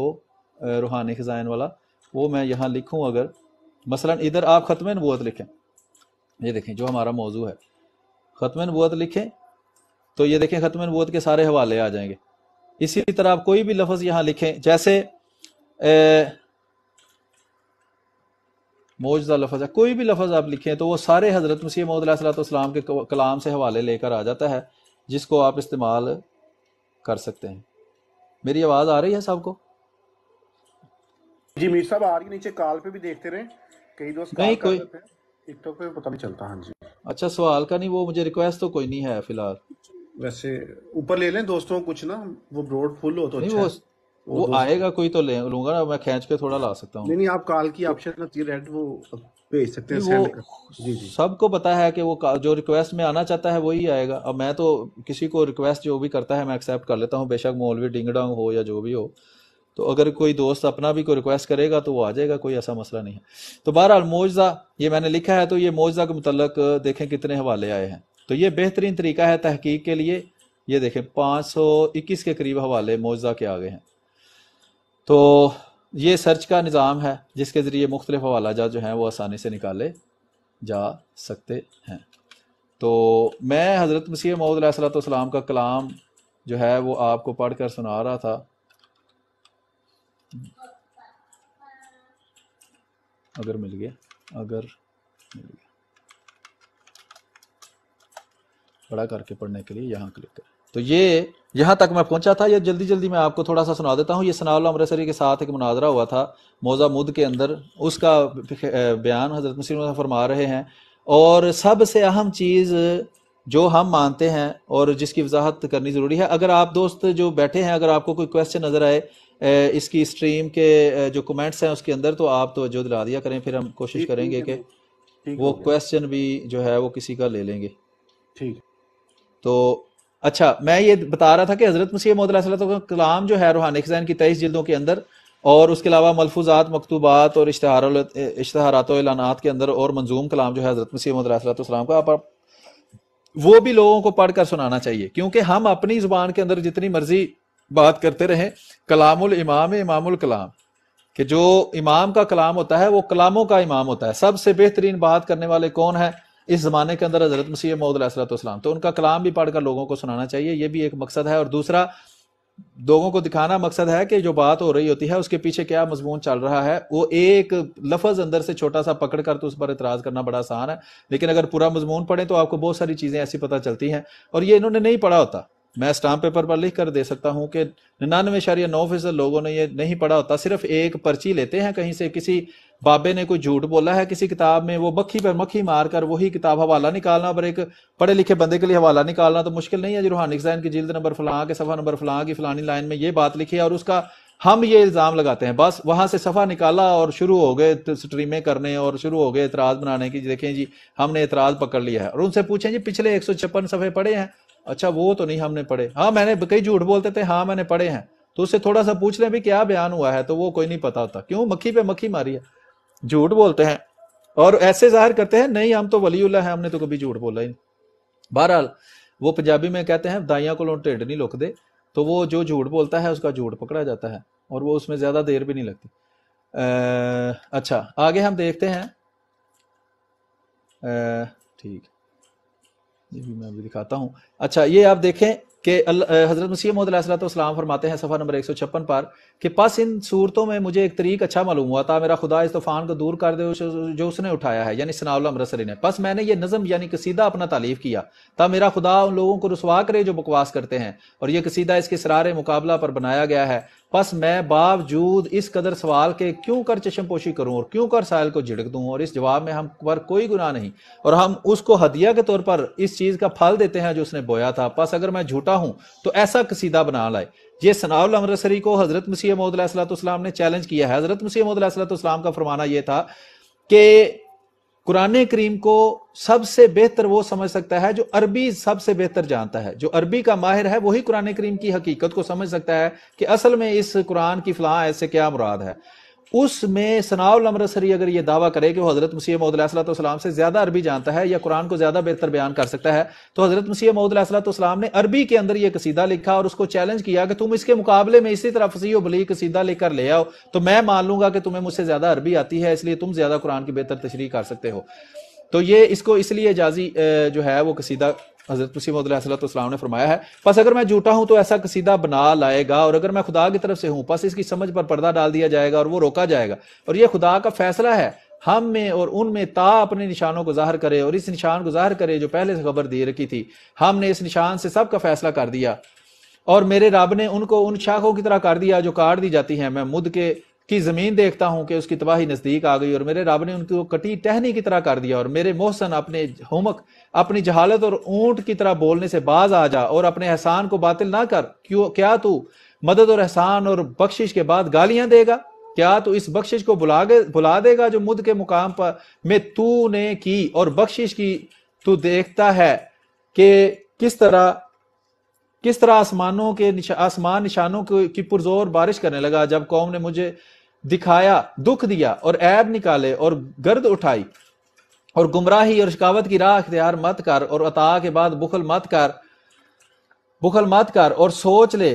روحانی خزائن والا، وہ میں یہاں لکھوں، اگر مثلا ادھر آپ ختم نبوت لکھیں، یہ دیکھیں جو ہمارا موضوع ہے ختم نبوت لکھیں تو یہ دیکھیں ختم نبوت کے سارے حوالے آ جائیں گے۔ اسی طرح آپ کوئی بھی لفظ یہاں لکھیں، جیسے معجزہ لفظ ہے، کوئی بھی لفظ آپ لکھیں تو وہ سارے حضرت مسیح موعود علیہ السلام کے کلام سے حوالے لے کر آ جاتا ہے، جس کو آپ استعمال کر سکتے ہیں۔ میری آواز آ رہی ہے سب کو؟ جی میر صاحب آ رہی ہے، نیچے کال پہ بھی دیکھتے رہیں، کئی دوست کال کر لیتے ہیں، ٹک ٹاک پہ پتہ نہیں چلتا۔ ہاں جی اچھا، سوال کا نہیں، وہ مجھے ریکویسٹ تو کوئی نہیں ہے فی الحال۔ ویسے اوپر لے لیں دوستوں کچھ نا، وہ بروڈ فل ہو تو اچھا ہے، وہ آئے گا کوئی تو لوں گا نا، میں کھینچ کے تھوڑا لا سکتا ہوں۔ نہیں آپ کال کی آپشن ہوتی ہے ریڈ، وہ بھیج سکتے ہیں سینڈ کر۔ جی سب کو پتا ہے کہ وہ جو ریکویسٹ میں آنا چاہتا ہے وہی آئے گا۔ اب میں تو کسی کو ریکویسٹ جو بھی کرتا ہے میں ایکسیپٹ کر لیتا ہوں، بے شک مولوی ڈنگ ڈانگ ہو یا جو بھی ہو۔ تو اگر کوئی دوست اپنا بھی کوئی ریکویسٹ کرے گا تو وہ آ جائے گا، کوئی ایسا مسئلہ نہیں ہے۔ تو بہرحال معجزہ یہ میں نے لکھا ہے، تو یہ معجزہ کے متعلق دیکھیں کتنے حوالے آئے ہیں۔ تو یہ بہترین طریقہ ہے تحقیق کے لیے، یہ دیکھیں 521 کے قریب حوالے معجزہ کے آگے ہیں۔ تو یہ سرچ کا نظام ہے جس کے ذریعے مختلف حوالہ جات جو ہیں وہ آسانی سے نکالے جا سکتے ہیں۔ تو میں حضرت مسیح موعود علیہ السلام کا کلام جو ہے وہ آپ کو پڑھ کر سنا رہا تھا۔ اگر مل گیا بڑا کر کے پڑھنے کے لیے یہاں کلک کریں۔ تو یہ یہاں تک میں پہنچا تھا، یہ جلدی میں آپ کو تھوڑا سا سنا دیتا ہوں۔ یہ ثناء اللہ امرتسری کے ساتھ ایک مناظرہ ہوا تھا موضع مد کے اندر، اس کا بیان حضرت مسیح موعود فرما رہے ہیں، اور سب سے اہم چیز جو ہم مانتے ہیں اور جس کی وضاحت کرنی ضروری ہے۔ اگر آپ دوست جو بیٹھے ہیں، اگر آپ کو کوئی کویسچن نظر آئے اس کی اسٹریم کے جو کمنٹس ہیں اس کے اندر، تو آپ توجہ دلا دیا کریں، پھر ہم کوشش کریں گے کہ وہ کویسچن بھی جو ہے وہ کسی کا لے لیں گے۔ ٹھیک۔ تو اچھا، میں یہ بتا رہا تھا کہ حضرت مسیح موعود علیہ السلام کا کلام جو ہے روحانی خزائن کی 23 جلدوں کے اندر، اور اس کے علاوہ ملفوظات، مکتوبات اور اشتہارات و اعلانات کے اندر، اور منظوم کلام جو ہے حضرت مسیح موعود علیہ السلام کا، وہ بھی لوگوں کو پڑھ کر سنانا چاہیے، کیونکہ ہم اپنی زبان کے اندر جتنی مرضی بات کرتے رہیں، کلام الامام امام الکلام، کہ جو امام کا کلام ہوتا ہے وہ کلاموں کا امام ہوتا ہے۔ سب سے بہترین بات کرنے والے کون ہیں اس زمانے کے اندر؟ حضرت مسیح موعود علیہ السلام۔ تو ان کا کلام بھی پڑھ کر لوگوں کو سنانا چاہیے، یہ بھی ایک مقصد ہے۔ اور دوسرا، لوگوں کو دکھانا مقصد ہے کہ جو بات ہو رہی ہوتی ہے اس کے پیچھے کیا مضمون چل رہا ہے. وہ ایک لفظ اندر سے چھوٹا سا پکڑ کر تو اس پر اعتراض کرنا بڑا آسان ہے, لیکن اگر پورا مضمون پڑھیں تو آپ کو بہت ساری چیزیں ایسی پتہ چلتی ہیں, اور یہ انہوں نے نہیں پڑھا ہوتا. میں اسٹامپ پیپر پر لکھ کر دے سکتا ہوں کہ 99.9% لوگوں نے یہ نہیں پڑھا ہوتا. صرف ایک پرچی لیتے ہیں کہیں سے, کسی بابے نے کوئی جھوٹ بولا ہے کسی کتاب میں, وہ مکھی پر مکھی مار کر وہی کتاب حوالہ نکالنا, پر ایک پڑھے لکھے بندے کے لیے حوالہ نکالنا تو مشکل نہیں ہے. جو روحانی ڈیزائن کی جلد نمبر فلاں کے صفحہ نمبر فلاں کی فلانی لائن میں یہ بات لکھی ہے, اور اس کا ہم یہ الزام لگاتے ہیں. بس وہاں سے صفحہ نکالا اور شروع ہو گئے سٹریمیں کرنے اور شروع ہو گئے اعتراض بنانے کی. دیکھیں جی ہم نے اعتراض پکڑ لیا ہے, اور ان سے پوچھیں جی پچھلے 156 صفحے پڑھے ہیں؟ اچھا وہ تو نہیں ہم نے پڑھے. ہاں میں نے کئی جھوٹ بولتے تھے, ہاں میں نے پڑھے ہیں. تو اس سے تھوڑا سا پوچھ لیں بھی کیا بیان ہوا ہے, تو وہ کوئی نہیں پتا ہوتا. کیوں؟ مکھی پہ مکھی ماری ہے, جھوٹ بولتے ہیں اور ایسے ظاہر کرتے ہیں نہیں ہم تو ولی اللہ ہیں, ہم نے تو کبھی جھوٹ بولا ہی نہیں. بہرحال وہ پنجابی میں کہتے ہیں دائیاں کو لوگ ٹیڑھ نہیں لک دے, تو وہ جو جھوٹ بولتا ہے اس کا جھوٹ پکڑا جاتا ہے, اور وہ اس میں زیادہ دیر بھی نہیں لگتی. اچھا آگے ہم دیکھتے ہیں. ٹھیک یہ بھی میں بھی دکھاتا ہوں. اچھا یہ آپ دیکھیں کہ حضرت مسیح موعود علیہ السلام فرماتے ہیں صفحہ نمبر 156 پر کہ پس ان صورتوں میں مجھے ایک طریق اچھا معلوم ہوا تھا, میرا خدا اس طوفان کو دور کر دے جو اس نے اٹھایا ہے, یعنی ثناء اللہ امرتسری نے. پس میں نے یہ نظم یعنی قصیدہ اپنا تالیف کیا تا میرا خدا ان لوگوں کو رسوا کرے جو بکواس کرتے ہیں, اور یہ قصیدہ اس کے اسرار مقابلہ پر بنایا گیا ہے. پس میں باوجود اس قدر سوال کے کیوں کر چشم پوشی کروں اور کیوں کر سائل کو جھڑک دوں, اور اس جواب میں ہم پر کوئی گناہ نہیں, اور ہم اس کو ہدیہ کے طور پر اس چیز کا پھل دیتے ہیں جو اس نے بویا تھا. پس اگر میں جھوٹا ہوں تو ایسا قصیدہ بنا لائے. یہ ثناء اللہ امرتسری کو حضرت مسیح موعود علیہ السلام نے چیلنج کیا ہے. حضرت مسیح موعود علیہ السلام کا فرمانا یہ تھا کہ قرآن کریم کو سب سے بہتر وہ سمجھ سکتا ہے جو عربی سب سے بہتر جانتا ہے. جو عربی کا ماہر ہے وہی قرآن کریم کی حقیقت کو سمجھ سکتا ہے کہ اصل میں اس قرآن کی فلاں ایسے کیا مراد ہے. اس میں ثناء اللہ امرتسری اگر یہ دعویٰ کرے کہ وہ حضرت مسیح موعود علیہ السلام سے زیادہ عربی جانتا ہے یا قرآن کو زیادہ بہتر بیان کر سکتا ہے, تو حضرت مسیح موعود علیہ السلام نے عربی کے اندر یہ قصیدہ لکھا اور اس کو چیلنج کیا کہ تم اس کے مقابلے میں اسی طرح فصیح و بلیغ قصیدہ لے کر لے آؤ تو میں مان لوں گا کہ تمہیں مجھ سے زیادہ عربی آتی ہے, اس لیے تم زیادہ قرآن کی بہتر تشریح کر سکتے ہو. تو یہ اس کو اس لیے اجازی جو ہے وہ قصیدہ حضرت مسیح موعود علیہ السلام نے فرمایا ہے. پس اگر میں جھوٹا ہوں تو ایسا قصیدہ بنا لائے گا, اور اگر میں خدا کی طرف سے ہوں پس اس کی سمجھ پر پردہ ڈال دیا جائے گا اور وہ روکا جائے گا. اور یہ خدا کا فیصلہ ہے ہم میں اور ان میں تا اپنے نشانوں کو ظاہر کرے, اور اس نشان کو ظاہر کرے جو پہلے سے خبر دی رکھی تھی. ہم نے اس نشان سے سب کا فیصلہ کر دیا, اور میرے رب نے ان کو ان شاخوں کی طرح کر دیا جو کاٹ دی جاتی ہیں. میں مد کی زمین دیکھتا ہوں کہ اس کی تباہی نزدیک آ گئی, اور میرے رب نے ان کو کٹی ٹہنی کی طرح کر دیا. اور میرے محسن اپنے ہومک اپنی جہالت اور اونٹ کی طرح بولنے سے باز آ جا, اور اپنے احسان کو باطل نہ کر. کیا تو مدد اور احسان اور بخشش کے بعد گالیاں دے گا؟ کیا تو اس بخشش کو بلا دے گا جو مد کے مقام پر میں تو نے کی اور بخشش کی؟ تو دیکھتا ہے کہ کس طرح آسمان نشانوں کی پرزور بارش کرنے لگا جب قوم نے مجھے دکھایا, دکھ دیا اور عیب نکالے اور گرد اٹھائی, اور گمراہی اور شکاوت کی راہ اختیار مت کر, اور عطا کے بعد بخل مت کر اور سوچ لے,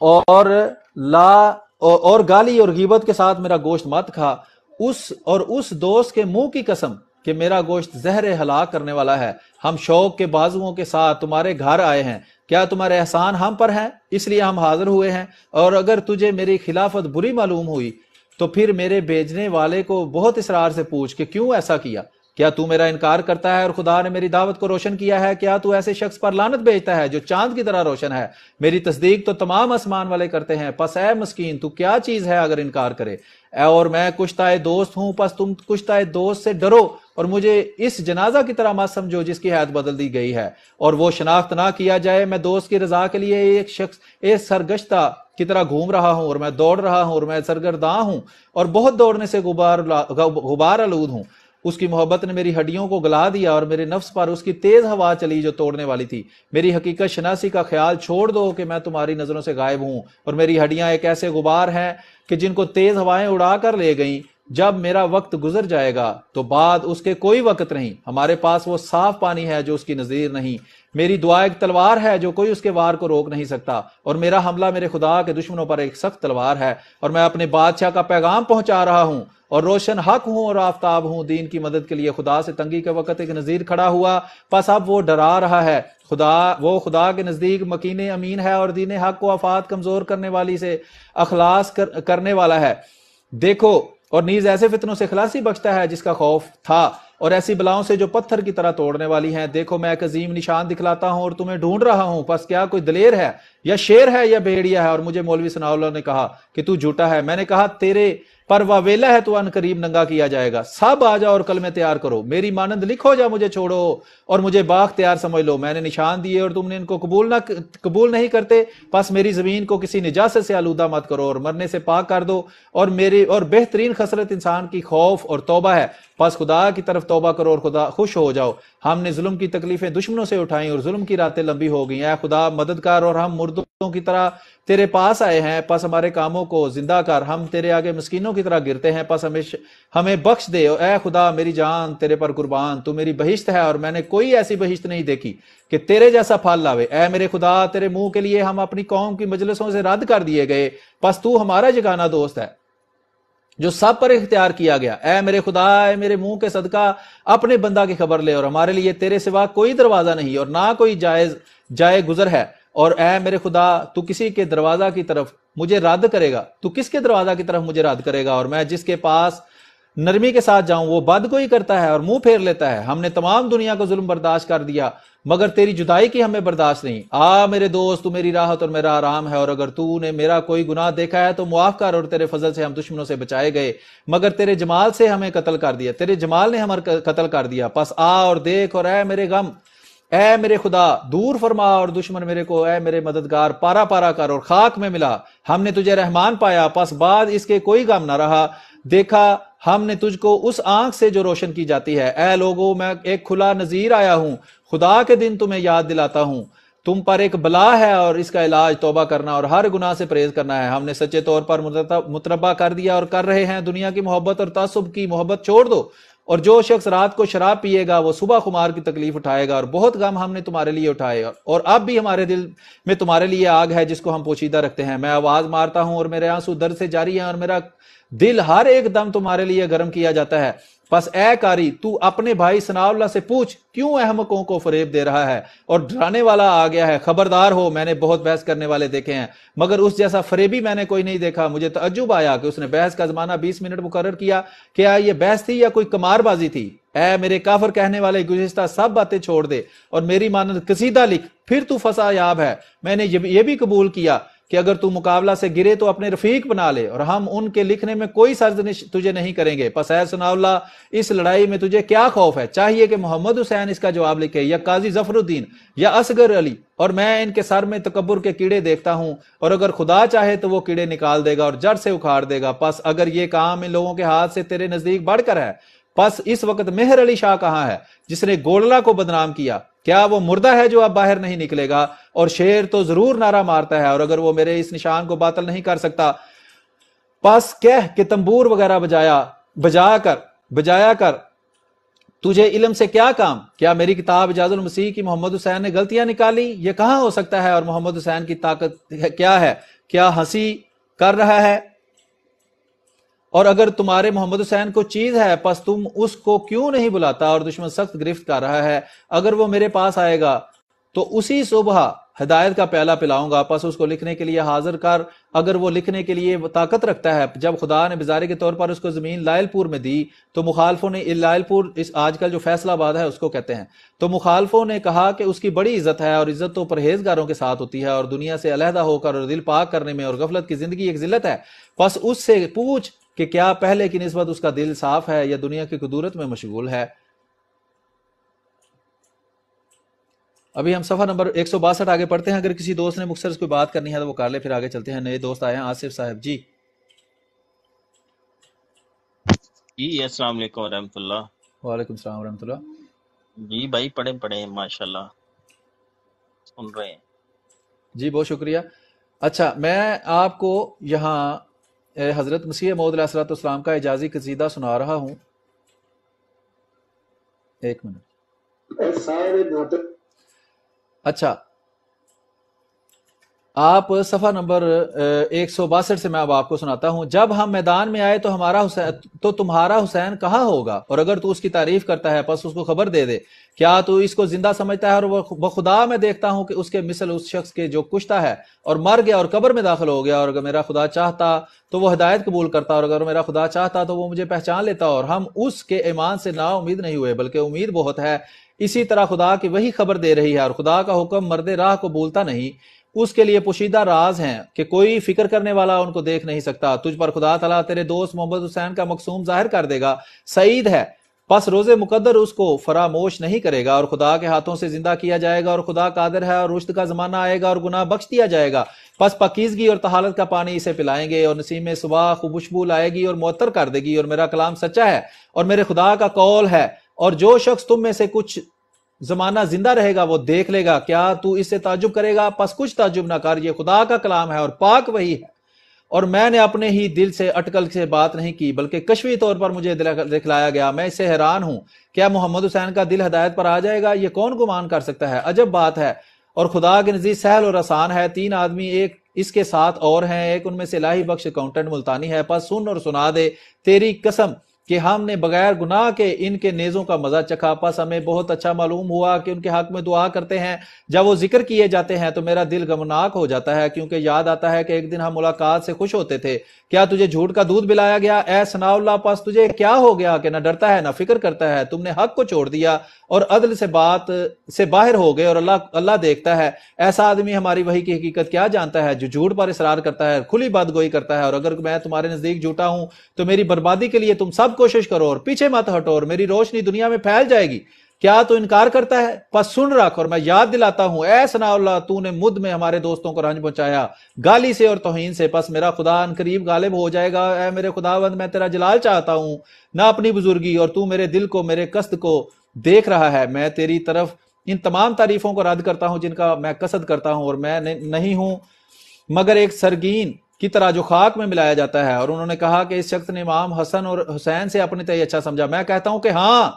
اور گالی اور غیبت کے ساتھ میرا گوشت مت کھا. اس دوست کے منہ کی قسم کہ میرا گوشت زہر ہلاک کرنے والا ہے. ہم شوق کے بازوؤں کے ساتھ تمہارے گھر آئے ہیں, کیا تمہارے احسان ہم پر ہیں اس لیے ہم حاضر ہوئے ہیں؟ اور اگر تجھے میری خلافت بری معلوم ہوئی تو پھر میرے بھیجنے والے کو بہت اصرار سے پوچھ کہ کیوں ایسا کیا؟ کیا تو میرا انکار کرتا ہے اور خدا نے میری دعوت کو روشن کیا ہے؟ کیا تو ایسے شخص پر لعنت بھیجتا ہے جو چاند کی طرح روشن ہے؟ میری تصدیق تو تمام آسمان والے کرتے ہیں. پس اے مسکین تو کیا چیز ہے اگر انکار کرے؟ اور میں کشتہ دوست ہوں, پس تم کشتہ دوست سے ڈرو اور مجھے اس جنازہ کی طرح مت سمجھو جس کی حیات بدل دی گئی ہے اور وہ شناخت نہ کیا جائے. میں دوست کی رضا کے لیے ایک سرگشتہ کی طرح گھوم رہا ہوں, اور میں دوڑ رہا ہوں, اور میں سرگرداں ہوں, اور بہت دوڑنے سے غبار آلود ہوں. اس کی محبت نے میری ہڈیوں کو گلا دیا, اور میرے نفس پر اس کی تیز ہوا چلی جو توڑنے والی تھی. میری حقیقت شناسی کا خیال چھوڑ دو کہ میں تمہاری نظروں سے غائب ہوں, اور میری ہڈیاں ایک ایسے غبار ہیں کہ جن کو تیز ہوائیں اڑا کر لے گئیں. جب میرا وقت گزر جائے گا تو بعد اس کے کوئی وقت نہیں. ہمارے پاس وہ صاف پانی ہے جو اس کی نظیر نہیں. میری دعا ایک تلوار ہے جو کوئی اس کے وار کو روک نہیں سکتا, اور میرا حملہ میرے خدا کے دشمنوں پر ایک سخت تلوار ہے. اور میں اپنے بادشاہ کا پیغام پہنچا رہا ہوں, اور روشن حق ہوں اور آفتاب ہوں. دین کی مدد کے لیے خدا سے تنگی کے وقت ایک نذیر کھڑا ہوا, پس اب وہ ڈرا رہا ہے. وہ خدا کے نزدیک مکین امین ہے, اور دین حق کو آفات کمزور کرنے والی سے اخلاص کرنے والا ہے. دیکھو, اور نیز ایسے فتنوں سے خلاصی بخشتا ہے جس کا خوف تھا, اور ایسی بلاؤں سے جو پتھر کی طرح توڑنے والی ہیں. دیکھو میں ایک عظیم نشان دکھلاتا ہوں اور تمہیں ڈھونڈ رہا ہوں, پس کیا کوئی دلیر ہے یا شیر ہے یا بھیڑیا ہے؟ اور مجھے مولوی ثناء اللہ نے کہا کہ تو جھوٹا ہے. میں نے کہا تیرے پر واویلا ہے, تو ان قریب ننگا کیا جائے گا. سب آ جاؤ اور کلمے تیار کرو, میری مانند لکھو, جا مجھے چھوڑو اور مجھے باختیار سمجھ لو. میں نے نشان دیے اور تم نے ان کو قبول نہیں کرتے, پس میری زمین کو کسی نجاست سے آلودہ مت کرو اور مرنے سے پاک کر دو. اور بہترین خصلت انسان کی خوف اور توبہ ہے, پس خدا کی طرف توبہ کرو اور خدا خوش ہو جاؤ. ہم نے ظلم کی تکلیفیں دشمنوں سے اٹھائیں اور ظلم کی راتیں لمبی ہو گئیں. اے خدا مددگار, اور ہم مردوں کی طرح تیرے پاس آئے ہیں, پس ہمارے کاموں کو زندہ کر. ہم تیرے آگے مسکینوں کی طرح گرتے ہیں, پس ہمیں بخش دے. اے خدا میری جان تیرے پر قربان, تو میری بہشت ہے, اور میں نے کوئی ایسی بہشت نہیں دیکھی کہ تیرے جیسا پھل لاوے. اے میرے خدا, تیرے منہ کے لیے ہم اپنی قوم کی مجلسوں سے رد کر دیے گئے, پس تو ہمارا یگانہ دوست ہے جو سب پر اختیار کیا گیا. اے میرے خدا, اے میرے منہ کے صدقہ اپنے بندہ کی خبر لے, اور ہمارے لیے تیرے سوا کوئی دروازہ نہیں اور نہ کوئی جائے گزر ہے. اور اے میرے خدا, تو کسی کے دروازہ کی طرف مجھے رد کرے گا, تو کس کے دروازہ کی طرف مجھے رد کرے گا؟ اور میں جس کے پاس نرمی کے ساتھ جاؤں وہ بد کوئی کرتا ہے اور منہ پھیر لیتا ہے. ہم نے تمام دنیا کو ظلم برداشت کر دیا, مگر تیری جدائی کی ہمیں برداشت نہیں. میرے دوست, تو میری راحت اور میرا آرام ہے, اور اگر تو نے میرا کوئی گناہ دیکھا ہے تو معاف کر, اور تیرے فضل سے ہم دشمنوں سے بچائے گئے, مگر تیرے جمال سے ہمیں قتل کر دیا, تیرے جمال نے ہمارا قتل کر دیا. پس آ اور دیکھ, اور اے میرے غم, اے میرے خدا دور فرما, اور دشمن میرے کو اے میرے مددگار پارا پارا کر, اور خاک میں ملا. ہم نے تجھے رحمان پایا, پس بعد اس کے کوئی غم نہ رہا. دیکھا ہم نے تجھ کو اس آنکھ سے جو روشن کی جاتی ہے. اے لوگو, میں ایک کھلا نذیر آیا ہوں, خدا کے دن تمہیں یاد دلاتا ہوں. تم پر ایک بلا ہے, اور اس کا علاج توبہ کرنا اور ہر گناہ سے پرہیز کرنا ہے. ہم نے سچے طور پر متربع کر دیا اور کر رہے ہیں. دنیا کی محبت اور تعصب کی محبت چھوڑ دو, اور جو شخص رات کو شراب پیے گا وہ صبح خمار کی تکلیف اٹھائے گا. اور بہت غم ہم نے تمہارے لیے اٹھائے, اور اب بھی ہمارے دل میں تمہارے لیے آگ ہے جس کو ہم پوشیدہ رکھتے ہیں. میں آواز مارتا ہوں اور میرے آنسو درد سے جاری ہیں, اور میرا دل ہر ایک دم تمہارے لیے گرم کیا جاتا ہے. پس اے کاری, تو اپنے بھائی ثناء اللہ سے پوچھ کیوں احمقوں کو فریب دے رہا ہے, اور ڈرانے والا آ گیا ہے. خبردار ہو, میں نے بہت بحث کرنے والے دیکھے ہیں, مگر اس جیسا فریبی میں نے کوئی نہیں دیکھا. مجھے تعجب آیا کہ اس نے بحث کا زمانہ 20 منٹ مقرر کیا. کیا یہ بحث تھی یا کوئی کمار بازی تھی؟ اے میرے کافر کہنے والے, گزشتہ سب باتیں چھوڑ دے اور میری مانند قصیدہ لکھ, پھر تو فصاح یاب ہے. میں نے یہ بھی قبول کیا کہ اگر تو مقابلہ سے گرے تو اپنے رفیق بنا لے, اور ہم ان کے لکھنے میں کوئی سرزنش تجھے نہیں کریں گے. پس اے ثناء اللہ, اس لڑائی میں تجھے کیا خوف ہے؟ چاہیے کہ محمد حسین اس کا جواب لکھے, یا قاضی ظفر الدین, یا اصغر علی, اور میں ان کے سر میں تکبر کے کیڑے دیکھتا ہوں, اور اگر خدا چاہے تو وہ کیڑے نکال دے گا اور جڑ سے اکھاڑ دے گا. پس اگر یہ کام ان لوگوں کے ہاتھ سے تیرے نزدیک بڑھ کر ہے, پس اس وقت مہر علی شاہ کہاں ہے جس نے گولڑا کو بدنام کیا؟ کیا وہ مردہ ہے جو اب باہر نہیں نکلے گا؟ اور شیر تو ضرور نعرہ مارتا ہے, اور اگر وہ میرے اس نشان کو باطل نہیں کر سکتا, پس کہہ کہ تنبور وغیرہ بجایا کر. تجھے علم سے کیا کام؟ کیا میری کتاب اعجاز المسیح کی محمد حسین نے غلطیاں نکالی؟ یہ کہاں ہو سکتا ہے؟ اور محمد حسین کی طاقت کیا ہے؟ کیا ہنسی کر رہا ہے؟ اور اگر تمہارے محمد حسین کو چیز ہے, پس تم اس کو کیوں نہیں بلاتا؟ اور دشمن سخت گرفت کر رہا ہے. اگر وہ میرے پاس آئے گا تو اسی صبح ہدایت کا پیالہ پلاؤں گا, پس اس کو لکھنے کے لیے حاضر کر. اگر وہ لکھنے کے لیے طاقت رکھتا ہے. جب خدا نے بزارے کے طور پر اس کو زمین لائل پور میں دی تو مخالفوں نے, لائل پور اس آج کل جو فیصل آباد ہے اس کو کہتے ہیں, تو مخالفوں نے کہا کہ اس کی بڑی عزت ہے, اور عزت تو پرہیزگاروں کے ساتھ ہوتی ہے, اور دنیا سے علیحدہ ہو کر اور دل پاک کرنے میں اور غفلت کی زندگی ایک ذلت ہے. پس اس سے پوچھ کہ کیا پہلے کی نسبت اس کا دل صاف ہے یا دنیا کی قدورت میں مشغول ہے. ابھی ہم صفحہ نمبر 162 آگے پڑھتے ہیں. اگر کسی دوست نے مختصر کوئی بات کرنی ہے تو وہ کر لے, پھر آگے چلتے ہیں. نئے دوست آئے ہیں, آصف صاحب. جی السلام علیکم ورحمۃ اللہ. وعلیکم السلام ورحمۃ اللہ. جی بھائی پڑھیں ماشاءاللہ سن رہے ہیں. جی بہت شکریہ. اچھا, میں آپ کو یہاں حضرت مسیح موعود علیہ السلام کا اعجازی قصیدہ سنا رہا ہوں. ایک منٹ. اچھا، آپ صفحہ نمبر 162 سے میں اب آپ کو سناتا ہوں. جب ہم میدان میں آئے تو تمہارا حسین کہاں ہوگا، اور اگر تو اس کی تعریف کرتا ہے پس اس کو خبر دے دے. کیا تو اس کو زندہ سمجھتا ہے؟ اور وہ خدا میں دیکھتا ہوں کہ اس کے مثل اس شخص کے جو کشتہ ہے اور مر گیا اور قبر میں داخل ہو گیا. اور اگر میرا خدا چاہتا تو وہ ہدایت قبول کرتا، اور اگر میرا خدا چاہتا تو وہ مجھے پہچان لیتا. اور ہم اس کے ایمان سے نا امید نہیں ہوئے، بلکہ امید بہت ہے. اسی طرح خدا کی وہی خبر دے رہی ہے، اور خدا کا حکم مرد راہ کو بھولتا نہیں. اس کے لیے پوشیدہ راز ہیں کہ کوئی فکر کرنے والا ان کو دیکھ نہیں سکتا. تجھ پر خدا تعالیٰ تیرے دوست محمد حسین کا مقصوم ظاہر کر دے گا. سعید ہے، پس روز مقدر اس کو فراموش نہیں کرے گا، اور خدا کے ہاتھوں سے زندہ کیا جائے گا. اور خدا قادر ہے، اور رشد کا زمانہ آئے گا اور گناہ بخش دیا جائے گا. پس پاکیزگی اور طہارت کا پانی اسے پلائیں گے، اور نسیم صبح خوشبو لائے گی اور معطر کر دے گی. اور میرا کلام سچا ہے اور میرے خدا کا قول ہے. اور جو شخص تم میں سے کچھ زمانہ زندہ رہے گا وہ دیکھ لے گا. کیا تو اس سے تعجب کرے گا؟ پس کچھ تعجب نہ کر، یہ خدا کا کلام ہے اور پاک وہی ہے. اور میں نے اپنے ہی دل سے اٹکل سے بات نہیں کی، بلکہ کشفی طور پر مجھے دکھلایا گیا. میں اس سے حیران ہوں. کیا محمد حسین کا دل ہدایت پر آ جائے گا؟ یہ کون گمان کر سکتا ہے؟ عجب بات ہے، اور خدا کے نزدیک سہل اور آسان ہے. 3 آدمی ایک اس کے ساتھ اور ہیں، ایک ان میں سے الہی بخش اکاؤنٹنٹ ملتانی ہے. پس سن اور سنا دے، تیری قسم کہ ہم نے بغیر گناہ کے ان کے نیزوں کا مزہ چکھا. پس ہمیں بہت اچھا معلوم ہوا کہ ان کے حق میں دعا کرتے ہیں. جب وہ ذکر کیے جاتے ہیں تو میرا دل غمناک ہو جاتا ہے، کیونکہ یاد آتا ہے کہ ایک دن ہم ملاقات سے خوش ہوتے تھے. کیا تجھے جھوٹ کا دودھ پلایا گیا اے ثناء اللہ؟ پس تجھے کیا ہو گیا کہ نہ ڈرتا ہے نہ فکر کرتا ہے؟ تم نے حق کو چھوڑ دیا اور عدل سے بات سے باہر ہو گئے، اور اللہ دیکھتا ہے. ایسا آدمی ہماری وحی کی حقیقت کیا جانتا ہے جو جھوٹ پر اصرار کرتا ہے، کھلی بات گوئی کرتا ہے. اور اگر میں تمہارے نزدیک جھوٹا ہوں تو میری بربادی کے لیے تم سب کوشش کرو اور پیچھے مت ہٹو، اور میری روشنی دنیا میں پھیل جائے گی. کیا تو انکار کرتا ہے؟ پس سن رکھ، اور میں یاد دلاتا ہوں. اے ثناء اللہ، تو نے مد میں ہمارے دوستوں کو رنج پہنچایا گالی سے اور توہین سے. پس میرا خدا ان قریب غالب ہو جائے گا. اے میرے خداوند، میں تیرا جلال چاہتا ہوں نہ اپنی بزرگی، اور تو میرے دل کو، میرے قصد کو دیکھ رہا ہے. میں تیری طرف ان تمام تعریفوں کو رد کرتا ہوں جن کا میں قصد کرتا ہوں، اور میں نہیں ہوں مگر ایک سرگین کی طرح جو خاک میں ملایا جاتا ہے. اور انہوں نے کہا کہ اس شخص نے امام حسن اور حسین سے اپنے تئیں اچھا سمجھا. میں کہتا ہوں کہ ہاں،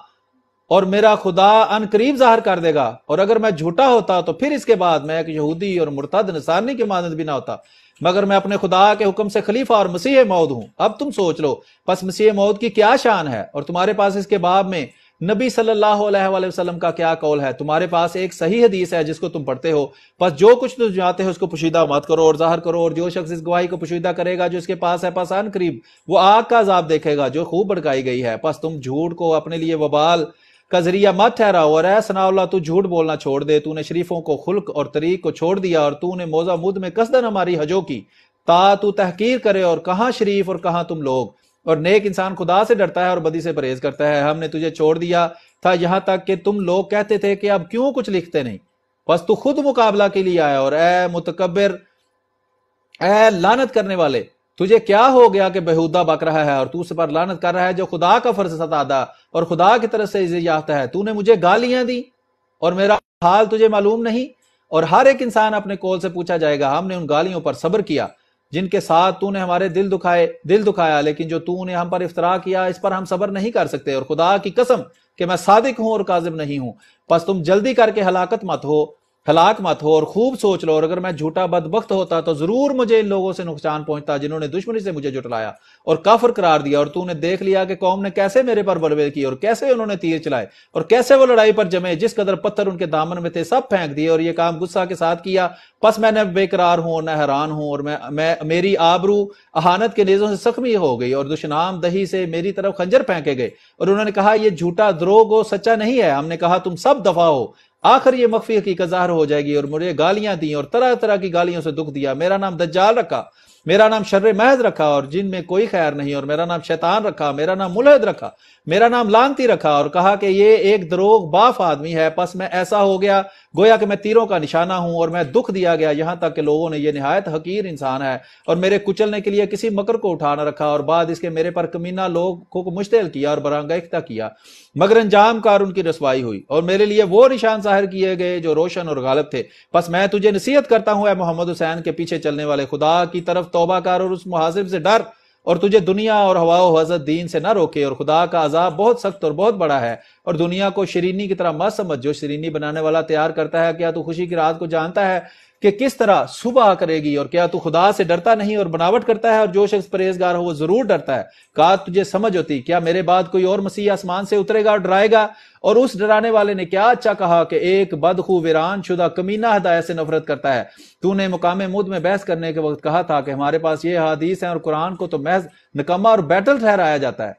اور میرا خدا ان قریب ظاہر کر دے گا. اور اگر میں جھوٹا ہوتا تو پھر اس کے بعد میں ایک یہودی اور مرتد نصارنی کے مانند بھی نہ ہوتا، مگر میں اپنے خدا کے حکم سے خلیفہ اور مسیح موعود ہوں. اب تم سوچ لو، پس مسیح موعود کی کیا شان ہے، اور تمہارے پاس اس کے باب میں نبی صلی اللہ علیہ وآلہ وسلم کا کیا قول ہے. تمہارے پاس ایک صحیح حدیث ہے جس کو تم پڑھتے ہو. پس جو کچھ تم جانتے ہو اس کو پوشیدہ مت کرو اور ظاہر کرو. اور جو شخص اس گواہی کو پوشیدہ کرے گا جو اس کے پاس ہے، پس ان قریب وہ آگ کا عذاب دیکھے گا جو خوب بھڑکائی گئی ہے. پس تم جھوٹ کو اپنے لیے وبال کا ذریعہ مت ٹھہراؤ. اور اے ثناء اللہ، تو جھوٹ بولنا چھوڑ دے. تو نے شریفوں کو خلق اور طریق کو چھوڑ دیا، اور تو نے موضع مد میں قصدن ہماری حجوں کی تا تو تحقیر کرے. اور کہاں شریف اور کہاں تم لوگ. اور نیک انسان خدا سے ڈرتا ہے اور بدی سے پرہیز کرتا ہے. ہم نے تجھے چھوڑ دیا تھا یہاں تک کہ تم لوگ کہتے تھے کہ اب کیوں کچھ لکھتے نہیں. بس تو خود مقابلہ کے لیے آیا. اور اے متکبر، اے لعنت کرنے والے، تجھے کیا ہو گیا کہ بہودہ بک رہا ہے اور تو اس پر لعنت کر رہا ہے جو خدا کا فرض ستادہ اور خدا کی طرف سے عزت یافتہ ہے. تو نے مجھے گالیاں دی اور میرا حال تجھے معلوم نہیں. اور ہر ایک انسان اپنے قول سے پوچھا جائے گا. ہم نے ان گالیوں پر صبر کیا جن کے ساتھ تو نے ہمارے دل دکھایا، لیکن جو تو نے ہم پر افترا کیا اس پر ہم صبر نہیں کر سکتے. اور خدا کی قسم کہ میں صادق ہوں اور کاذب نہیں ہوں. پس تم جلدی کر کے ہلاک مت ہو اور خوب سوچ لو. اور اگر میں جھوٹا بدبخت ہوتا تو ضرور مجھے ان لوگوں سے نقصان پہنچتا جنہوں نے دشمنی سے مجھے جھٹلایا اور کافر قرار دیا. اور تو نے دیکھ لیا کہ قوم نے کیسے میرے پر بلوے کی اور کیسے انہوں نے تیر چلائے اور کیسے وہ لڑائی پر جمے. جس قدر پتھر ان کے دامن میں تھے سب پھینک دیے اور یہ کام غصہ کے ساتھ کیا. پس میں نہ بے قرار ہوں اور نہ حیران ہوں. اور میری آبرو اہانت کے نیزوں سے زخمی ہو گئی اور دشنام دہی سے میری طرف خنجر پھینکے گئے. اور انہوں نے کہا یہ جھوٹا دروغ و سچا نہیں ہے. ہم نے کہا تم سب دفع ہو، آخر یہ مخفی حقیقت ظاہر ہو جائے گی. اور مجھے گالیاں دیں اور طرح طرح کی گالیوں سے دکھ دیا. میرا نام دجال رکھا، میرا نام شر محض رکھا اور جن میں کوئی خیر نہیں. اور میرا نام شیطان رکھا، میرا نام ملحد رکھا، میرا نام لعنتی رکھا. اور کہا کہ یہ ایک دروغ باف آدمی ہے. پس میں ایسا ہو گیا گویا کہ میں تیروں کا نشانہ ہوں اور میں دکھ دیا گیا، یہاں تک کہ لوگوں نے یہ نہایت حقیر انسان ہے اور میرے کچلنے کے لیے کسی مکر کو اٹھا نہ رکھا. اور بعد اس کے میرے پر کمینہ لوگوں کو مشتعل کیا اور برانگیختہ کیا، مگر انجام کار ان کی رسوائی ہوئی. اور میرے لیے وہ نشان ظاہر کیے گئے جو روشن اور غالب تھے. پس میں تجھے نصیحت کرتا ہوں اے محمد حسین کے پیچھے چلنے والے، خدا کی طرف توبہ کر اور اس محاسب سے ڈر اور تجھے دنیا اور ہوا و حضرت دین سے نہ روکے، اور خدا کا عذاب بہت سخت اور بہت بڑا ہے، اور دنیا کو شیرینی کی طرح مت سمجھ جو شیرینی بنانے والا تیار کرتا ہے۔ کیا تو خوشی کی رات کو جانتا ہے کہ کس طرح صبح کرے گی؟ اور کیا تو خدا سے ڈرتا نہیں اور بناوٹ کرتا ہے؟ اور جو شخص پرہیزگار ہو وہ ضرور ڈرتا ہے۔ کہا تجھے سمجھ ہوتی، کیا میرے بعد کوئی اور مسیح آسمان سے اترے گا اور ڈرائے گا؟ اور اس ڈرانے والے نے کیا اچھا کہا کہ ایک بدخو ویران شدہ کمینہ ہدایت سے نفرت کرتا ہے۔ تو نے مقام مود میں بحث کرنے کے وقت کہا تھا کہ ہمارے پاس یہ حدیث ہیں اور قرآن کو تو محض نکمہ اور بیٹل ٹھہرایا جاتا ہے۔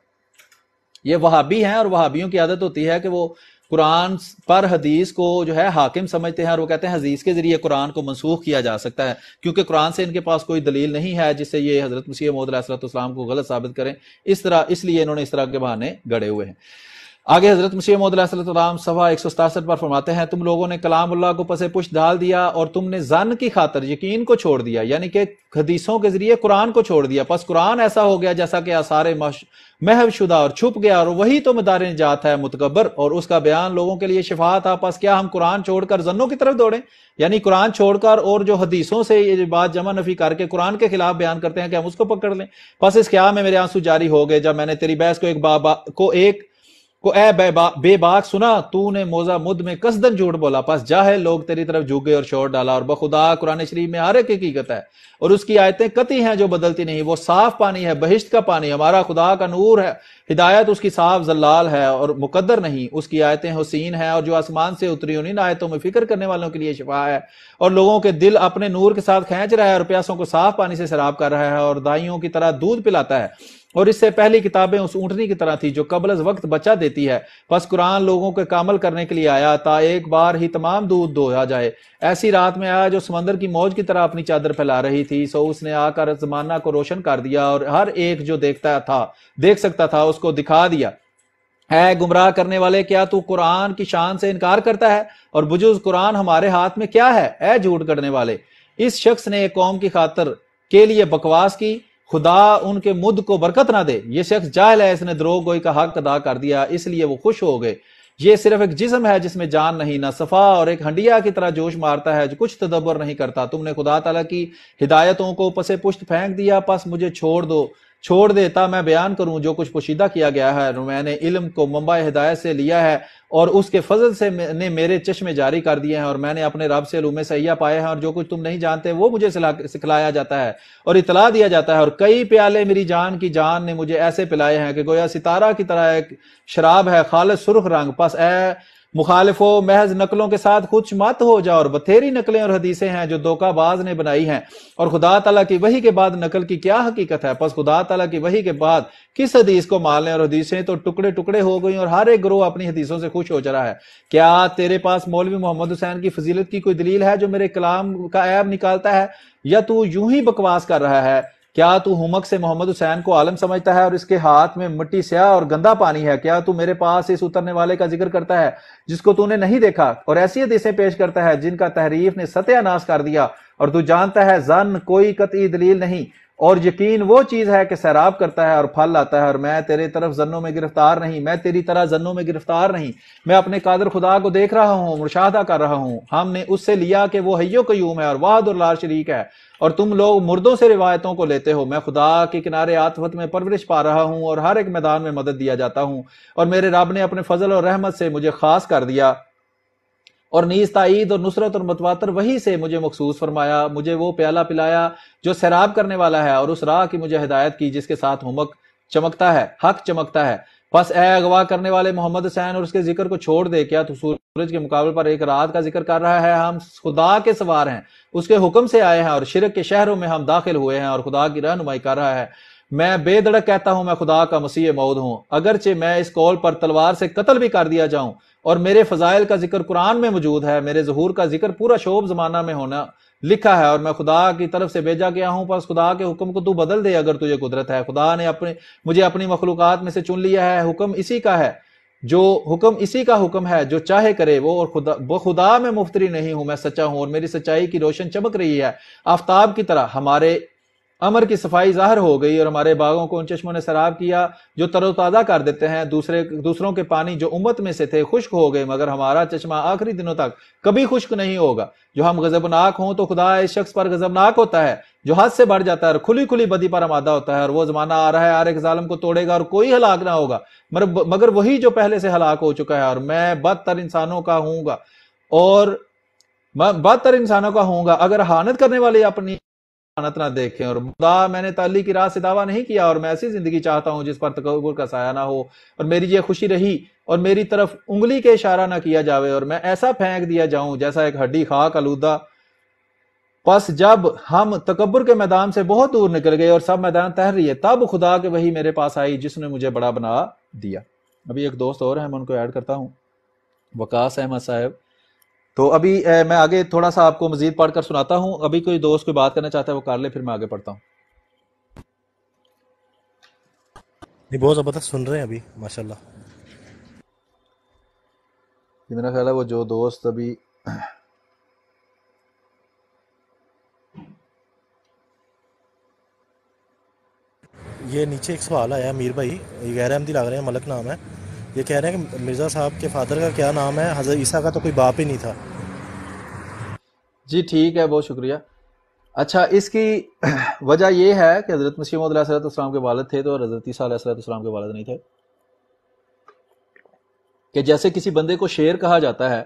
یہ وہابی ہیں، اور وہابیوں کی عادت ہوتی ہے کہ وہ قرآن پر حدیث کو جو ہے حاکم سمجھتے ہیں، اور وہ کہتے ہیں حدیث کے ذریعے قرآن کو منسوخ کیا جا سکتا ہے، کیونکہ قرآن سے ان کے پاس کوئی دلیل نہیں ہے جس سے یہ حضرت مسیح موعود علیہ السلام کو غلط ثابت کریں۔ اس لیے انہوں نے اس طرح کے بہانے گڑے ہوئے ہیں۔ آگے حضرت مسیح موعود علیہ السلام صفحہ 167 پر فرماتے ہیں، تم لوگوں نے کلام اللہ کو پس پشت ڈال دیا، اور تم نے ظن کی خاطر یقین کو چھوڑ دیا، یعنی کہ حدیثوں کے ذریعے قرآن کو چھوڑ دیا۔ پس قرآن ایسا ہو گیا جیسا کہ آثار محو شدہ اور چھپ گیا، اور وہی تو مدار نجات ہے متکبر، اور اس کا بیان لوگوں کے لیے شفا تھا۔ پس کیا ہم قرآن چھوڑ کر ظنوں کی طرف دوڑیں؟ یعنی قرآن چھوڑ کر اور جو حدیثوں سے یہ بات جمع نفی کر کے قرآن کے خلاف بیان کرتے ہیں کہ ہم اس کو پکڑ لیں؟ پس اس خیال میں میرے آنسو جاری ہو گئے جب میں نے تیری بحث کو اے بے باک سنا، تو نے موضع مد میں قصدن جھوٹ بولا۔ پس جاہل لوگ تیری طرف جھک گئے اور شور ڈالا، اور بخدا قرآن شریف میں ہر ایک حقیقت ہے، اور اس کی آیتیں قطعی ہیں جو بدلتی نہیں۔ وہ صاف پانی ہے، بہشت کا پانی، ہمارا خدا کا نور ہے، ہدایت اس کی صاف زلال ہے اور مقدر نہیں، اس کی آیتیں حسین ہیں، اور جو آسمان سے اتری ان آیتوں میں فکر کرنے والوں کے لیے شفا ہے، اور لوگوں کے دل اپنے نور کے ساتھ کھینچ رہا ہے، اور پیاسوں کو صاف پانی سے سیراب کر رہا ہے، اور دائیوں کی طرح دودھ پلاتا ہے۔ اور اس سے پہلی کتابیں اس اونٹنی کی طرح تھی جو قبل از وقت بچہ دیتی ہے۔ پس قرآن لوگوں کے کامل کرنے کے لیے آیا تا ایک بار ہی تمام دودھ دھویا جائے۔ ایسی رات میں آیا جو سمندر کی موج کی طرح اپنی چادر پھیلا رہی تھی، سو اس نے آ کر زمانہ کو روشن کر دیا، اور ہر ایک جو دیکھ سکتا تھا اس کو دکھا دیا۔ اے گمراہ کرنے والے، کیا تو قرآن کی شان سے انکار کرتا ہے؟ اور بجز قرآن ہمارے ہاتھ میں کیا ہے؟ اے جھوٹ گڑنے والے، اس شخص نے ایک قوم کی خاطر کے لیے بکواس کی، خدا ان کے مد کو برکت نہ دے۔ یہ شخص جاہل ہے، اس نے دروغ گوئی کا حق ادا کر دیا، اس لیے وہ خوش ہو گئے۔ یہ صرف ایک جسم ہے جس میں جان نہیں، نہ صفا، اور ایک ہنڈیا کی طرح جوش مارتا ہے جو کچھ تدبر نہیں کرتا۔ تم نے خدا تعالیٰ کی ہدایتوں کو پس پشت پھینک دیا، پس مجھے چھوڑ دیتا میں بیان کروں جو کچھ پوشیدہ کیا گیا ہے۔ میں نے علم کو منبع ہدایت سے لیا ہے، اور اس کے فضل سے نے میرے چشمے جاری کر دیے ہیں، اور میں نے اپنے رب سے علوم سیاح پائے ہیں، اور جو کچھ تم نہیں جانتے وہ مجھے سکھلایا جاتا ہے اور اطلاع دیا جاتا ہے۔ اور کئی پیالے میری جان کی جان نے مجھے ایسے پلائے ہیں کہ گویا ستارہ کی طرح ایک شراب ہے، خالص سرخ رنگ۔ پس اے مخالفو، محض نقلوں کے ساتھ خوش مت ہو جاؤ، اور بتھیری نقلیں اور حدیثیں ہیں جو دھوکہ باز نے بنائی ہیں۔ اور خدا تعالیٰ کی وحی کے بعد نقل کی کیا حقیقت ہے؟ پس خدا تعالیٰ کی وحی کے بعد کس حدیث کو مان لیں؟ اور حدیثیں تو ٹکڑے ٹکڑے ہو گئیں، اور ہر ایک گروہ اپنی حدیثوں سے خوش ہو چلا ہے۔ کیا تیرے پاس مولوی محمد حسین کی فضیلت کی کوئی دلیل ہے جو میرے کلام کا عیب نکالتا ہے، یا تو یوں ہی بکواس کر رہا ہے؟ کیا تو ہمک سے محمد حسین کو عالم سمجھتا ہے، اور اس کے ہاتھ میں مٹی سیاہ اور گندا پانی ہے؟ کیا تو میرے پاس اس اترنے والے کا ذکر کرتا ہے جس کو تو نے نہیں دیکھا، اور ایسی حدیثیں پیش کرتا ہے جن کا تحریف نے ستیہ ناش کر دیا؟ اور تو جانتا ہے ظن کوئی قطعی دلیل نہیں، اور یقین وہ چیز ہے کہ سیراب کرتا ہے اور پھل لاتا ہے۔ اور میں تیرے طرف ظنوں میں گرفتار نہیں، میں تیری طرح ظنوں میں گرفتار نہیں، میں اپنے قادر خدا کو دیکھ رہا ہوں، مشاہدہ کر رہا ہوں۔ ہم نے اس سے لیا کہ وہ حی و قیوم ہے اور واحد اور لا شریک ہے، اور تم لوگ مردوں سے روایتوں کو لیتے ہو۔ میں خدا کے کنارے عاطفت میں پرورش پا رہا ہوں، اور ہر ایک میدان میں مدد دیا جاتا ہوں، اور میرے رب نے اپنے فضل اور رحمت سے مجھے خاص کر دیا، اور نیز تائید اور نصرت اور متواتر وحی سے مجھے مخصوص فرمایا۔ مجھے وہ پیالہ پلایا جو سیراب کرنے والا ہے، اور اس راہ کی مجھے ہدایت کی جس کے ساتھ ہمک چمکتا ہے، حق چمکتا ہے۔ پس اے اغوا کرنے والے محمد حسین، اور اس کے ذکر کو چھوڑ دے۔ کیا تو سورج کے مقابلے پر ایک رات کا ذکر کر رہا ہے؟ ہم خدا کے سوار ہیں، اس کے حکم سے آئے ہیں، اور شرک کے شہروں میں ہم داخل ہوئے ہیں، اور خدا کی رہنمائی کر رہا ہے۔ میں بے دڑک کہتا ہوں، میں خدا کا مسیح موعود ہوں، اگرچہ میں اس قول پر تلوار سے قتل بھی کر دیا جاؤں۔ اور میرے فضائل کا ذکر قرآن میں موجود ہے، میرے ظہور کا ذکر پورا شعب زمانہ میں ہونا لکھا ہے، اور میں خدا کی طرف سے بھیجا گیا ہوں۔ پس خدا کے حکم کو تو بدل دے اگر تجھے قدرت ہے۔ خدا نے مجھے اپنی مخلوقات میں سے چن لیا ہے، حکم اسی کا ہے، اسی کا حکم ہے جو چاہے کرے وہ، اور خدا میں مفتری نہیں ہوں، میں سچا ہوں، اور میری سچائی کی روشن چمک رہی ہے آفتاب کی طرح۔ ہمارے امر کی صفائی ظاہر ہو گئی اور ہمارے باغوں کو ان چشموں نے سراب کیا جو تر و تازہ کر دیتے ہیں. دوسروں کے پانی جو امت میں سے تھے خشک ہو گئے، مگر ہمارا چشمہ آخری دنوں تک کبھی خشک نہیں ہوگا. جو ہم غضبناک ہوں تو خدا اس شخص پر غضبناک ہوتا ہے جو حد سے بڑھ جاتا ہے اور کھلی کھلی بدی پر آمادہ ہوتا ہے. اور وہ زمانہ آ رہا ہے ہر ایک ظالم کو توڑے گا اور کوئی ہلاک نہ ہوگا مگر وہی جو پہلے سے ہلاک ہو چکا ہے. اور میں بدتر انسانوں کا ہوں گا اگر حانت کرنے والے اپنی حانت نہ دیکھیں. اور خدا میں نے تعلی کی راہ سے دعویٰ نہیں کیا اور میں ایسی زندگی چاہتا ہوں جس پر تکبر کا سایہ نہ ہو اور میری یہ خوشی رہی اور میری طرف انگلی کے اشارہ نہ کیا جاوے اور میں ایسا پھینک دیا جاؤں جیسا ایک ہڈی خاک آلودہ. پس جب ہم تکبر کے میدان سے بہت دور نکل گئے اور سب میدان تہر رہی ہے، تب خدا کے وحی میرے پاس آئی جس نے مجھے بڑا بنا دیا. ابھی ایک دوست اور ہے، میں ان کو ایڈ کرتا ہوں، وقاص احمد صاحب. تو ابھی میں آگے تھوڑا سا آپ کو مزید پڑھ کر سناتا ہوں. ابھی کوئی دوست کوئی بات کرنا چاہتا ہے وہ کر لے، پھر میں آگے پڑھتا ہوں. بہت زبردست سن رہے ہیں ابھی ماشاءاللہ. میرا خیال ہے وہ جو دوست ابھی یہ نیچے ایک سوال آیا میر بھائی، یہ غیر احمدی لگ رہے ہیں، ملک نام ہے. یہ کہہ رہے ہیں کہ مرزا صاحب کے فادر کا کیا نام ہے؟ حضرت عیسیٰ کا تو کوئی باپ ہی نہیں تھا. جی ٹھیک ہے، بہت شکریہ. اچھا، اس کی وجہ یہ ہے کہ حضرت مسیح موعود علیہ السلام کے والد تھے تو حضرت عیسیٰ علیہ السلام کے والد نہیں تھے. کہ جیسے کسی بندے کو شیر کہا جاتا ہے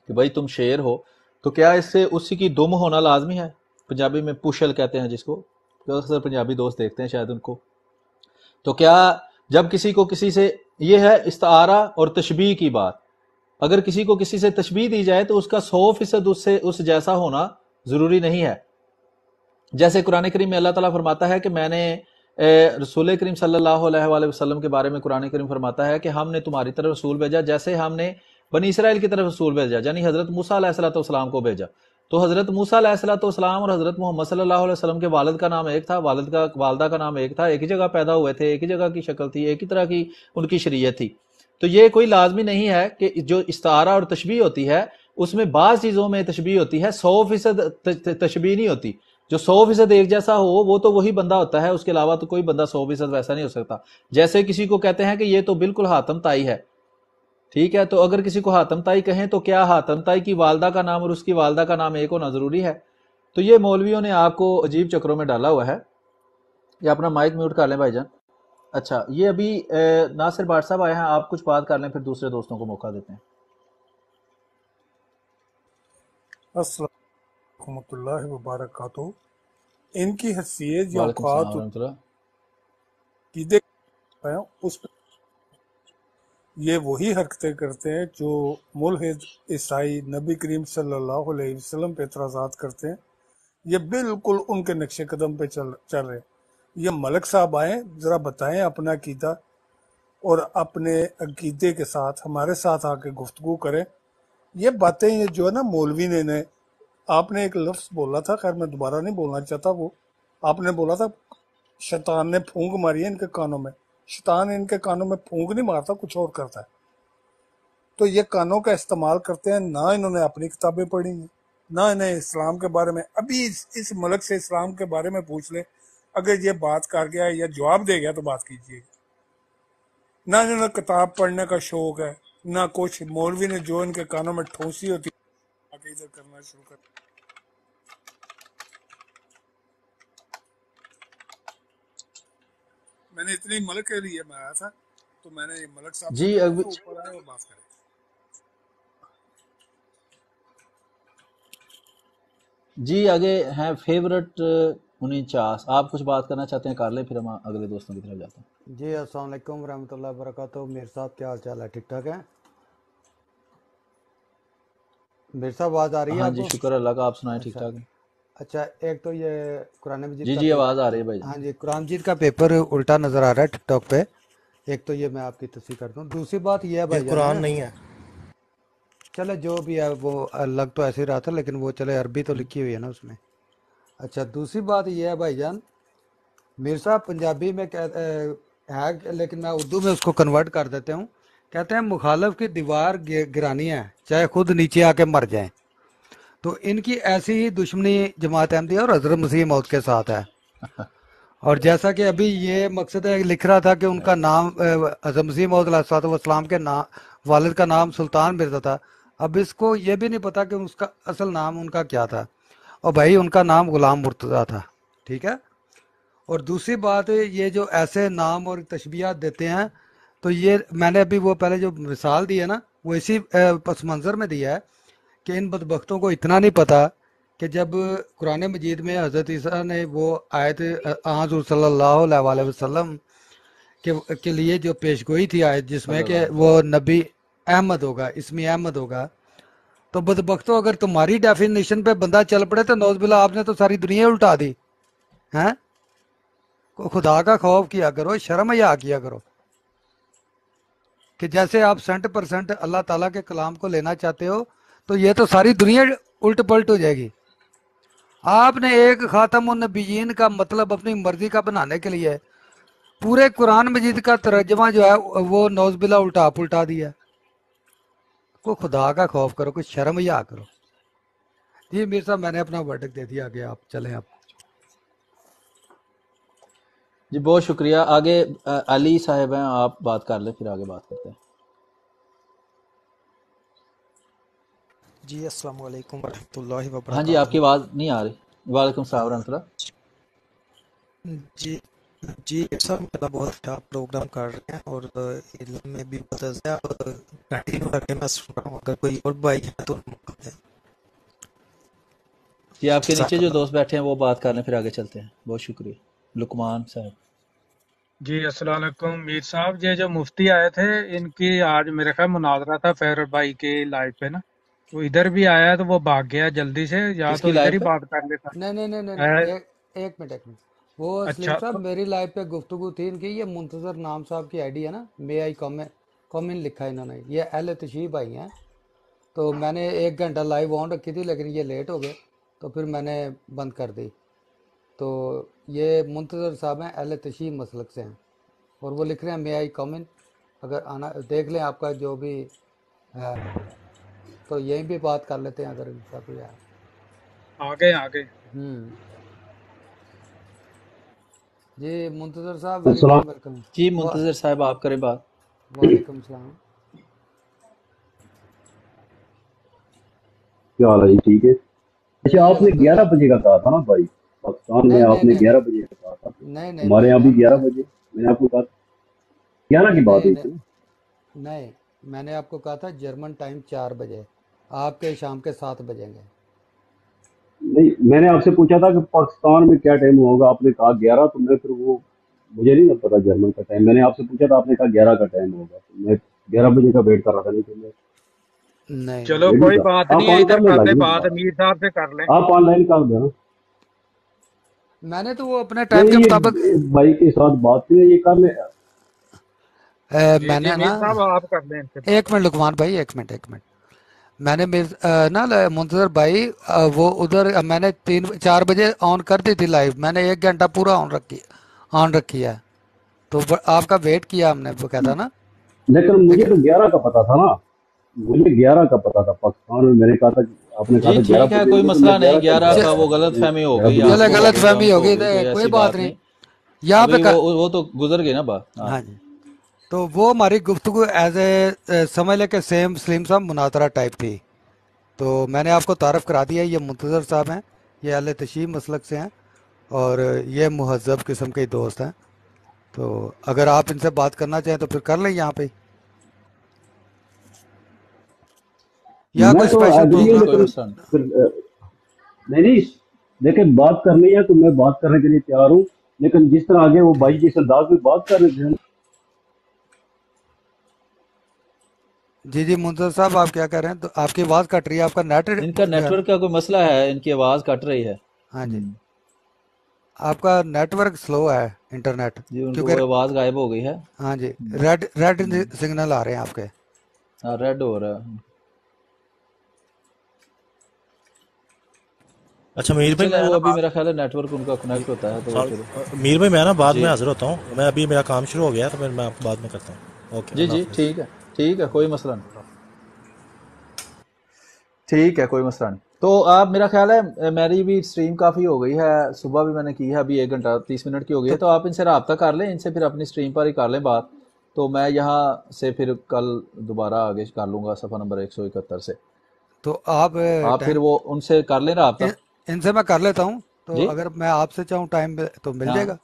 کہ بھائی تم شیر ہو، تو کیا اس سے اسی کی دم ہونا لازمی ہے؟ پنجابی میں پوشل کہتے ہیں جس کو، اکثر پنجابی دوست دیکھتے ہیں شاید ان کو. تو کیا جب کسی کو کسی سے، یہ ہے استعارہ اور تشبیہ کی بات، اگر کسی کو کسی سے تشبیہ دی جائے تو اس کا 100% اس جیسا ہونا ضروری نہیں ہے. جیسے قرآن کریم میں اللہ تعالیٰ فرماتا ہے کہ میں نے رسول کریم صلی اللہ علیہ وآلہ وسلم کے بارے میں قرآن کریم فرماتا ہے کہ ہم نے تمہاری طرف رسول بھیجا جیسے ہم نے بنی اسرائیل کی طرف رسول بھیجا، یعنی حضرت موسیٰ علیہ السلام کو بھیجا. تو حضرت موسیٰ علیہ السلام اور حضرت محمد صلی اللہ علیہ وسلم کے والد کا نام ایک تھا، والدہ کا نام ایک تھا، ایک ہی جگہ پیدا ہوئے تھے، ایک ہی جگہ کی شکل تھی، ایک ہی طرح کی ان کی شریعت تھی. تو یہ کوئی لازمی نہیں ہے کہ جو استعارہ اور تشبیہ ہوتی ہے اس میں بعض چیزوں میں تشبیہ ہوتی ہے، 100% تشبیہ نہیں ہوتی. جو 100% ایک جیسا ہو وہ تو وہی بندہ ہوتا ہے، اس کے علاوہ تو کوئی بندہ 100% ویسا نہیں ہو سکتا. جیسے کسی کو کہتے ہیں کہ یہ تو بالکل حاتم طائی ہے، ٹھیک ہے، تو اگر کسی کو حاتم طائی کہیں تو کیا حاتم طائی کی والدہ کا نام اور اس کی والدہ کا نام ایک ہونا ضروری ہے؟ تو یہ مولویوں نے آپ کو عجیب چکروں میں ڈالا ہوا ہے. یہ اپنا مائک میوٹ کر لیں بھائی جان. اچھا، یہ ابھی ناصر بھاٹ صاحب آئے ہیں، آپ کچھ بات کر لیں پھر دوسرے دوستوں کو موقع دیتے ہیں. السلام علیکم ورحمۃ اللہ وبرکاتہ. ان کی حیثیت یا اوقات اس پہ یہ وہی حرکتیں کرتے ہیں جو ملحد عیسائی نبی کریم صلی اللہ علیہ وسلم پہ اعتراضات کرتے ہیں. یہ بالکل ان کے نقش قدم پہ چل رہے ہیں. یہ ملک صاحب آئیں، ذرا بتائیں اپنا عقیدہ اور اپنے عقیدے کے ساتھ ہمارے ساتھ آ کے گفتگو کریں. یہ باتیں یہ جو ہے نا مولوی نے آپ نے ایک لفظ بولا تھا، خیر میں دوبارہ نہیں بولنا چاہتا، وہ آپ نے بولا تھا شیطان نے پھونک ماری ہے ان کے کانوں میں. شیطان ان کے کانوں میں پھونک نہیں مارتا، کچھ اور کرتا ہے. تو یہ کانوں کا استعمال کرتے ہیں، نہ انہوں نے اپنی کتابیں پڑھی ہیں، نہ انہیں اسلام کے بارے میں. ابھی اس ملک سے اسلام کے بارے میں پوچھ لیں، اگر یہ بات کر گیا یا جواب دے گیا تو بات کیجیے. نہ انہوں نے کتاب پڑھنے کا شوق ہے، نہ کچھ. مولوی نے جو ان کے کانوں میں ٹھونسی ہوتی ہے ادھر کرنا شروع کر. میں نے اتنی ملک کے لیے میں آیا تھا تو میں نے ملک صاحب جی اوپر آئے اور بات کریں. جی آگے ہیں فیورٹ 49، آپ کچھ بات کرنا چاہتے ہیں کر لیں، پھر ہم اگلے دوستوں کی طرف جاتے ہیں. جی السلام علیکم ورحمۃ اللہ وبرکاتہ. میر صاحب کیا حال چال ہے؟ ٹھیک ٹھاک ہے میر صاحب؟ آواز آ رہی ہے؟ ہاں جی شکر اللہ کا، آپ سنائیں. ٹھیک ٹھاک ہے. اچھا، ایک تو یہ قرآن مجید جی آواز آ رہی ہے بھائی. ہاں جی، قرآن مجید کا پیپر الٹا نظر آ رہا ہے ٹک ٹاک پہ. ایک تو یہ میں آپ کی تصحیح کرتا ہوں. دوسری بات یہ ہے بھائی قرآن نہیں ہے، چلے جو بھی ہے وہ لگ تو ایسے ہی رہا تھا، لیکن وہ چلے عربی تو لکھی ہوئی ہے نا اس میں. اچھا، دوسری بات یہ ہے بھائی جان، میر صاحب پنجابی میں ہے لیکن میں اردو میں اس کو کنورٹ کر دیتے ہوں. کہتے ہیں مخالف کی دیوار گرانی ہے چاہے خود نیچے آ کے مر جائیں. تو ان کی ایسی ہی دشمنی جماعت احمدیہ اور حضرت مسیح موعود کے ساتھ ہے. اور جیسا کہ ابھی یہ مقصد ہے لکھ رہا تھا کہ ان کا نام حضرت مسیح موعود علیہ السلام کے والد کا نام سلطان مرزا تھا. اب اس کو یہ بھی نہیں پتا کہ اس کا اصل نام ان کا کیا تھا. اور بھائی ان کا نام غلام مرتضیٰ تھا. ٹھیک ہے. اور دوسری بات یہ جو ایسے نام اور تشبیہات دیتے ہیں تو یہ میں نے ابھی وہ پہلے جو مثال دی ہے نا وہ اسی پس منظر میں دیا ہے کہ ان بدبختوں کو اتنا نہیں پتا کہ جب قرآن مجید میں حضرت عیسیٰ نے وہ آیت حضور صلی اللہ علیہ وسلم کے لیے جو پیشگوئی تھی آیت جس میں کہ وہ نبی احمد ہوگا، اسمی احمد ہوگا، تو بدبختوں اگر تمہاری ڈیفینیشن پہ بندہ چل پڑے تو نوز باللہ آپ نے تو ساری دنیا الٹا دی ہیں. خدا کا خوف کیا کرو، شرم حیا کیا کرو کہ جیسے آپ 100% اللہ تعالیٰ کے کلام کو لینا چاہتے ہو تو یہ تو ساری دنیا الٹ پلٹ ہو جائے گی. آپ نے ایک خاتم النبیین کا مطلب اپنی مرضی کا بنانے کے لیے پورے قرآن مجید کا ترجمہ جو ہے وہ نوز باللہ الٹا پلٹا دیا. کو خدا کا خوف کرو، کوئی شرم حیا کرو. جی میر صاحب میں نے اپنا ورڈک دے دیا، آگے آپ چلیں. آپ جی بہت شکریہ. آگے علی صاحب ہیں، آپ بات کر لیں پھر آگے بات کرتے ہیں. جی السلام علیکم ورحمۃ اللہ وبرکاتہ. ہاں جی آپ کی آواز نہیں آ رہی. وعلیکم السلام ورحمۃ اللہ. جی سر اللہ بہت اچھا پروگرام کر رہے ہیں اور علم میں بھی بہت زیادہ کنٹینیو کر کے میں سن رہا ہوں. اگر کوئی اور بھائی ہے تو جی آپ کے نیچے جو دوست بیٹھے ہیں وہ بات کر لیں پھر آگے چلتے ہیں. بہت شکریہ. لقمان صاحب. جی السلام علیکم میر صاحب. یہ جو مفتی آئے تھے ان کی آج میرے خیال مناظرہ تھا فیرر بھائی کے لائف پہ نا، وہ ادھر بھی آیا تو وہ بھاگ گیا جلدی سے، یا تو ادھر ہی بات کر لیتا. نہیں ایک منٹ وہ سلیم صاحب میری لائف پہ گفتگو تھی ان کی. یہ منتظر نام صاحب کی آئی ڈی ہے نا، مے آئی کامن لکھا ہے انہوں نے. یہ اہل تشریف آئی ہیں تو میں نے 1 گھنٹہ لائیو آن رکھی تھی لیکن یہ لیٹ ہو گئے تو پھر میں نے بند کر دی. تو یہ منتظر صاحب ہیں، اہل تشریف مسلک سے ہیں اور وہ لکھ رہے ہیں مے آئی کامن. اگر آنا دیکھ لیں آپ کا جو بھی ہے تو یہیں بھی بات کر لیتے ہیں اگر ان کا کوئی ہے. آگے جی منتظر صاحب ویلکم. جی منتظر صاحب آپ کریں بات. وعلیکم السلام. کیا حال ہے جی؟ ٹھیک ہے. اچھا آپ نے 11 بجے کا کہا تھا نا بھائی، پاکستان میں آپ نے 11 بجے کا کہا تھا. ہمارے یہاں بھی 11 بجے. میں نے آپ کو کہا 11 کی بات ہوئی تھی. نہیں میں نے آپ کو کہا تھا جرمن ٹائم 4 بجے، آپ کے شام کے 7 بجیں گے. نہیں میں نے آپ سے پوچھا تھا کہ پاکستان میں کیا ٹائم ہوگا، آپ نے کہا 11. تو میں پھر وہ مجھے نہیں پتا جرمن کا ٹائم. میں نے آپ سے پوچھا تھا، آپ نے کہا 11 کا ٹائم ہوگا. تو میں 11 بجے کا ویٹ کر رہا تھا. نہیں تو میں چلو کوئی بات نہیں ہے، ادھر کر لیں بات، امیر صاحب سے کر لیں. آپ آن لائن کر دینا. میں نے تو وہ اپنے ٹائم کے مطابق بھائی کے ساتھ بات کی ہے، یہ کر لیں. میں نے نا آپ کر لیں. 1 منٹ لقمان بھائی، 1 منٹ. میں نے نا منتظر بھائی وہ ادھر میں نے 4 بجے آن کر دی تھی لائیو. میں نے 1 گھنٹہ پورا آن رکھی ہے تو آپ کا ویٹ کیا ہم نے، وہ کہتا نا. لیکن مجھے تو 11 کا پتا تھا نا، مجھے 11 کا پتا تھا پاکستان میں. میں نے کہا تھا آپ نے کہا تھا 11 ہے کوئی مسئلہ نہیں. 11 کا وہ غلط فہمی ہو گئی. چلے غلط فہمی ہوگی کوئی بات نہیں. یہاں پہ وہ تو گزر گئی نا بات. ہاں جی. تو وہ ہماری گفتگو ایز اے سمجھ لے کہ سیم سلیم صاحب مناظرہ ٹائپ تھی. تو میں نے آپ کو تعارف کرا دیا. یہ منتظر صاحب ہیں، یہ اہل تشیع مسلک سے ہیں اور یہ مہذب قسم کے دوست ہیں. تو اگر آپ ان سے بات کرنا چاہیں تو پھر کر لیں یہاں پہ یا کوئی اسپیشل نہیں. لیکن بات کرنی ہے تو میں بات کرنے کے لیے تیار ہوں. لیکن جس طرح آگے وہ بھائی جس انداز میں بات کر رہے تھے. جی منتظر صاحب آپ کیا کہہ رہے ہیں؟ تو آپ کی آواز کٹ رہی ہے. آپ کا ان کا نیٹ ورک کا کوئی مسئلہ ہے، ان کی آواز کٹ رہی ہے. ہاں جی آپ کا نیٹ ورک سلو ہے انٹرنیٹ، کیونکہ آواز غائب ہو گئی ہے. ہاں جی ریڈ سگنل آ رہے ہیں آپ کے. ہاں ریڈ ہو رہا ہے. اچھا میر بھائی وہ ابھی میرا خیال ہے نیٹ ورک ان کا کنیکٹ ہوتا ہے. تو میر بھائی میں نا بعد میں حاضر ہوتا ہوں. میں ابھی میرا کام شروع ہو گیا تو پھر میں آپ بعد میں کرتا ہوں. اوکے جی ٹھیک ہے کوئی مسئلہ نہیں. ٹھیک ہے کوئی مسئلہ نہیں. تو آپ میرا خیال ہے میری بھی اسٹریم کافی ہو گئی ہے، صبح بھی میں نے کی ہے، ابھی 1 گھنٹہ 30 منٹ کی ہو گئی ہے، تو آپ ان سے رابطہ کر لیں، ان سے پھر اپنی اسٹریم پر ہی کر لیں بات، تو میں یہاں سے پھر کل دوبارہ آگے کر لوں گا صفحہ نمبر 171 سے. تو آپ پھر وہ ان سے کر لیں رابطہ. ان سے میں کر لیتا ہوں، تو جی اگر میں آپ سے چاہوں ٹائم تو مل جائے گا.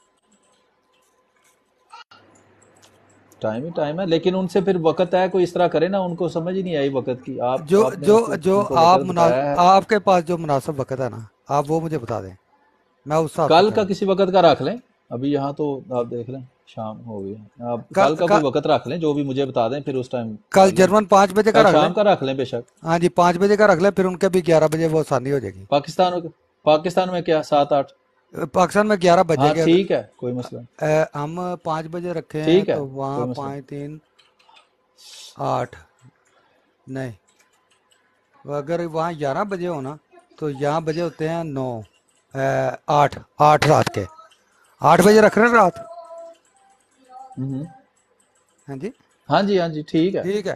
ٹائم ہی ٹائم ہے، لیکن ان سے پھر وقت ہے، کوئی اس طرح کرے نا، ان کو سمجھ ہی نہیں آئی وقت کی. آپ جو نے جو جو ان کو وقت بتایا ہے، آپ کے پاس جو مناسب وقت ہے نا، آپ وہ مجھے بتا دیں، میں اس حساب سے کل کا چلوں. کسی وقت کا رکھ لیں، ابھی یہاں تو آپ دیکھ لیں شام ہو گئی ہے، آپ کل کا کوئی وقت رکھ لیں جو بھی مجھے بتا دیں، پھر اس ٹائم کل جرمن 5 بجے کا کل رکھ لیں. شام کا رکھ لیں بے شک. ہاں جی 5 بجے کا رکھ لیں، پھر ان کے بھی 11 بجے وہ آسانی ہو جائے گی. پاکستان میں کیا 7-8؟ پاکستان میں 11 بجے ہاں گا. ٹھیک ہے، کوئی مسئلہ نہیں. ہم 5 بجے رکھے ہیں ٹھیک ہے، تو وہاں کوئی مسئلہ 5 3 8 نہیں، اگر وہاں 11 بجے ہونا تو یہاں بجے ہوتے ہیں 9 8 رات کے 8 بجے رکھ رہے ہیں رات. ہاں جی ہاں جی ہاں جی ٹھیک ہے ٹھیک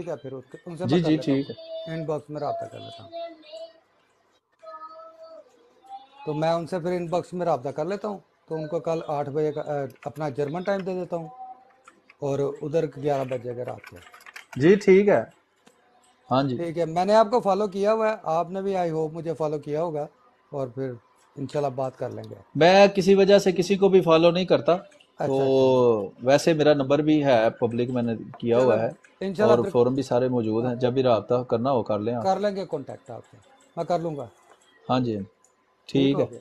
ہے، پھر ان سے میں جی کر جی لیتا ٹھیک ہے. ہوں، ان باکس میں رابطہ کر لیتا ہوں. تو میں ان سے پھر ان باکس میں رابطہ کر لیتا ہوں، تو ان کو کل 8 بجے کا اپنا جرمن ٹائم دے دیتا ہوں، اور ادھر 11 بجے کا رات کو. جی ٹھیک ہے. ہاں جی ٹھیک ہے، میں نے آپ کو فالو کیا ہوا ہے، آپ نے بھی آئی ہوپ مجھے فالو کیا ہوگا، اور پھر انشاءاللہ بات کر لیں گے. میں کسی وجہ سے کسی کو بھی فالو نہیں کرتا، تو اچھا ویسے میرا نمبر بھی ہے پبلک، میں نے کیا چلو ہوا ہے، انشاءاللہ اور پھر فورم بھی سارے موجود ہیں، جب بھی رابطہ کرنا ہو کر لیں آپ. کر لیں گے کانٹیکٹ آپ سے، میں کر لوں گا. ہاں جی ٹھیک ٹھیک ہے. ہو گیا،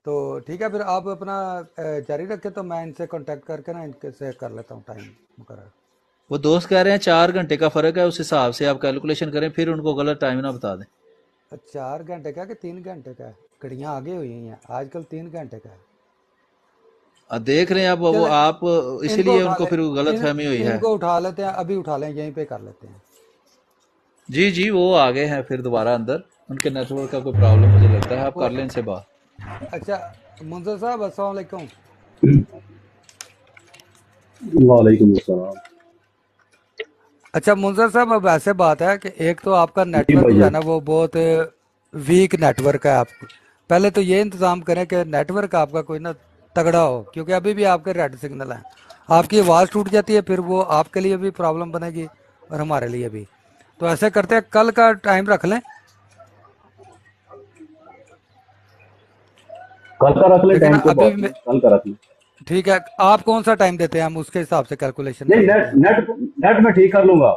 تو ٹھیک ہے، پھر آپ اپنا جاری رکھیں، تو میں ان سے کانٹیکٹ کر کے نا ان سے کر لیتا ہوں ٹائم مقرر. وہ دوست کہہ رہے ہیں 4 گھنٹے کا فرق ہے، اس حساب سے آپ کیلکولیشن کریں، پھر ان کو غلط ٹائم نہ بتا دیں. 4 گھنٹے کا کہ 3 گھنٹے کا ہے؟ گھڑیاں آگے ہوئی ہیں آج کل، 3 گھنٹے کا ہے. دیکھ رہے ہیں اب وہ چلے آپ، اسی لیے ان کو پھر غلط فہمی ہوئی ان ہے. کو اٹھا لیتے ہیں، ابھی اٹھا لیں، یہیں پہ کر لیتے ہیں. جی جی وہ آگے ہیں پھر دوبارہ اندر، ان کے نیٹ ورک کا کوئی پرابلم مجھے لگتا ہے، آپ کر لیں ان سے بات. اچھا منظر صاحب السلام علیکم. وعلیکم السلام. اچھا منظر صاحب، اب ایسے بات ہے کہ ایک تو آپ کا نیٹ جی ورک بھائی جو ہے جان. نا وہ بہت ویک نیٹ ورک ہے. آپ کو پہلے تو یہ انتظام کریں کہ نیٹ ورک آپ کا کوئی نہ تگڑا ہو، کیونکہ ابھی بھی آپ کے ریڈ سگنل ہیں، آپ کی آواز ٹوٹ جاتی ہے، پھر وہ آپ کے لیے بھی پرابلم بنے گی اور ہمارے لیے بھی. تو ایسے کرتے ہیں، کل کا ٹائم رکھ لیں، کل کا رکھ لیں، لیکن ٹائم کوئی ابھی بات بھی نہیں، کل کا رکھ لیں. ٹھیک ہے. آپ کون سا ٹائم دیتے ہیں، ہم اس کے حساب سے کیلکولیشن کر نہیں، لیتے نیٹ ہیں. نیٹ نیٹ میں ٹھیک کر لوں گا،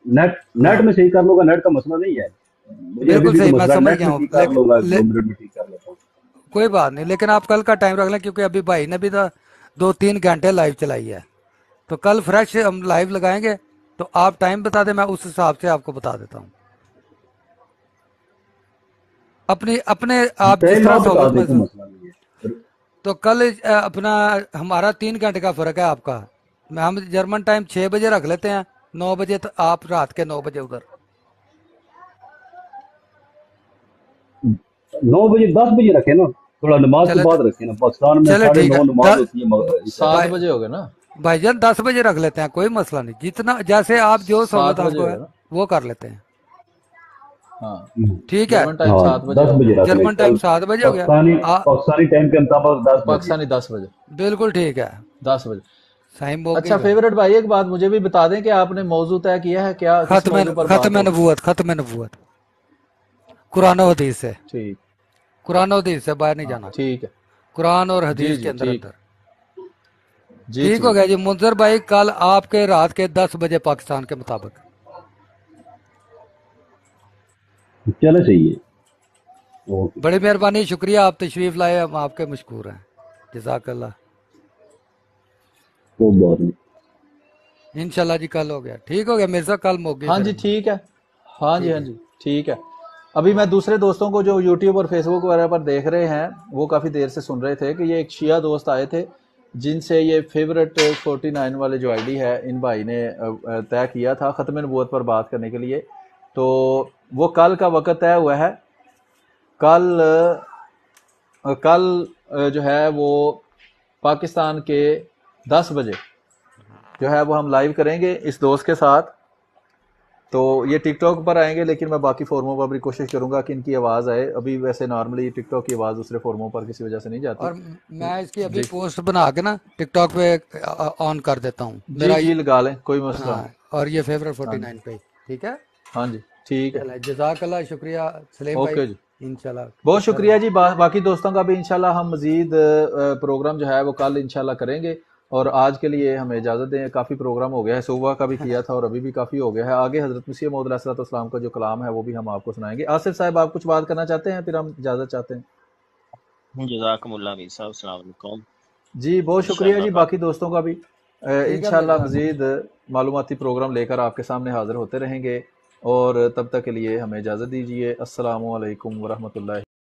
نیٹ ہاں میں صحیح کر لوں گا، نیٹ کا مسئلہ نہیں ہے مجھے، ابھی بالکل بھی صحیح، کوئی میں مسئلہ ہے، سمجھ نیٹ گیا میں ہوں، ٹھیک کر لوں گا، 2 منٹ میں ٹھیک کر لیتا ہوں. کوئی بات نہیں، لیکن آپ کل کا ٹائم رکھ لیں، کیونکہ ابھی بھائی نے بھی 2-3 گھنٹے لائیو چلائی ہے، تو کل فریش ہم لائیو لگائیں گے. تو آپ ٹائم بتا دیں، میں اس حساب سے آپ کو بتا دیتا ہوں. اپنے آپ جس ٹائم طرح آپ بتا سہولت دیں، میں. کوئی مسئلہ نہیں ہے. تو کل اپنا ہمارا 3 گھنٹے کا فرق ہے آپ کا، ہم جرمن ٹائم 6 بجے رکھ لیتے ہیں، 9 بجے آپ رات کے 9 بجے ادھر. 9 بجے 10 بجے رکھے نا، تھوڑا نماز کے چلے بعد رکھے نا، پاکستان میں چلے ٹھیک 9:30 نماز ہے. ہوتی ہے 7 عیسائی. بجے ہو گئے نا، بھائی جان 10 بجے رکھ لیتے ہیں، کوئی مسئلہ نہیں، جتنا جیسے آپ جو 7 سہولت آپ بجے کو ہو ہے گئے نا. وہ کر لیتے ہیں. ہاں ٹھیک ہے، جرمن ٹائم ہاں 7 بجے 10 ہو گئے بجے نا، رکھ لیں جرمن ٹائم کل، 7 بجے ہو گیا. پاکستانی ٹائم کے مطابق 10 بجے. پاکستانی 10 بجے. بالکل ٹھیک ہے، 10 بجے. صحیح موقع اچھا پہ. فیورٹ بھائی، ایک بات مجھے بھی بتا دیں کہ آپ نے موضوع طے کیا ہے کیا، کس موضوع پر بات ہوگی؟ ختم نبوت قرآن و حدیث سے، ٹھیک. قرآن و حدیث سے باہر نہیں ہاں جانا، ٹھیک ہے. قرآن اور جی حدیث کے جی اندر ٹھیک. اندر. جی ٹھیک ہو ٹھیک. گیا جی منظر بھائی، کل آپ کے رات کے 10 بجے پاکستان کے مطابق. چلے صحیح ہے. اوکے. بڑی مہربانی، شکریہ، آپ تشریف لائے، ہم آپ کے مشکور ہیں، جزاک اللہ. کوئی بات نہیں. انشاءاللہ جی کل ہو گیا، ٹھیک ہو گیا مرزا، کل موقع ہاں پھر جی ہم. ٹھیک ہے. ہاں جی ٹھیک ہاں ہے، جی ٹھیک ہے. ابھی میں دوسرے دوستوں کو جو یوٹیوب اور فیس بک وغیرہ پر دیکھ رہے ہیں، وہ کافی دیر سے سن رہے تھے کہ یہ ایک شیعہ دوست آئے تھے جن سے یہ فیورٹ 49 والے جو آئی ڈی ہے، ان بھائی نے طے کیا تھا ختم نبوت پر بات کرنے کے لیے. تو وہ کل کا وقت طے ہوا ہے. کل جو ہے وہ پاکستان کے 10 بجے جو ہے وہ ہم لائیو کریں گے اس دوست کے ساتھ. تو یہ ٹک ٹاک پر آئیں گے، لیکن میں باقی فورموں پر بھی کوشش کروں گا کہ ان کی آواز آئے. ابھی ویسے نارملی ٹک ٹاک کی آواز دوسرے فورموں پر کسی وجہ سے نہیں جاتی. اور میں اس کی ابھی پوسٹ بنا کے نا ٹک ٹاک پہ آن کر دیتا ہوں. جی لگا لیں، کوئی مسئلہ نہیں. اور یہ فیورٹ 49 پہ، ٹھیک ہے. ہاں جی ٹھیک ہے، جزاک اللہ، شکریہ سلیم بھائی. اوکے جی، انشاءاللہ بہت شکریہ جی. باقی دوستوں کا بھی انشاءاللہ ہم مزید پروگرام جو ہے وہ کل انشاءاللہ کریں گے. اور آج کے لیے ہمیں اجازت دیں، کافی پروگرام ہو گیا ہے، صبح کا بھی کیا تھا اور ابھی بھی کافی ہو گیا ہے. آگے حضرت مسیح موعود علیہ السلام کا جو کلام ہے وہ بھی ہم آپ کو سنائیں گے. آصف صاحب آپ کچھ بات کرنا چاہتے ہیں، پھر ہم اجازت چاہتے ہیں. جزاکم اللہ میر صاحب، السلام علیکم جی. بہت شکریہ جی. باقی دوستوں کا بھی انشاءاللہ مزید معلوماتی پروگرام لے کر آپ کے سامنے حاضر ہوتے رہیں گے، اور تب تک کے لیے ہمیں اجازت دیجیے. السلام علیکم ورحمۃ اللہ.